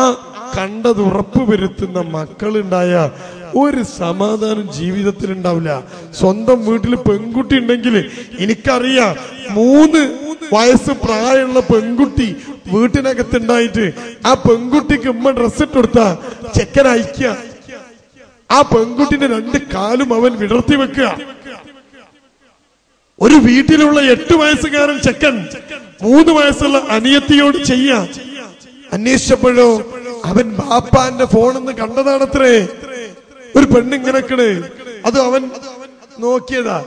കണ്ടത് ഉറപ്പ് വരുത്തുന്ന മക്കളുണ്ടായ ഒരു സമാധാനം ജീവിതത്തിൽ ഉണ്ടാവില്ല. സ്വന്തം വീട്ടിൽ പെൺകുട്ടി ഉണ്ടെങ്കിൽ എനിക്കറിയാം, 3 വയസ്സ് പ്രായമുള്ള പെൺകുട്ടി വീട്ടിനകത്തുണ്ടായിട്ട് ആ പെൺകുട്ടിക്ക് ഉമ്മ ഡ്രസ് ഇട്ട് കൊടുത്താ ചെക്കൻ അയക്കുക, ആ പെൺകുട്ടിന്റെ 2 കാലും അവൻ വിടർത്തി വെക്കുക. ഒരു വീട്ടിലുള്ള 8 വയസ്സുകാരൻ ചെക്കൻ 3 വയസ്സുള്ള അനിയത്തിയോട് ചെയ്യാ. അന്വേഷിച്ചപ്പോഴോ അവൻ ബാപ്പാന്റെ ഫോണെന്ന് കണ്ടതാണത്രേ. ഒരു പെണ്ണിങ്ങനക്കണ്. അത് അവൻ നോക്കിയതാ.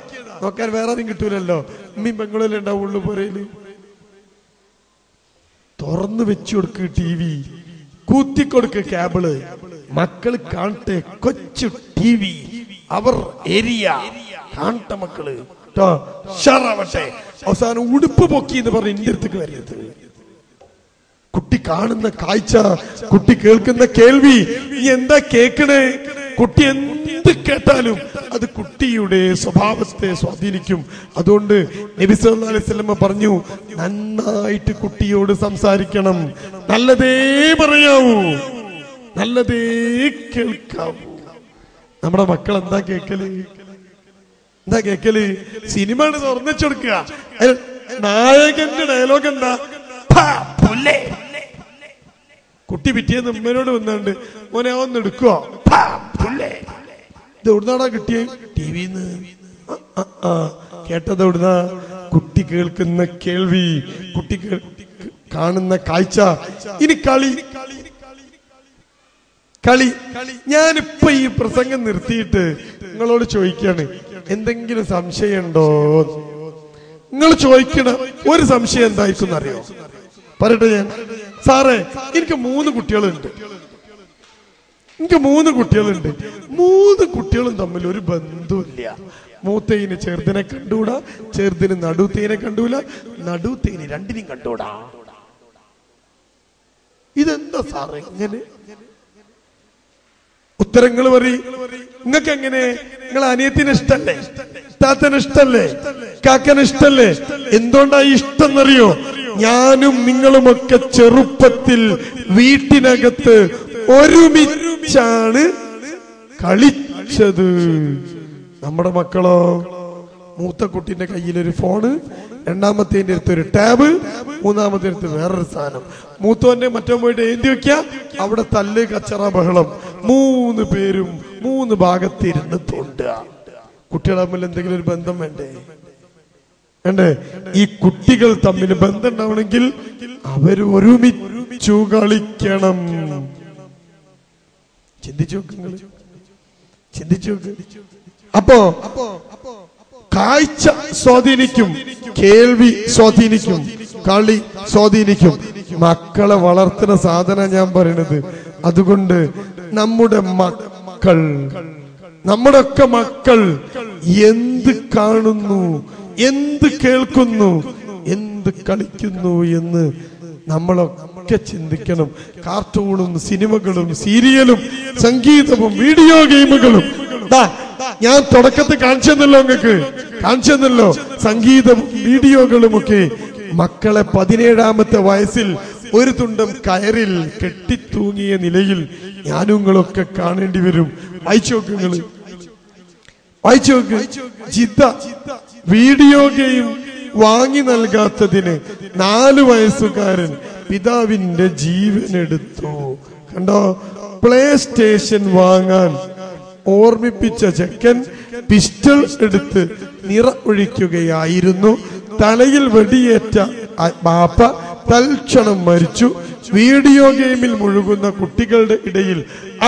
നോക്കാൻ വേറെ ആരും കിട്ടൂലല്ലോ. ഉമ്മയും പെങ്ങളിലും ഉണ്ടാവുള്ളൂ പുരയില്. തുറന്നു വെച്ചു കൊടുക്ക് TV, കൂത്തിക്കൊടുക്ക് കേബിള്, മക്കള് കാണട്ടെ കൊച്ചു TV. അവർ ഏരിയ കാണട്ടെ മക്കള് കേട്ടോ, ഷറാവട്ടെ. അവസാനം ഉടുപ്പ് പൊക്കി എന്ന് പറഞ്ഞ് എന്റെ അടുത്തേക്ക് വരരുത്. കുട്ടി കാണുന്ന കാഴ്ച, കുട്ടി കേൾക്കുന്ന കേൾവി, നീ എന്താ കേൾക്കണേ? കുട്ടി എന്ത് കേട്ടാലും അത് കുട്ടിയുടെ സ്വഭാവത്തെ സ്വാധീനിക്കും. അതുകൊണ്ട് നബി സല്ലല്ലാഹു അലൈഹി വസല്ലം പറഞ്ഞു, നന്നായിട്ട് കുട്ടിയോട് സംസാരിക്കണം, നല്ലതേ പറയാവൂ, നല്ലതേ കേൾക്കാവൂ. നമ്മുടെ മക്കൾ എന്താ കേക്കല്? സിനിമ തുറന്നുവെച്ചെടുക്കുക. നായകന്റെ ഡയലോഗ് എന്താ? കുട്ടി പിറ്റേന്ന് ഉമ്മനോട് വന്നാണ്ട്, മോനെ ഒന്ന് എടുക്കുവോ? ഇത് എവിടുന്നാടാ കിട്ടിയ? ടിവിന്ന്. കേട്ടത് എവിടുന്നാ? കുട്ടി കേൾക്കുന്ന കേൾവി, കുട്ടി കാണുന്ന കാഴ്ച. ഇനി കളി. ഞാനിപ്പോ ഈ പ്രസംഗം നിർത്തിയിട്ട് നിങ്ങളോട് ചോദിക്കാണ്, എന്തെങ്കിലും സംശയമുണ്ടോ? നിങ്ങൾ ചോദിക്കണ ഒരു സംശയം എന്തായിരിക്കും അറിയോ? പറയട്ടെ ഞാൻ. സാറേ, എനിക്ക് 3 കുട്ടികളുണ്ട്. 3 കുട്ടികളും തമ്മിൽ ഒരു ബന്ധമില്ല. മൂത്തയിന് ചെറുതിനെ കണ്ടൂടാ, ചെറുതിന് നടുത്തേനെ കണ്ടൂല, നടുത്തേന് രണ്ടിനെയും കണ്ടൂടാ. ഇതെന്താ സാറേ ഇങ്ങനെ? ഉത്തരങ്ങൾ പറയും. നിങ്ങൾക്ക് എങ്ങനെ? നിങ്ങൾ അനിയത്തിന് ഇഷ്ടല്ലേ? താത്തന് ഇഷ്ടല്ലേ? കാക്കന് ഇഷ്ടല്ലേ? എന്തുകൊണ്ടാ ഇഷ്ടം എന്നറിയോ? ഞാനും നിങ്ങളുമൊക്കെ ചെറുപ്പത്തിൽ വീട്ടിനകത്ത് ഒരുമിച്ചാണ് കളിച്ചത്. നമ്മുടെ മക്കളോ, മൂത്ത കുട്ടിന്റെ കയ്യിലൊരു ഫോണ്, രണ്ടാമത്തേന്റെ അടുത്ത് ഒരു ടാബ്, മൂന്നാമത്തെ അടുത്ത് വേറൊരു സാധനം. മൂത്തോന്റെ മറ്റോ പോയിട്ട് എഴുതി വെക്ക, അവിടെ തല്ല് കച്ചറ ബഹളം, 3 പേരും 3 ഭാഗത്തിരുന്ന് തോണ്ടുക. കുട്ടികൾ തമ്മിൽ എന്തെങ്കിലും ഒരു ബന്ധം വേണ്ടേ? ഈ കുട്ടികൾ തമ്മിൽ ബന്ധം ഉണ്ടാവണമെങ്കിൽ അവർ ഒരുമിച്ചു കളിക്കണം. ചിന്തിച്ചു നോക്ക്. അപ്പോ കാഴ്ച സ്വാധീനിക്കും, കേൾവി സ്വാധീനിക്കും, കളി സ്വാധീനിക്കും. മക്കളെ വളർത്തുന്ന സാധന ഞാൻ പറയണത്. അതുകൊണ്ട് നമ്മുടെയൊക്കെ മക്കൾ എന്ത് കാണുന്നു, എന്ത് കേൾക്കുന്നു, എന്ത് കളിക്കുന്നു എന്ന് നമ്മളൊക്കെ ചിന്തിക്കണം. കാർട്ടൂണും സിനിമകളും സീരിയലും സംഗീതവും വീഡിയോ ഗെയിമുകളും, ഞാൻ തുടക്കത്തിൽ കാണിച്ചെന്നല്ലോ സംഗീതവും വീഡിയോകളും ഒക്കെ മക്കളെ 17ാമത്തെ വയസ്സിൽ ഒരു തുണ്ടം കയറിൽ കെട്ടിത്തൂങ്ങിയ നിലയിൽ ഞാനുങ്ങളൊക്കെ കാണേണ്ടി വരും. വായിച്ചു നോക്ക്. ജിദ്ദ വീഡിയോ ഗെയിം വാങ്ങി നൽകാത്തതിന് 4 വയസ്സുകാരൻ പിതാവിന്റെ ജീവനെടുത്തു. കണ്ടോ? പ്ലേ സ്റ്റേഷൻ വാങ്ങാൻ ഓർമ്മിപ്പിച്ച ചെക്കൻ പിസ്റ്റൾ എടുത്ത് നിറ ഒഴിക്കുകയായിരുന്നു. തലയിൽ വെടിയേറ്റ ബാപ്പ തൽക്ഷണം മരിച്ചു. വീഡിയോ ഗെയിമിൽ മുഴുകുന്ന കുട്ടികളുടെ ഇടയിൽ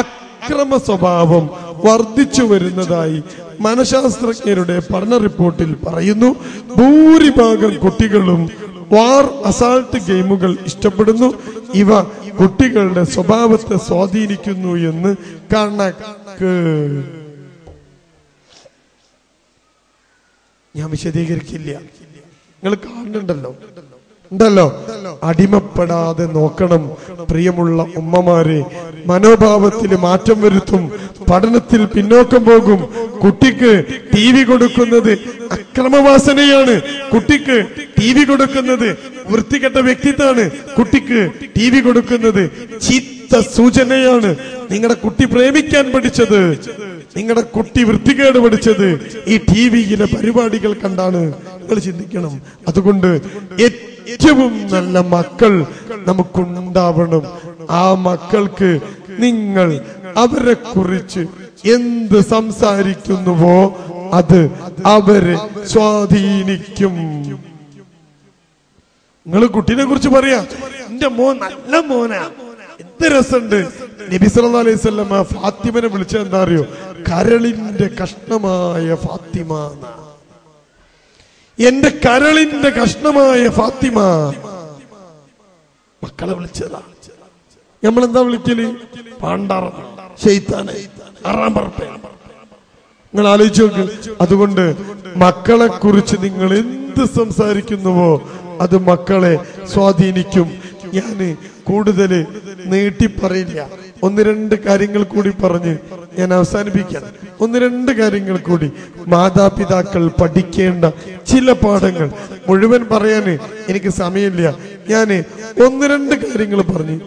അക്രമ സ്വഭാവം വർദ്ധിച്ചു വരുന്നതായി മനഃശാസ്ത്രജ്ഞരുടെ പഠന റിപ്പോർട്ടിൽ പറയുന്നു. ഭൂരിഭാഗം കുട്ടികളും വാർ അസാൾട്ട് ഗെയിമുകൾ ഇഷ്ടപ്പെടുന്നു. ഇവ കുട്ടികളുടെ സ്വഭാവത്തെ സ്വാധീനിക്കുന്നു എന്ന് കണക്ക്. ഞാൻ വിശദീകരിക്കില്ല, നിങ്ങൾ കാണുന്നുണ്ടല്ലോ. അടിമപ്പെടാതെ നോക്കണം. പ്രിയമുള്ള ഉമ്മമാരെ, മനോഭാവത്തിൽ മാറ്റം വരുത്തും. പഠനത്തിൽ പിന്നോക്കം പോകും. കുട്ടിക്ക് TV കൊടുക്കുന്നത് അക്രമവാസനയാണ്. കുട്ടിക്ക് TV കൊടുക്കുന്നത് വൃത്തികെട്ട വ്യക്തിത്വമാണ്. കുട്ടിക്ക് TV കൊടുക്കുന്നത് ചീത്ത സൂചനയാണ്. നിങ്ങളുടെ കുട്ടി പ്രേമിക്കാൻ പഠിച്ചത്, നിങ്ങളുടെ കുട്ടി വൃത്തികേട് പഠിച്ചത് ഈ TVയിലെ പരിപാടികൾ കണ്ടാണ്. നിങ്ങൾ ചിന്തിക്കണം. അതുകൊണ്ട് ഏറ്റവും നല്ല മക്കൾ നമുക്കുണ്ടാവണം. ആ മക്കൾക്ക് നിങ്ങൾ അവരെ കുറിച്ച് എന്ത് സംസാരിക്കുന്നുവോ അത് അവരെ സ്വാധീനിക്കും. നിങ്ങൾ കുട്ടീനെ കുറിച്ച് പറയാ, എന്റെ മോൻ നല്ല മോനാ, എന്ത് രസമുണ്ട്. നബി സല്ലല്ലാഹു അലൈഹി വസല്ലം ഫാത്തിമനെ വിളിച്ചത് എന്താ അറിയോ? കരളിന്റെ കഷ്ണമായ ഫാത്തിമ. എന്റെ കരളിന്റെ കഷ്ണമായ ഫാത്തിമ. മക്കളെ വിളിച്ചതാ. നമ്മളെന്താ വിളിക്കല്? പാണ്ടാറ, ശൈത്താനെ, അറാമ്പറപ്പ. നിങ്ങൾ ആലോചിച്ച് നോക്ക്. അതുകൊണ്ട് മക്കളെ കുറിച്ച് നിങ്ങൾ എന്ത് സംസാരിക്കുന്നുവോ അത് മക്കളെ സ്വാധീനിക്കും. ഞാന് കൂടുതൽ നീട്ടിപ്പറയില്ല. 1-2 കാര്യങ്ങൾ കൂടി പറഞ്ഞ് ഞാൻ അവസാനിപ്പിക്കാം. 1-2 കാര്യങ്ങൾ കൂടി. മാതാപിതാക്കൾ പഠിക്കേണ്ട ചില പാഠങ്ങൾ. മുഴുവൻ പറയാന് എനിക്ക് സമയമില്ല. ഞാന് 1-2 കാര്യങ്ങൾ പറഞ്ഞ്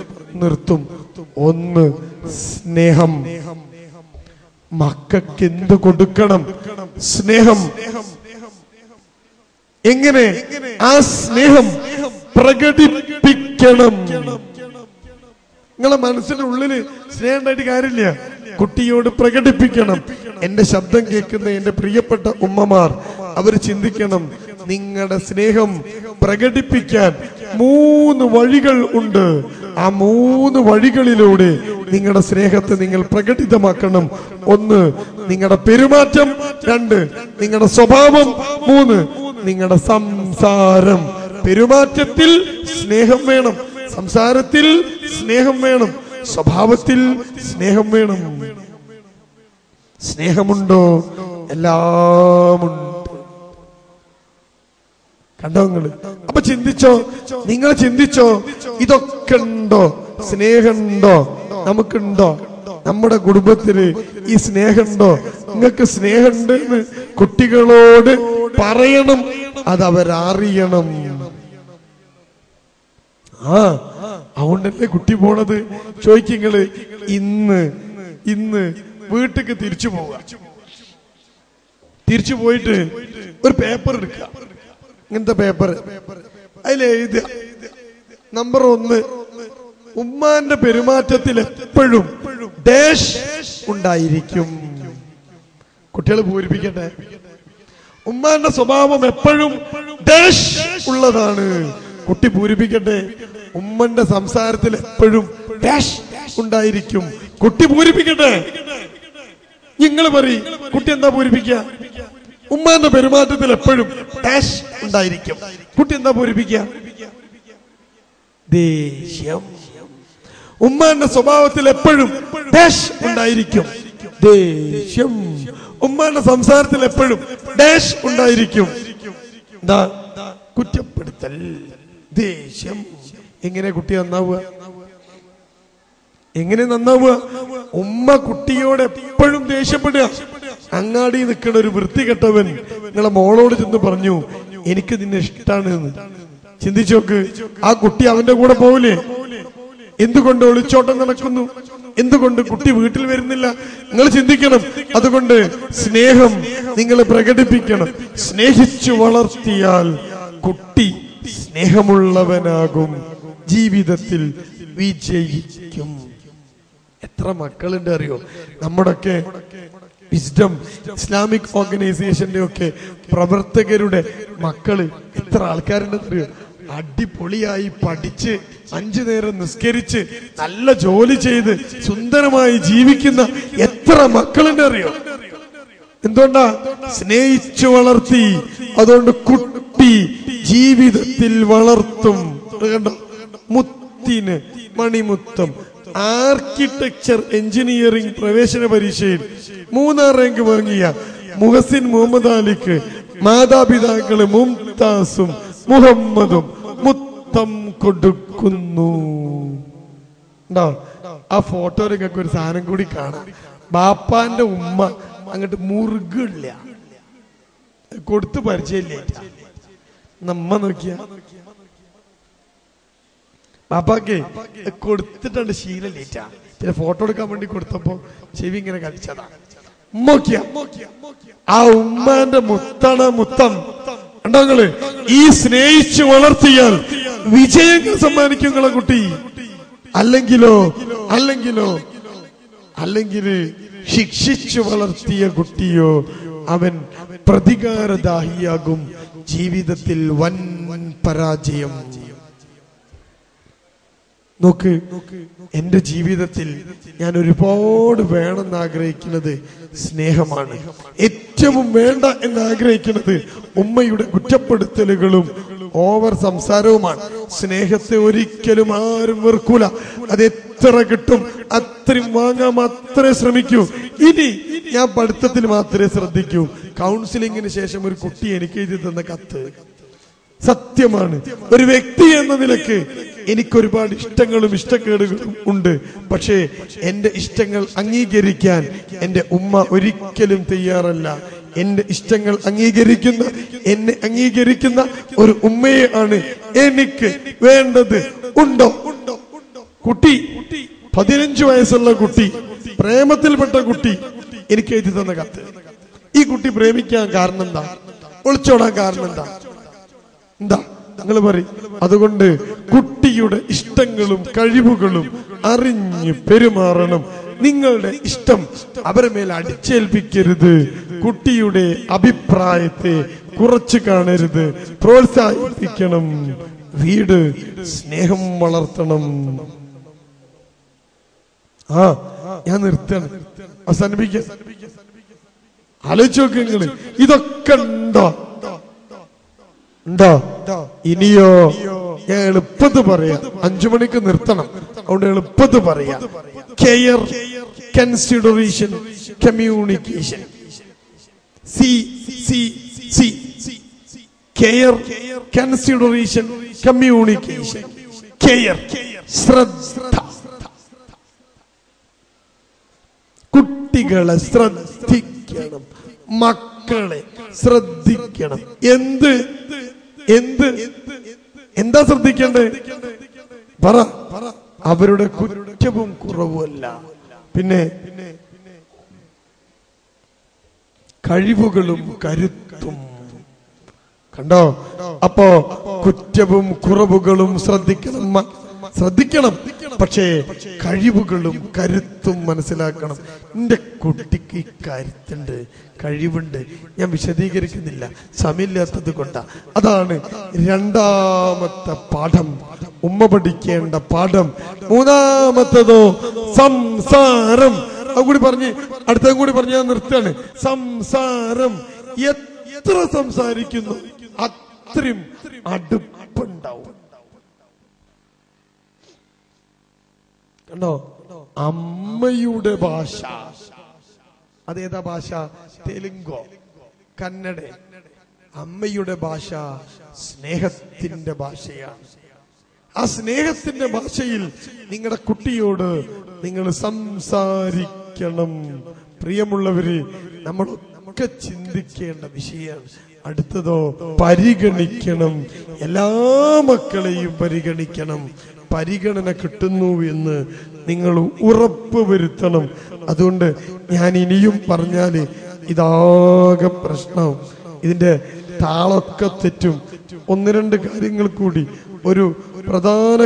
നിർത്തും. 1, സ്നേഹം. മക്കൾക്ക് എന്ത് കൊടുക്കണം? സ്നേഹം. എങ്ങനെ ആ സ്നേഹം പ്രകടിപ്പിക്കണം? നിങ്ങളെ മനസ്സിന്റെ ഉള്ളില് സ്നേഹം ഉണ്ടായിട്ട് കാര്യമില്ല, കുട്ടിയോട് പ്രകടിപ്പിക്കണം. എന്റെ ശബ്ദം കേൾക്കുന്ന എന്റെ പ്രിയപ്പെട്ട ഉമ്മമാർ, അവർ ചിന്തിക്കണം. നിങ്ങളുടെ സ്നേഹം പ്രകടിപ്പിക്കാൻ 3 വഴികൾ ഉണ്ട്. ആ 3 വഴികളിലൂടെ നിങ്ങളുടെ സ്നേഹത്തെ നിങ്ങൾ പ്രകടിതമാക്കണം. 1, നിങ്ങളുടെ പെരുമാറ്റം. 2, നിങ്ങളുടെ സ്വഭാവം. 3, നിങ്ങളുടെ സംസാരം. പെരുമാറ്റത്തിൽ സ്നേഹം വേണം, സംസാരത്തിൽ സ്നേഹം വേണം, സ്വഭാവത്തിൽ സ്നേഹം വേണം. സ്നേഹമുണ്ടോ? എല്ലാമുണ്ട്. കണ്ടോ നിങ്ങള്? അപ്പൊ നിങ്ങൾ ചിന്തിച്ചോ, ഇതൊക്കെ ഉണ്ടോ? സ്നേഹമുണ്ടോ? നമുക്കുണ്ടോ? നമ്മുടെ കുടുംബത്തില് ഈ സ്നേഹമുണ്ടോ? നിങ്ങൾക്ക് സ്നേഹമുണ്ട് എന്ന് കുട്ടികളോട് പറയണം, അതവരറിയണം. അതുകൊണ്ടല്ലേ കുട്ടി പോണത്. ചോദിക്കങ്ങള്, ഇന്ന് വീട്ടിക്ക് തിരിച്ചു പോവുക. തിരിച്ചു പോയിട്ട് ഒരു പേപ്പർ എടുക്കുക, ഇങ്ങനത്തെ പേപ്പർ. അതിലെഴുതുക, നമ്പർ 1, ഉമ്മാന്റെ പെരുമാറ്റത്തിൽ എപ്പോഴും ഡാഷ് ഉണ്ടായിരിക്കും. കുട്ടികൾ പൂരിപ്പിക്കട്ടെ. ഉമ്മാന്റെ സ്വഭാവം എപ്പോഴും ഡാഷ് ഉള്ളതാണ്. കുട്ടി പൂരിപ്പിക്കട്ടെ. ഉമ്മന്റെ സംസാരത്തിൽ എപ്പോഴും ഡാഷ് ഉണ്ടായിരിക്കും. കുട്ടി പൂരിപ്പിക്കട്ടെ. നിങ്ങൾ പറയും, കുട്ടി എന്താ പൂരിപ്പിക്കുക? ഉമ്മാന്റെ പെരുമാറ്റത്തിൽ എപ്പോഴും ഡാഷ് ഉണ്ടായിരിക്കും. കുട്ടി എന്താ പൂരിപ്പിക്കുക? ദേഷ്യം. ഉമ്മാന്റെ സ്വഭാവത്തിൽ എപ്പോഴും ഡാഷ് ഉണ്ടായിരിക്കും. ദേഷ്യം. ഉമ്മാന്റെ സംസാരത്തിൽ എപ്പോഴും ഡാഷ് ഉണ്ടായിരിക്കും. എന്താ? കുറ്റപ്പെടുത്തൽ, ദേഷ്യം. എങ്ങനെ കുട്ടി നന്നാവുക? എങ്ങനെ നന്നാവുക? ഉമ്മ കുട്ടിയോട് എപ്പോഴും ദേഷ്യപ്പെടുക. അങ്ങാടി നിൽക്കുന്ന ഒരു വൃത്തികെട്ടവൻ നിങ്ങളെ മോളോട് ചെന്ന് പറഞ്ഞു, എനിക്ക് നിന്നെ ഇഷ്ടാണ് എന്ന്. ചിന്തിച്ചു നോക്ക്. ആ കുട്ടി അവന്റെ കൂടെ പോവില്ലേ? എന്തുകൊണ്ട് ഒളിച്ചോട്ടം നടക്കുന്നു? എന്തുകൊണ്ട് കുട്ടി വീട്ടിൽ വരുന്നില്ല? നിങ്ങൾ ചിന്തിക്കണം. അതുകൊണ്ട് സ്നേഹം നിങ്ങൾ പ്രകടിപ്പിക്കണം. സ്നേഹിച്ചു വളർത്തിയാൽ കുട്ടി സ്നേഹമുള്ളവനാകും, ജീവിതത്തിൽ വിജയിക്കും. എത്ര മക്കളുണ്ട് അറിയോ? നമ്മുടെയൊക്കെ വിസ്ഡം ഇസ്ലാമിക് ഓർഗനൈസേഷന്റെ ഒക്കെ പ്രവർത്തകരുടെ മക്കള് എത്ര ആൾക്കാരുണ്ടെന്ന് അറിയോ? അടിപൊളിയായി പഠിച്ച് 5 നേരം നിസ്കരിച്ച് നല്ല ജോലി ചെയ്ത് സുന്ദരമായി ജീവിക്കുന്ന എത്ര മക്കളുണ്ട് അറിയോ? എന്തുകൊണ്ടാ? സ്നേഹിച്ചു വളർത്തി. അതുകൊണ്ട് കുട്ടി ജീവിതത്തിൽ വളർത്തും. കണ്ടോ? മുത്തിന് മണിമുത്തം ആർക്കിടെക്ചർ എഞ്ചിനീയറിംഗ് പ്രവേശന പരീക്ഷയിൽ 3ാം റാങ്ക് വാങ്ങിയ മുഹസിൻ മുഹമ്മദ് അലിക്ക് മാതാപിതാക്കള് മുംതാസും മുഹമ്മദും മുത്തം കൊടുക്കുന്നു. ആ ഫോട്ടോയിലൊക്കെ ഒരു സാധനം കൂടി കാണാം. ബാപ്പാന്റെ ഉമ്മ അങ്ങോട്ട് മുറുകില്ല, കൊടുത്ത് പരിചയമില്ല. നമ്മ നോക്കിയ ബാപ്പാക്ക് കൊടുത്തിട്ടുണ്ട് ശീലല്ലേറ്റ. പിന്നെ ഫോട്ടോ എടുക്കാൻ വേണ്ടി കൊടുത്തപ്പോ ചെവി ഇങ്ങനെ കളിച്ചതാ. ആ ഉമ്മാന്റെ മുത്താണ് മുത്തം. ഉണ്ടോങ്ങള് ഈ സ്നേഹിച്ചു വളർത്തിയാൽ വിജയങ്ങൾ സമ്മാനിക്കും നിങ്ങളെ കുട്ടി. അല്ലെങ്കിൽ ശിക്ഷിച്ചു വളർത്തിയ കുട്ടിയോ അവൻ പ്രതികാരദാഹിയാകും, ജീവിതത്തിൽ വൻ പരാജയം. നോക്ക്, എന്റെ ജീവിതത്തിൽ ഞാൻ ഒരുപാട് വേണമെന്ന് ആഗ്രഹിക്കുന്നത് സ്നേഹമാണ്. ഏറ്റവും വേണ്ട എന്ന് ആഗ്രഹിക്കുന്നത് ഉമ്മയുടെ കുറ്റപ്പെടുത്തലുകളും ഓവർ സംസാരവുമാണ്. സ്നേഹത്തെ ഒരിക്കലും ആരും വെറുക്കൂല. അത് എത്ര കിട്ടും അത്രയും വാങ്ങാൻ മാത്രമേ ശ്രമിക്കൂ. ഇനി ഞാൻ പഠിത്തത്തിൽ മാത്രമേ ശ്രദ്ധിക്കൂ. കൗൺസിലിങ്ങിന് ശേഷം ഒരു കുട്ടി എനിക്ക് എഴുതി തന്ന കത്ത് സത്യമാണ്. ഒരു വ്യക്തി എന്ന നിലക്ക് എനിക്കൊരുപാട് ഇഷ്ടങ്ങളും ഇഷ്ടക്കേടുകളും ഉണ്ട്. പക്ഷേ എന്റെ ഇഷ്ടങ്ങൾ അംഗീകരിക്കാൻ എന്റെ ഉമ്മ ഒരിക്കലും തയ്യാറല്ല. എന്റെ ഇഷ്ടങ്ങൾ എന്നെ അംഗീകരിക്കുന്ന ഒരു ഉമ്മയെ ആണ് എനിക്ക് വേണ്ടത്. ഉണ്ടോ? കുട്ടി 15 വയസ്സുള്ള കുട്ടി, പ്രേമത്തിൽപ്പെട്ട കുട്ടി എനിക്ക് എഴുതി തന്ന കത്ത്. ഈ കുട്ടി പ്രേമിക്കാൻ കാരണം എന്താ? ഒളിച്ചോടാൻ കാരണം എന്താ? നിങ്ങൾ പറയും. അതുകൊണ്ട് കുട്ടിയുടെ ഇഷ്ടങ്ങളും കഴിവുകളും അറിഞ്ഞ് പെരുമാറണം. നിങ്ങളുടെ ഇഷ്ടം അവരെ മേൽ അടിച്ചേൽപ്പിക്കരുത്. കുട്ടിയുടെ അഭിപ്രായത്തെ കുറച്ച് കാണരുത്, പ്രോത്സാഹിപ്പിക്കണം. വീട് സ്നേഹം വളർത്തണം. ഞാൻ നിർത്തണം, അവസാനിപ്പിക്കാം. ആലോചിച്ച് നോക്ക് നിങ്ങള്, ഇതൊക്കെ ഉണ്ടോ? ഇനിയോ? ഞാൻ എളുപ്പത്തിൽ പറയാം. 5 മണിക്ക് നിർത്തണം, അതുകൊണ്ട് എളുപ്പത്തിൽ പറയാം. Care, consideration, communication. Care, consideration, communication. Care, ശ്രദ്ധ. കുട്ടികളെ ശ്രദ്ധിക്കണം, മക്കളെ ശ്രദ്ധിക്കണം. എന്താ ശ്രദ്ധിക്കേണ്ടത്? പറ. അവരുടെ കുറ്റവും കുറവുമല്ല. പിന്നെ കഴിവുകളും കരുത്തും. കണ്ടോ? അപ്പോ കുറ്റവും കുറവുകളും ശ്രദ്ധിക്കണം, പക്ഷേ കഴിവുകളും കരുത്തും മനസ്സിലാക്കണം. എന്റെ കുട്ടിക്ക് ഈ കരുത്തുണ്ട്, കഴിവുണ്ട്. ഞാൻ വിശദീകരിക്കുന്നില്ല, സമയമില്ലാത്തത് കൊണ്ടാ. അതാണ് രണ്ടാമത്തെ പാഠം, ഉമ്മ പഠിക്കേണ്ട പാഠം. മൂന്നാമത്തതോ സംസാരം. അതുകൂടി പറഞ്ഞ് അടുത്തതും കൂടി പറഞ്ഞ് ഞാൻ നിർത്തുകയാണ്. സംസാരം. എത്ര സംസാരിക്കുന്നു അത്രയും അടുപ്പുണ്ടാവും. കണ്ടോ? അമ്മയുടെ ഭാഷ അതേതാ ഭാഷ? തെലുങ്കോ കന്നഡ. അമ്മയുടെ ഭാഷ സ്നേഹത്തിന്റെ ഭാഷയാണ്. ആ സ്നേഹത്തിന്റെ ഭാഷയിൽ നിങ്ങളുടെ കുട്ടിയോട് നിങ്ങൾ സംസാരിക്കണം. പ്രിയമുള്ളവര്, നമ്മളൊക്കെ ചിന്തിക്കേണ്ട വിഷയമാണ്. അടുത്തതോ പരിഗണിക്കണം. എല്ലാ മക്കളെയും പരിഗണിക്കണം. പരിഗണന കിട്ടുന്നു എന്ന് നിങ്ങൾ ഉറപ്പ് വരുത്തണം. അതുകൊണ്ട് ഞാൻ ഇനിയും പറഞ്ഞാല് ഇതാകെ പ്രശ്നവും, ഇതിന്റെ താളൊക്കെ തെറ്റും. ഒന്ന് രണ്ട് കാര്യങ്ങൾ കൂടി, ഒരു പ്രധാന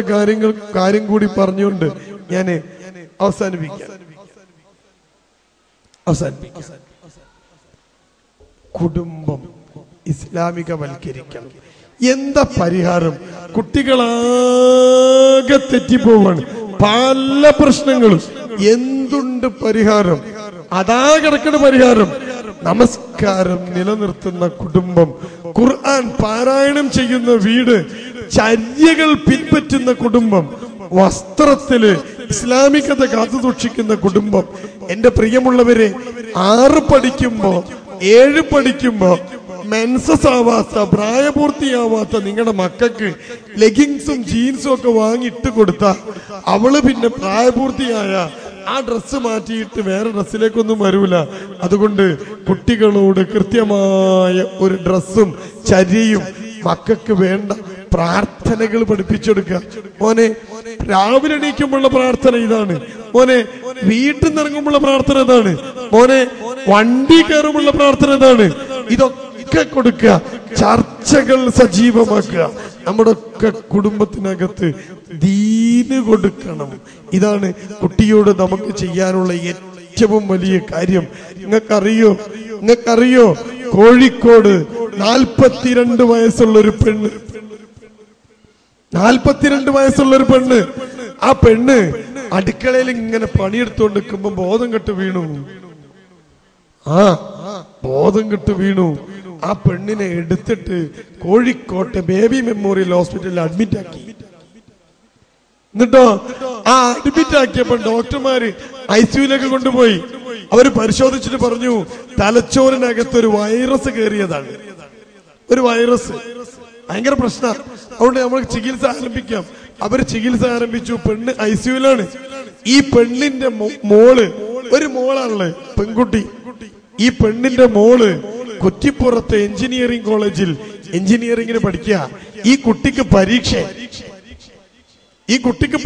കാര്യം കൂടി പറഞ്ഞുകൊണ്ട് ഞാൻ അവസാനിപ്പിക്കാം. കുടുംബം ഇസ്ലാമികവൽക്കരിക്കണം. എന്താ പരിഹാരം? കുട്ടികളാകെ തെറ്റിപ്പോവാണ്, പല പ്രശ്നങ്ങളും. എന്തുണ്ട് പരിഹാരം? അതാ കിടക്കുന്ന പരിഹാരം. നമസ്കാരം നിലനിർത്തുന്ന കുടുംബം, ഖുർആൻ പാരായണം ചെയ്യുന്ന വീട്, ചര്യകൾ പിൻപറ്റുന്ന കുടുംബം, വസ്ത്രത്തില് ഇസ്ലാമികത കാത്തുസൂക്ഷിക്കുന്ന കുടുംബം. എന്റെ പ്രിയമുള്ളവരെ, 6 പഠിക്കുമ്പോ 7 പഠിക്കുമ്പോ മെൻസസ് ആവാത്ത, പ്രായപൂർത്തിയാവാത്ത നിങ്ങളുടെ മക്കൾക്ക് ലെഗിങ്സും ജീൻസും ഒക്കെ വാങ്ങിയിട്ട് കൊടുത്താൽ അവള് പിന്നെ പ്രായപൂർത്തിയായ ആ ഡ്രസ്സ് മാറ്റിയിട്ട് വേറെ ഡ്രസ്സിലേക്കൊന്നും വരൂല. അതുകൊണ്ട് കുട്ടികളോട് കൃത്യമായ ഒരു ഡ്രസ്സും ചര്യയും മക്കൾക്ക് വേണ്ട പ്രാർത്ഥനകൾ പഠിപ്പിച്ചെടുക്കുക. മോനെ, രാവിലെ എണീക്കുമ്പോഴുള്ള പ്രാർത്ഥന ഇതാണ്. മോനെ, വീട്ടിൽ നിന്ന് ഇറങ്ങുമ്പോഴുള്ള പ്രാർത്ഥന ഇതാണ്. മോനെ, വണ്ടി കയറുമ്പോഴുള്ള പ്രാർത്ഥന ഇതാണ്. ഇതൊക്കെ കൊടുക്കുക. ചർച്ചകൾ സജീവമാക്കുക. നമ്മുടെ ഒക്കെ കുടുംബത്തിനകത്ത് ദീന് കൊടുക്കണം. ഇതാണ് കുട്ടിയോട് നമുക്ക് ചെയ്യാനുള്ള ഏറ്റവും വലിയ കാര്യം. നിങ്ങൾക്കറിയോ കോഴിക്കോട് 42 വയസ്സുള്ളൊരു പെണ്ണ്, 42 വയസ്സുള്ളൊരു പെണ്ണ്, ആ പെണ്ണ് അടുക്കളയിൽ ഇങ്ങനെ പണിയെടുത്തോണ്ട് നിൽക്കുമ്പോ ബോധം കെട്ട് വീണു. ബോധം കെട്ട് വീണു. ആ പെണ്ണിനെ എടുത്തിട്ട് കോഴിക്കോട്ടെ ബേബി മെമ്മോറിയൽ ഹോസ്പിറ്റലിൽ അഡ്മിറ്റ് ആക്കി. എന്നിട്ടോ ആ അഡ്മിറ്റ് ആക്കിയപ്പോ ഡോക്ടർമാര് ICUലേക്ക് കൊണ്ടുപോയി. അവര് പരിശോധിച്ചിട്ട് പറഞ്ഞു, തലച്ചോറിനകത്ത് ഒരു വൈറസ് കയറിയതാണ്. ഒരു വൈറസ്, ഭയങ്കര പ്രശ്നം. അതുകൊണ്ട് നമുക്ക് ചികിത്സ ആരംഭിക്കാം. അവര് ചികിത്സ ആരംഭിച്ചു. പെണ്ണ് ICUലാണ്. ഈ പെണ്ണിന്റെ മോള്, ഒരു മോളാണല്ലേ പെൺകുട്ടി. ഈ പെണ്ണിന്റെ മോള് കുറ്റിപ്പുറത്ത് എഞ്ചിനീയറിംഗ് കോളേജിൽ എഞ്ചിനീയറിംഗിന് പഠിക്കുക. ഈ കുട്ടിക്ക്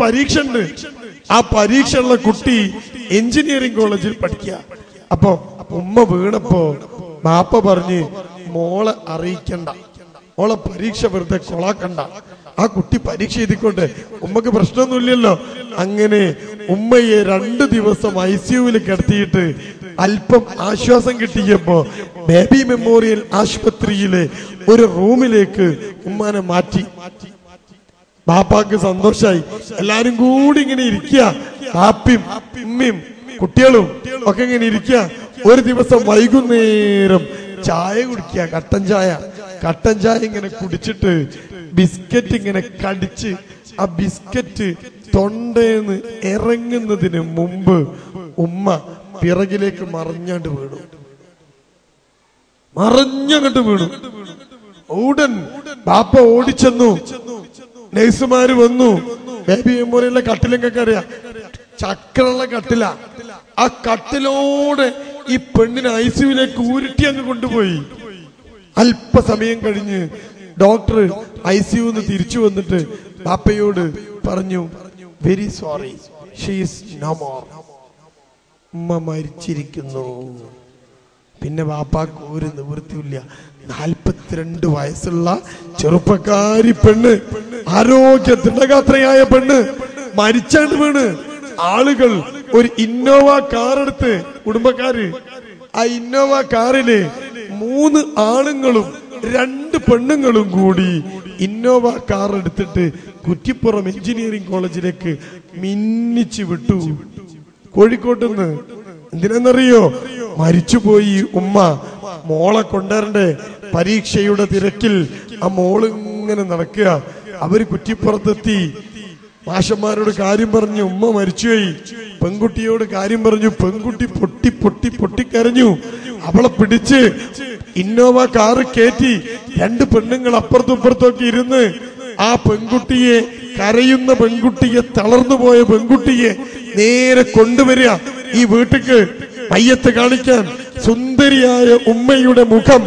പരീക്ഷ ഉണ്ട്. ആ പരീക്ഷ ഉള്ള കുട്ടി എഞ്ചിനീയറിംഗ് കോളേജിൽ പഠിക്കുക. അപ്പൊ ഉമ്മ വീണപ്പോ ബാപ്പ പറഞ്ഞ്, മോളെ അറിയിക്കണ്ട, മോളെ പരീക്ഷ വെറുതെ കൊളാക്കണ്ട, ആ കുട്ടി പരീക്ഷ എഴുതിക്കൊണ്ട്, ഉമ്മക്ക് പ്രശ്നമൊന്നുമില്ലല്ലോ. അങ്ങനെ ഉമ്മയെ 2 ദിവസം ICUവിൽ കിടത്തിയിട്ട് അല്പം ആശ്വാസം കിട്ടിയപ്പോ ബേബി മെമ്മോറിയൽ ആശുപത്രിയിലെ ഒരു റൂമിലേക്ക് ഉമ്മാനെ മാറ്റി. ബാപ്പാക്ക് സന്തോഷായി. എല്ലാരും കൂടി ഇങ്ങനെ ഇരിക്കുക, ബാപ്പയും ഉമ്മയും കുട്ടികളും ഒക്കെ ഇങ്ങനെ ഇരിക്കുക. ഒരു ദിവസം വൈകുന്നേരം ചായ കുടിക്കുക, കട്ടൻ ചായ ഇങ്ങനെ കുടിച്ചിട്ട് ബിസ്ക്കറ്റ് ഇങ്ങനെ കടിച്ച് ആ ബിസ്ക്കറ്റ് തൊണ്ടേന്ന് ഇറങ്ങുന്നതിന് മുമ്പ് ഉമ്മ പിറകിലേക്ക് മറിഞ്ഞങ്ങട്ട് വീണു. ഉടൻ ബാപ്പ ഓടിച്ചെന്നു. നഴ്സുമാര് വന്നു. ബേബി മെമ്മോറിയലിലെ കട്ടിലൊക്കെ അറിയാം, ചക്രമുള്ള കട്ടില. ആ കട്ടിലോടെ ഈ പെണ്ണിനെ ICUവിലേക്ക് ഉരുട്ടി അങ്ങ് കൊണ്ടുപോയി. അല്പസമയം കഴിഞ്ഞ് ഡോക്ടർ ICUന്ന് തിരിച്ചു വന്നിട്ട് ബാപ്പയോട് പറഞ്ഞു, very sorry, she is no more. ഉമ്മ മരിച്ചിരിക്കുന്നു. പിന്നെ വാപ്പാക്ക് ഒരു നിവൃത്തിയില്ല. 42 വയസ്സുള്ള ചെറുപ്പക്കാരി പെണ്ണ്, ആരോഗ്യ ദൃഢഗാത്രയായ പെണ്ണ് മരിച്ചാണ്ട് വീണ്. ആളുകൾ ഒരു ഇന്നോവ കാർ എടുത്ത്, കുടുംബക്കാര് ആ ഇന്നോവ കാറില് 3 ആണുങ്ങളും 2 പെണ്ണുങ്ങളും കൂടി ഇന്നോവ കാർ എടുത്തിട്ട് കുറ്റിപ്പുറം എഞ്ചിനീയറിംഗ് കോളേജിലേക്ക് മിന്നിച്ചു വിട്ടു. കോഴിക്കോട്ടുനിന്ന്. എന്തിനാന്നറിയോ? മരിച്ചുപോയി ഉമ്മ. മോളെ കൊണ്ടുവരണ്ടേ? പരീക്ഷയുടെ തിരക്കിൽ ആ മോള് ഇങ്ങനെ നടക്കുക. അവര് കുറ്റിപ്പുറത്തെത്തി. മാഷന്മാരോട് കാര്യം പറഞ്ഞു, ഉമ്മ മരിച്ചുപോയി. പെൺകുട്ടിയോട് കാര്യം പറഞ്ഞു, പെൺകുട്ടി പൊട്ടി പൊട്ടി പൊട്ടിക്കരഞ്ഞു. അവളെ പിടിച്ച് ഇന്നോവ കാറ് കയറ്റി 2 പെണ്ണുങ്ങൾ അപ്പുറത്തും ഇപ്പുറത്തൊക്കെ ഇരുന്ന് ആ പെൺകുട്ടിയെ, കരയുന്ന പെൺകുട്ടിയെ, തളർന്നുപോയ പെൺകുട്ടിയെ നേരെ കൊണ്ടുവരിക ഈ വീട്ടിക്ക് മയ്യത്ത് കാണിക്കാൻ. സുന്ദരിയായ ഉമ്മയുടെ മുഖം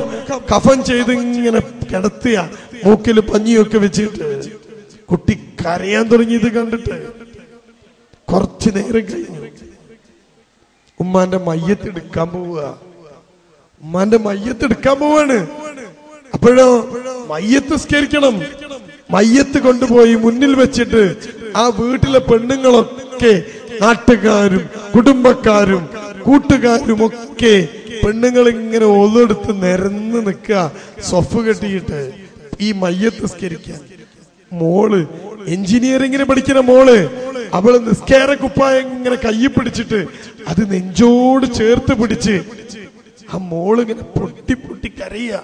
കഫൻ ചെയ്ത് ഇങ്ങനെ കിടത്തുക, മൂക്കിൽ പഞ്ഞിയൊക്കെ വെച്ചിട്ട്. കുട്ടി കരയാൻ തുടങ്ങിയത് കണ്ടിട്ട് കുറച്ചു നേരം കഴിഞ്ഞു. ഉമ്മാന്റെ മയ്യത്ത് എടുക്കാൻ പോവാണ്. അപ്പോഴോ മയ്യത്ത് സ്കരിക്കണം. മയ്യത്ത് കൊണ്ടുപോയി മുന്നിൽ വെച്ചിട്ട് ആ വീട്ടിലെ പെണ്ണുങ്ങളൊക്കെ, നാട്ടുകാരും കുടുംബക്കാരും കൂട്ടുകാരും ഒക്കെ പെണ്ണുങ്ങൾ ഇങ്ങനെ ഒന്നെടുത്ത് നിരന്ന് നിൽക്കുക, സ്വഫ് കെട്ടിയിട്ട് ഈ മയ്യത്ത് സ്കരിക്കാൻ. മോള് എഞ്ചിനീയറിംഗിന് പഠിക്കുന്ന മോള്, അവള് നിസ്കാര കുപ്പായം ഇങ്ങനെ കയ്യിൽ പിടിച്ചിട്ട് അത് നെഞ്ചോട് ചേർത്ത് പിടിച്ച് ആ മോള് ഇങ്ങനെ പൊട്ടി പൊട്ടി കരയുക.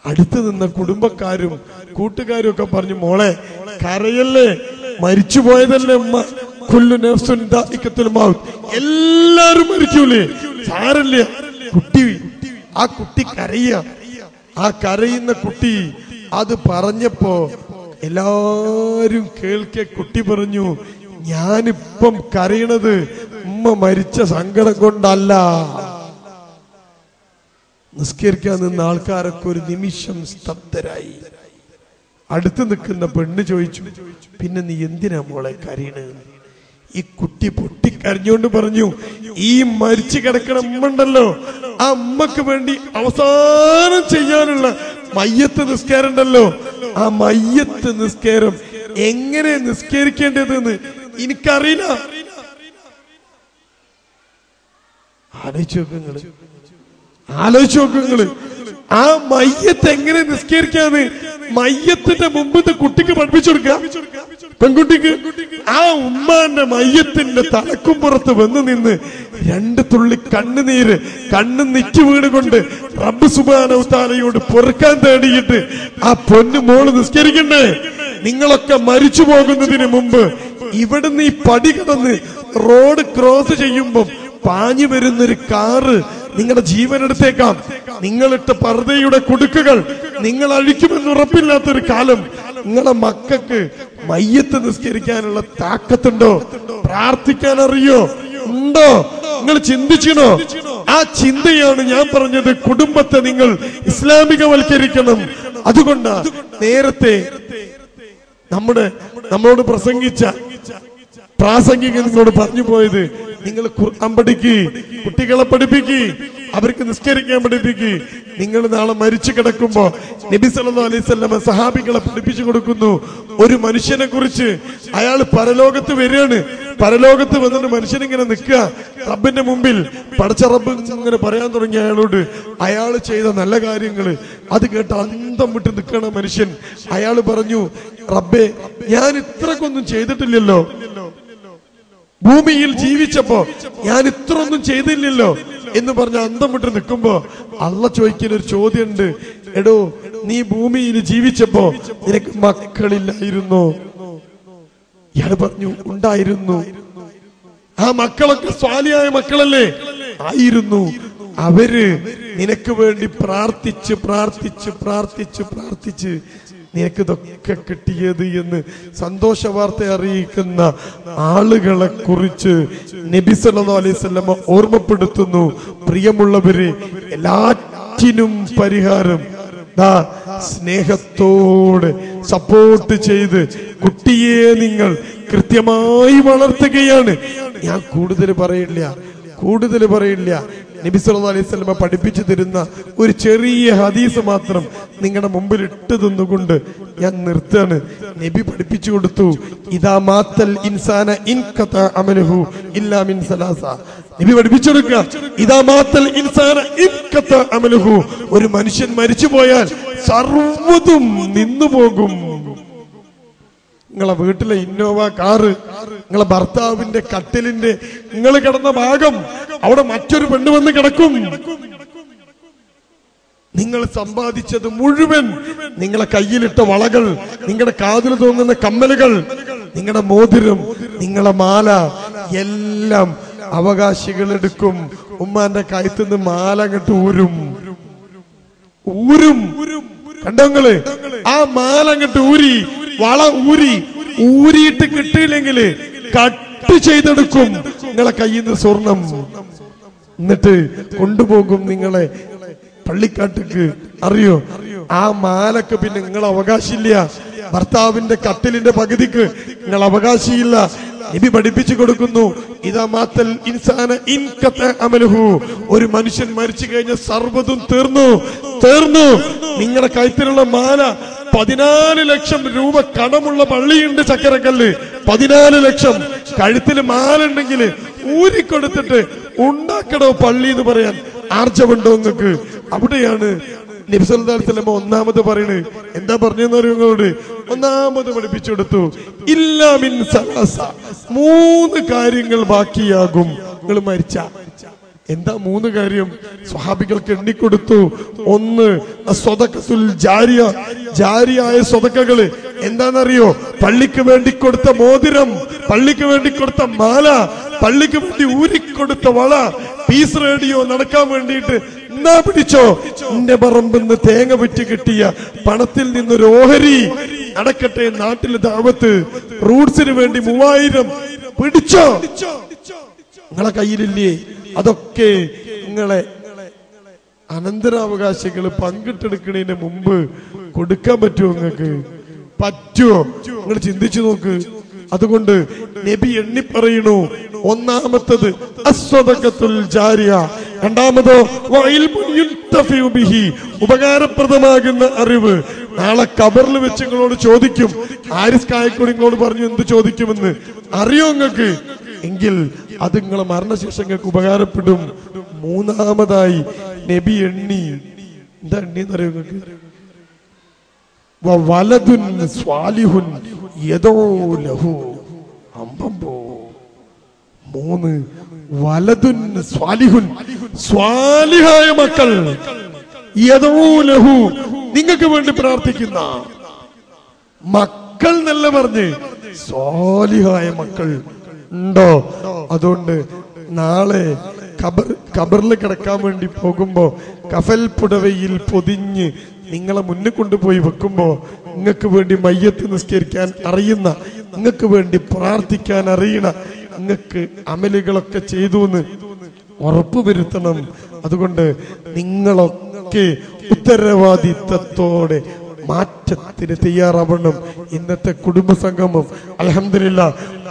അടുത്ത് നിന്ന കുടുംബക്കാരും കൂട്ടുകാരും ഒക്കെ പറഞ്ഞു, മോളെ കരയല്ലേ, മരിച്ചു പോയതല്ലേ ഉമ്മ, കുല്ലു നഫ്സുൻ ദാഇഖത്തുൽ മൗത്ത്, എല്ലാരും മരിക്കൂലേ, സാരല്ല. ആ കുട്ടി കരയുക. ആ കരയുന്ന കുട്ടി അത് പറഞ്ഞപ്പോ എല്ലാരും കേൾക്കെ കുട്ടി പറഞ്ഞു, ഞാനിപ്പം കരയണത് ഉമ്മ മരിച്ച സങ്കടം കൊണ്ടല്ല. നിസ്കരിക്കാൻ നിന്ന ആൾക്കാരൊക്കെ ഒരു നിമിഷം സ്തബ്ധരായി. അടുത്ത് നിൽക്കുന്ന പെണ്ണ് ചോദിച്ചു, പിന്നെ നീ എന്തിനാ മോളെ കരയണത്? ഈ കുട്ടി പൊട്ടിക്കരഞ്ഞുകൊണ്ട് പറഞ്ഞു, ഈ മരിച്ചു കിടക്കണ ഉമ്മ ഉണ്ടല്ലോ, ആ ഉമ്മക്ക് വേണ്ടി അവസാനം ചെയ്യാനുള്ള മയ്യത്ത് നിസ്കാരം ഉണ്ടല്ലോ, ആ മയ്യത്ത് നിസ്കാരം എങ്ങനെ നിസ്കരിക്കേണ്ടതെന്ന് എനിക്കറിയില്ല. ആലോചിച്ചു നോക്കുങ്ങള് ആ മയ്യത്ത് എങ്ങനെ നിസ്കരിക്കാന്ന് മയ്യത്തിന്റെ മുമ്പത്തെ കുട്ടിക്ക് പഠിപ്പിച്ചു കൊടുക്കുക. പെൺകുട്ടിക്ക് ആ ഉമ്മാന്റെ മയ്യത്തിന്റെ തലക്കുംപുറത്ത് വന്ന് നിന്ന് 2 തുള്ളി കണ്ണുനീര് നിറ്റു വീടുകൊണ്ട് റബ്ബ് സുബ്ഹാനഹു തആലയോട് പൊറുക്കാൻ തേടിയിട്ട് ആ പൊന്നു മോള് നിസ്കരിക്കണ്ടേ? നിങ്ങളൊക്കെ മരിച്ചു പോകുന്നതിന് മുമ്പ് ഇവിടുന്ന് ഈ പടി കടന്ന് റോഡ് ക്രോസ് ചെയ്യുമ്പം പാഞ്ഞു വരുന്നൊരു കാറ് നിങ്ങളുടെ ജീവൻ എടുത്തേക്കാം. നിങ്ങളിട്ട പർദ്ദയുടെ കുടുക്കുകൾ നിങ്ങൾ അഴിക്കുമെന്ന് ഉറപ്പില്ലാത്തൊരു കാലം. നിങ്ങളെ മക്കൾക്ക് മയ്യത്ത് നിസ്കരിക്കാനുള്ള താക്കത്തുണ്ടോ? പ്രാർത്ഥിക്കാൻ അറിയോ? ഉണ്ടോ? നിങ്ങൾ ചിന്തിച്ചോ? ആ ചിന്തയാണ് ഞാൻ പറഞ്ഞത്. കുടുംബത്തെ നിങ്ങൾ ഇസ്ലാമികവൽക്കരിക്കണം. അതുകൊണ്ടാ നേരത്തെ നമ്മളോട് പ്രസംഗിച്ച പ്രാസംഗികൻ നിങ്ങളോട് പറഞ്ഞു പോയത്, നിങ്ങൾ ഖുർആൻ പഠിക്ക്, കുട്ടികളെ പഠിപ്പിക്ക്, അവർക്ക് നിസ്കരിക്കാൻ പഠിപ്പിക്ക്. നിങ്ങൾ നാളെ മരിച്ചു കിടക്കുമ്പോ നബി സല്ലല്ലാഹു അലൈഹി വസല്ലം സഹാബികളെ പഠിപ്പിച്ചു കൊടുക്കുന്നു ഒരു മനുഷ്യനെ കുറിച്ച്. അയാൾ പരലോകത്ത് വരികയാണ്. പരലോകത്ത് വന്നിട്ട് മനുഷ്യനിങ്ങനെ നിൽക്കുക റബ്ബിന്റെ മുമ്പിൽ. പടച്ച റബ്ബ് ഇങ്ങനെ പറയാൻ തുടങ്ങി അയാളോട്. അയാൾ ചെയ്ത നല്ല കാര്യങ്ങള് അത് കേട്ട് അന്തം വിട്ട് നിൽക്കണ മനുഷ്യൻ. അയാൾ പറഞ്ഞു, റബ്ബേ, ഞാൻ ഇത്രക്കൊന്നും ചെയ്തിട്ടില്ലല്ലോ, ഭൂമിയിൽ ജീവിച്ചപ്പോ ഞാൻ ഇത്രയൊന്നും ചെയ്തില്ലല്ലോ എന്ന് പറഞ്ഞ അന്തം വിട്ട് നിൽക്കുമ്പോ അള്ളാഹ് ചോദിക്കുന്ന ഒരു ചോദ്യമുണ്ട്, എടോ നീ ഭൂമിയിൽ ജീവിച്ചപ്പോ നിനക്ക് മക്കളില്ലായിരുന്നോ? ഇയാൾ പറഞ്ഞു, ഉണ്ടായിരുന്നു. ആ മക്കളൊക്കെ സ്വാലിഹായ മക്കളല്ലേ? ആയിരുന്നു. അവര് നിനക്ക് വേണ്ടി പ്രാർത്ഥിച്ച് പ്രാർത്ഥിച്ച് പ്രാർത്ഥിച്ച് പ്രാർത്ഥിച്ച് നിനക്ക് ഇതൊക്കെ കിട്ടിയത് എന്ന് സന്തോഷ വാർത്ത അറിയിക്കുന്ന ആളുകളെ കുറിച്ച് നബി സല്ലല്ലാഹു അലൈഹി വസല്ലം ഓർമ്മപ്പെടുത്തുന്നു. പ്രിയമുള്ളവര്, എല്ലാറ്റിനും പരിഹാരം സ്നേഹത്തോടെ സപ്പോർട്ട് ചെയ്ത് കുട്ടിയെ നിങ്ങൾ കൃത്യമായി വളർത്തുകയാണ്. ഞാൻ കൂടുതൽ പറയില്ല. നബി സല്ലല്ലാഹു അലൈഹി വസല്ലം പഠിപ്പിച്ചു തരുന്ന ഒരു ചെറിയ ഹദീസ് മാത്രം നിങ്ങളുടെ മുമ്പിൽ ഇട്ട് തന്നുകൊണ്ട് ഞാൻ നിർത്തുകയാണ്. നബി പഠിപ്പിച്ചു കൊടുത്തു, ഇദാ മാത്തൽ ഇൻസാന ഇൻഖത അമലുഹു ഇല്ലാ മിൻ സലാസ. നബി പഠിപ്പിച്ചു കൊടുക്കുക, ഇദാ മാത്തൽ ഇൻസാന ഇൻഖത അമലുഹു. ഒരു മനുഷ്യൻ മരിച്ചു പോയാൽ സർവ്വതും നിന്നു പോകും. നിങ്ങളെ വീട്ടിലെ ഇന്നോവ കാറ്, നിങ്ങളെ ഭർത്താവിന്റെ കട്ടിലിന്റെ നിങ്ങൾ കിടന്ന ഭാഗം, അവിടെ മറ്റൊരു പെണ്ണ് വന്ന് കിടക്കും. നിങ്ങൾ സമ്പാദിച്ചത് മുഴുവൻ, നിങ്ങളെ കയ്യിലിട്ട വളകൾ, നിങ്ങളുടെ കാതിൽ തോന്നുന്ന കമ്മലുകൾ, നിങ്ങളുടെ മോതിരം, നിങ്ങളെ മാല എല്ലാം അവകാശികൾ എടുക്കും. ഉമ്മാന്റെ കഴുത്തുനിന്ന് മാല അങ്ങോട്ട് ഊരും. കണ്ടോങ്ങള്, ആ മാല അങ്ങോട്ട് ഊരി, വള ഊരിയിട്ട് കിട്ടിയില്ലെങ്കിൽ കട്ട് ചെയ്തെടുക്കും നിങ്ങളെ കയ്യിൽ നിന്ന് സ്വർണം. എന്നിട്ട് കൊണ്ടുപോകും നിങ്ങളെ പള്ളിക്കാട്ടിക്ക്. അറിയോ, ആ മാലക്ക് പിന്നെ നിങ്ങൾ അവകാശമില്ല. ഭർത്താവിന്റെ കട്ടിലിന്റെ പകുതിക്ക് നിങ്ങൾ അവകാശമില്ല. നബി പഠിപ്പിച്ചു കൊടുക്കുന്നു, ഇദാ മാത്തൽ ഇൻസാന ഇൻഖത അമലുഹു. ഒരു മനുഷ്യൻ മരിച്ചു കഴിഞ്ഞ സർവ്വതും തീർന്നു. നിങ്ങളുടെ കഴുത്തിലുള്ള മാല, 14 ലക്ഷം രൂപ കടമുള്ള പള്ളിയുണ്ട് ചക്കരക്കല്ല്. 14 ലക്ഷം കഴുത്തിൽ മാല ഉണ്ടെങ്കിൽ ഊരിക്കൊടുത്തിട്ട് ഉണ്ടാക്കണോ പള്ളി എന്ന് പറയാൻ ആർജവുണ്ടോ നിങ്ങൾക്ക്? അവിടെയാണ് നബി സല്ലല്ലാഹു അലൈഹി വസല്ലം ഒന്നാമത് പറയണത്. എന്താ പറഞ്ഞെന്ന് അറിയോ നിങ്ങളോട്? ഒന്നാമത് പഠിപ്പിച്ചു കൊടുത്തു, ഇല്ലാ മിൻ സലാസ. 3 കാര്യങ്ങൾ ബാക്കിയാകും നിങ്ങൾ മരിച്ച. എന്താ 3 കാര്യം? സ്വഹാബികൾക്ക് എണ്ണിക്കൊടുത്തു. 1, സ്വദഖത്തുൽ ജാരിയ. ജാരിയായ സ്വദഖകള് എന്താണെന്നറിയോ? പള്ളിക്ക് വേണ്ടി കൊടുത്ത മോതിരം, പള്ളിക്ക് വേണ്ടി കൊടുത്ത മാല, പള്ളിക്ക് വേണ്ടി ഊരിക്കൊടുത്ത വള, പീസ് റേഡിയോ നടക്കാൻ വേണ്ടിയിട്ട് എന്നാ പിടിച്ചോ, എന്റെ പറമ്പിന്ന് തേങ്ങ വിറ്റ് കിട്ടിയ പണത്തിൽ നിന്നൊരു ഓഹരി നടക്കട്ടെ, നാട്ടിലെ ദഅവത്ത്, റൂട്ട്സിന് വേണ്ടി 3000 പിടിച്ചോ. നിങ്ങളെ കയ്യിലില്ലേ? അതൊക്കെ നിങ്ങളെ അനന്തരാവകാശികൾ പങ്കിട്ടെടുക്കുന്നതിന് മുമ്പ് കൊടുക്കാൻ പറ്റുമോ? നിങ്ങൾക്ക് പറ്റുമോ? നിങ്ങൾ ചിന്തിച്ചു നോക്ക്. അതുകൊണ്ട് നബി എണ്ണി പറയണു, ഒന്നാമത്തത് അസ്വദഖത്തുൽ ജാരിയ, രണ്ടാമതോ വഇൽമുൻ യുൻതഫിഉ ബിഹി, ഉപകാരപ്രദമാകുന്ന അറിവ്. നാളെ ഖബറിൽ വെച്ച് നിങ്ങളോട് ചോദിക്കും. ഹാരിസ് കായക്കോട് നിങ്ങളോട് പറഞ്ഞു എന്ത് ചോദിക്കുമെന്ന് അറിയോ നിങ്ങൾക്ക്? എങ്കിൽ അത് നിങ്ങളെ മരണശേഷം നിങ്ങൾക്ക് ഉപകാരപ്പെടും. മൂന്നാമതായി നബി എണ്ണി, എന്താ എണ്ണിന്നറിയോ നിങ്ങൾക്ക്? വലതുൻ സ്വാലിഹുൻ യദഊ ലഹു. അമ്പമ്പോ 3 വലതുൻ സ്വാലിഹുൻ, സ്വാലിഹായ മക്കൾ, യദഊ ലഹു, നിങ്ങൾക്ക് വേണ്ടി പ്രാർത്ഥിക്കുന്ന മക്കൾ എന്നല്ല പറഞ്ഞ്, സ്വാലിഹായ മക്കൾ ഉണ്ടോ? അതുകൊണ്ട് നാളെ ഖബറിൽ കിടക്കാൻ വേണ്ടി പോകുമ്പോ കഫൽ പുടവയിൽ പൊതിഞ്ഞ് നിങ്ങളെ മുന്നിൽ കൊണ്ടുപോയി വെക്കുമ്പോ നിങ്ങൾക്ക് വേണ്ടി മയ്യത്ത് നിസ്കരിക്കാൻ അറിയുന്ന, നിങ്ങൾക്ക് വേണ്ടി പ്രാർത്ഥിക്കാൻ അറിയണ, നിങ്ങൾക്ക് അമലുകളൊക്കെ ചെയ്തു എന്ന് ഉറപ്പുവരുത്തണം. അതുകൊണ്ട് നിങ്ങളൊക്കെ ഉത്തരവാദിത്തത്തോടെ മാറ്റത്തിന് തയ്യാറാവണം. ഇന്നത്തെ കുടുംബസംഗമം അൽഹംദുലില്ലാ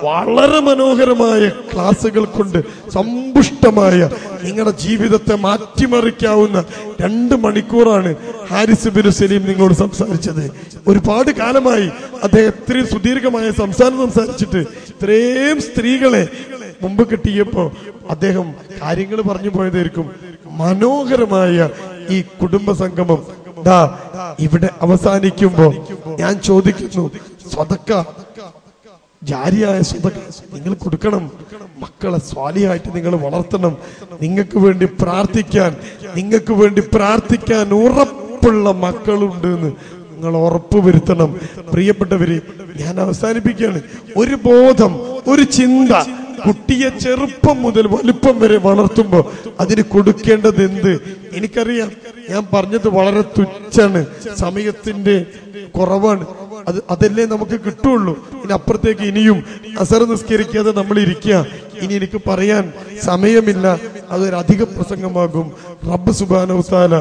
വളരെ മനോഹരമായ ക്ലാസുകൾ കൊണ്ട് സമ്പുഷ്ടമായ നിങ്ങളുടെ ജീവിതത്തെ മാറ്റിമറിക്കാവുന്ന 2 മണിക്കൂറാണ് ഹാരിസ് ബിൻ സലീം നിങ്ങളോട് സംസാരിച്ചത്. ഒരുപാട് കാലമായി അദ്ദേഹം ഇത്രയും സുദീർഘമായ സംസാരിച്ചിട്ട് ഇത്രയും സ്ത്രീകളെ മുമ്പ് കിട്ടിയപ്പോ അദ്ദേഹം കാര്യങ്ങൾ പറഞ്ഞു പോയതായിരിക്കും. മനോഹരമായ ഈ കുടുംബസംഗമം ഇവിടെ അവസാനിക്കുമ്പോ ഞാൻ ചോദിക്കുന്നു, സ്വതക്ക, ജാരിയായ സ്വതക്ക നിങ്ങൾ കൊടുക്കണം. മക്കളെ സ്വാലിഹായിട്ട് നിങ്ങൾ വളർത്തണം. നിങ്ങൾക്ക് വേണ്ടി പ്രാർത്ഥിക്കാൻ ഉറപ്പുള്ള മക്കളുണ്ട് എന്ന് നിങ്ങൾ ഉറപ്പ് വരുത്തണം. പ്രിയപ്പെട്ടവര്, ഞാൻ അവസാനിപ്പിക്കുകയാണ്. ഒരു ബോധം, ഒരു ചിന്ത കുട്ടിയെ ചെറുപ്പം മുതൽ വലുപ്പം വരെ വളർത്തുമ്പോ അതിന് കൊടുക്കേണ്ടത് എന്ത്? എനിക്കറിയാം, ഞാൻ പറഞ്ഞത് വളരെ തുച്ഛാണ്, സമയത്തിന്റെ കുറവാണ്. അതല്ലേ നമുക്ക് കിട്ടുള്ളൂ. ഇതിനപ്പുറത്തേക്ക് ഇനിയും അസർ നിസ്കരിക്കാതെ നമ്മൾ ഇരിക്കുക. ഇനി എനിക്ക് പറയാൻ സമയമില്ല, അതൊരധിക പ്രസംഗമാകും. റബ്ബ് സുബ്ഹാനഹു വ തആല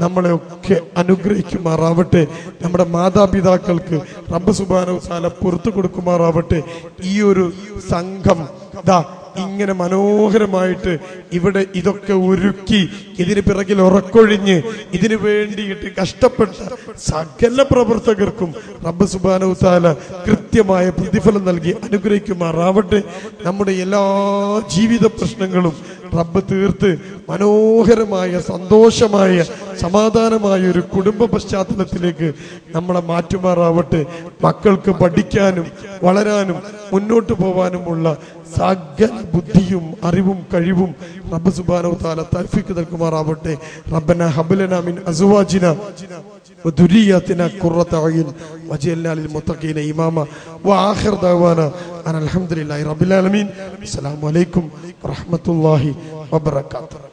നമ്മളെ ഒക്കെ അനുഗ്രഹിക്കുമാറാവട്ടെ. നമ്മുടെ മാതാപിതാക്കൾക്ക് റബ്ബ് സുബ്ഹാനഹു വ തആല പുറത്തു കൊടുക്കുമാറാവട്ടെ. ഈ ഒരു സംഘം ഇങ്ങനെ മനോഹരമായിട്ട് ഇവിടെ ഇതൊക്കെ ഒരുക്കി ഇതിന് പിറകിൽ ഉറക്കൊഴിഞ്ഞ് ഇതിനു വേണ്ടിയിട്ട് കഷ്ടപ്പെട്ട സകല പ്രവർത്തകർക്കും റബ്ബ് സുബ്ഹാനഹു തആല കൃത്യമായ പ്രതിഫലം നൽകി അനുഗ്രഹിക്കുമാറാവട്ടെ. നമ്മുടെ എല്ലാ ജീവിത പ്രശ്നങ്ങളും റബ്ബ് തീർത്ത് മനോഹരമായ സന്തോഷമായ സമാധാനമായ ഒരു കുടുംബ പശ്ചാത്തലത്തിലേക്ക് നമ്മളെ മാറ്റുമാറാവട്ടെ. മക്കൾക്ക് പഠിക്കാനും വളരാനും മുന്നോട്ട് പോവാനുമുള്ള സകല ബുദ്ധിയും അറിവും കഴിവും റബ്ബ് സുബ്ഹാനഹു തആല തൗഫീഖ് നൽകുമാറാവട്ടെ. റബ്ബനാ ഹബ് ലനാ മിൻ അസ്വാജിനാ വദുരിയാതിനാ ഖുറത അയ്യുൻ വജഅൽനാ ലിൽ മുത്തഖീന ഇമാമ വആഖിർ ദഅവാനാ അൽഹംദുലില്ലാഹി റബ്ബിൽ ആലമീൻ. അസ്സലാമു അലൈക്കും വറഹ്മത്തുള്ളാഹി വബറകാതുഹു.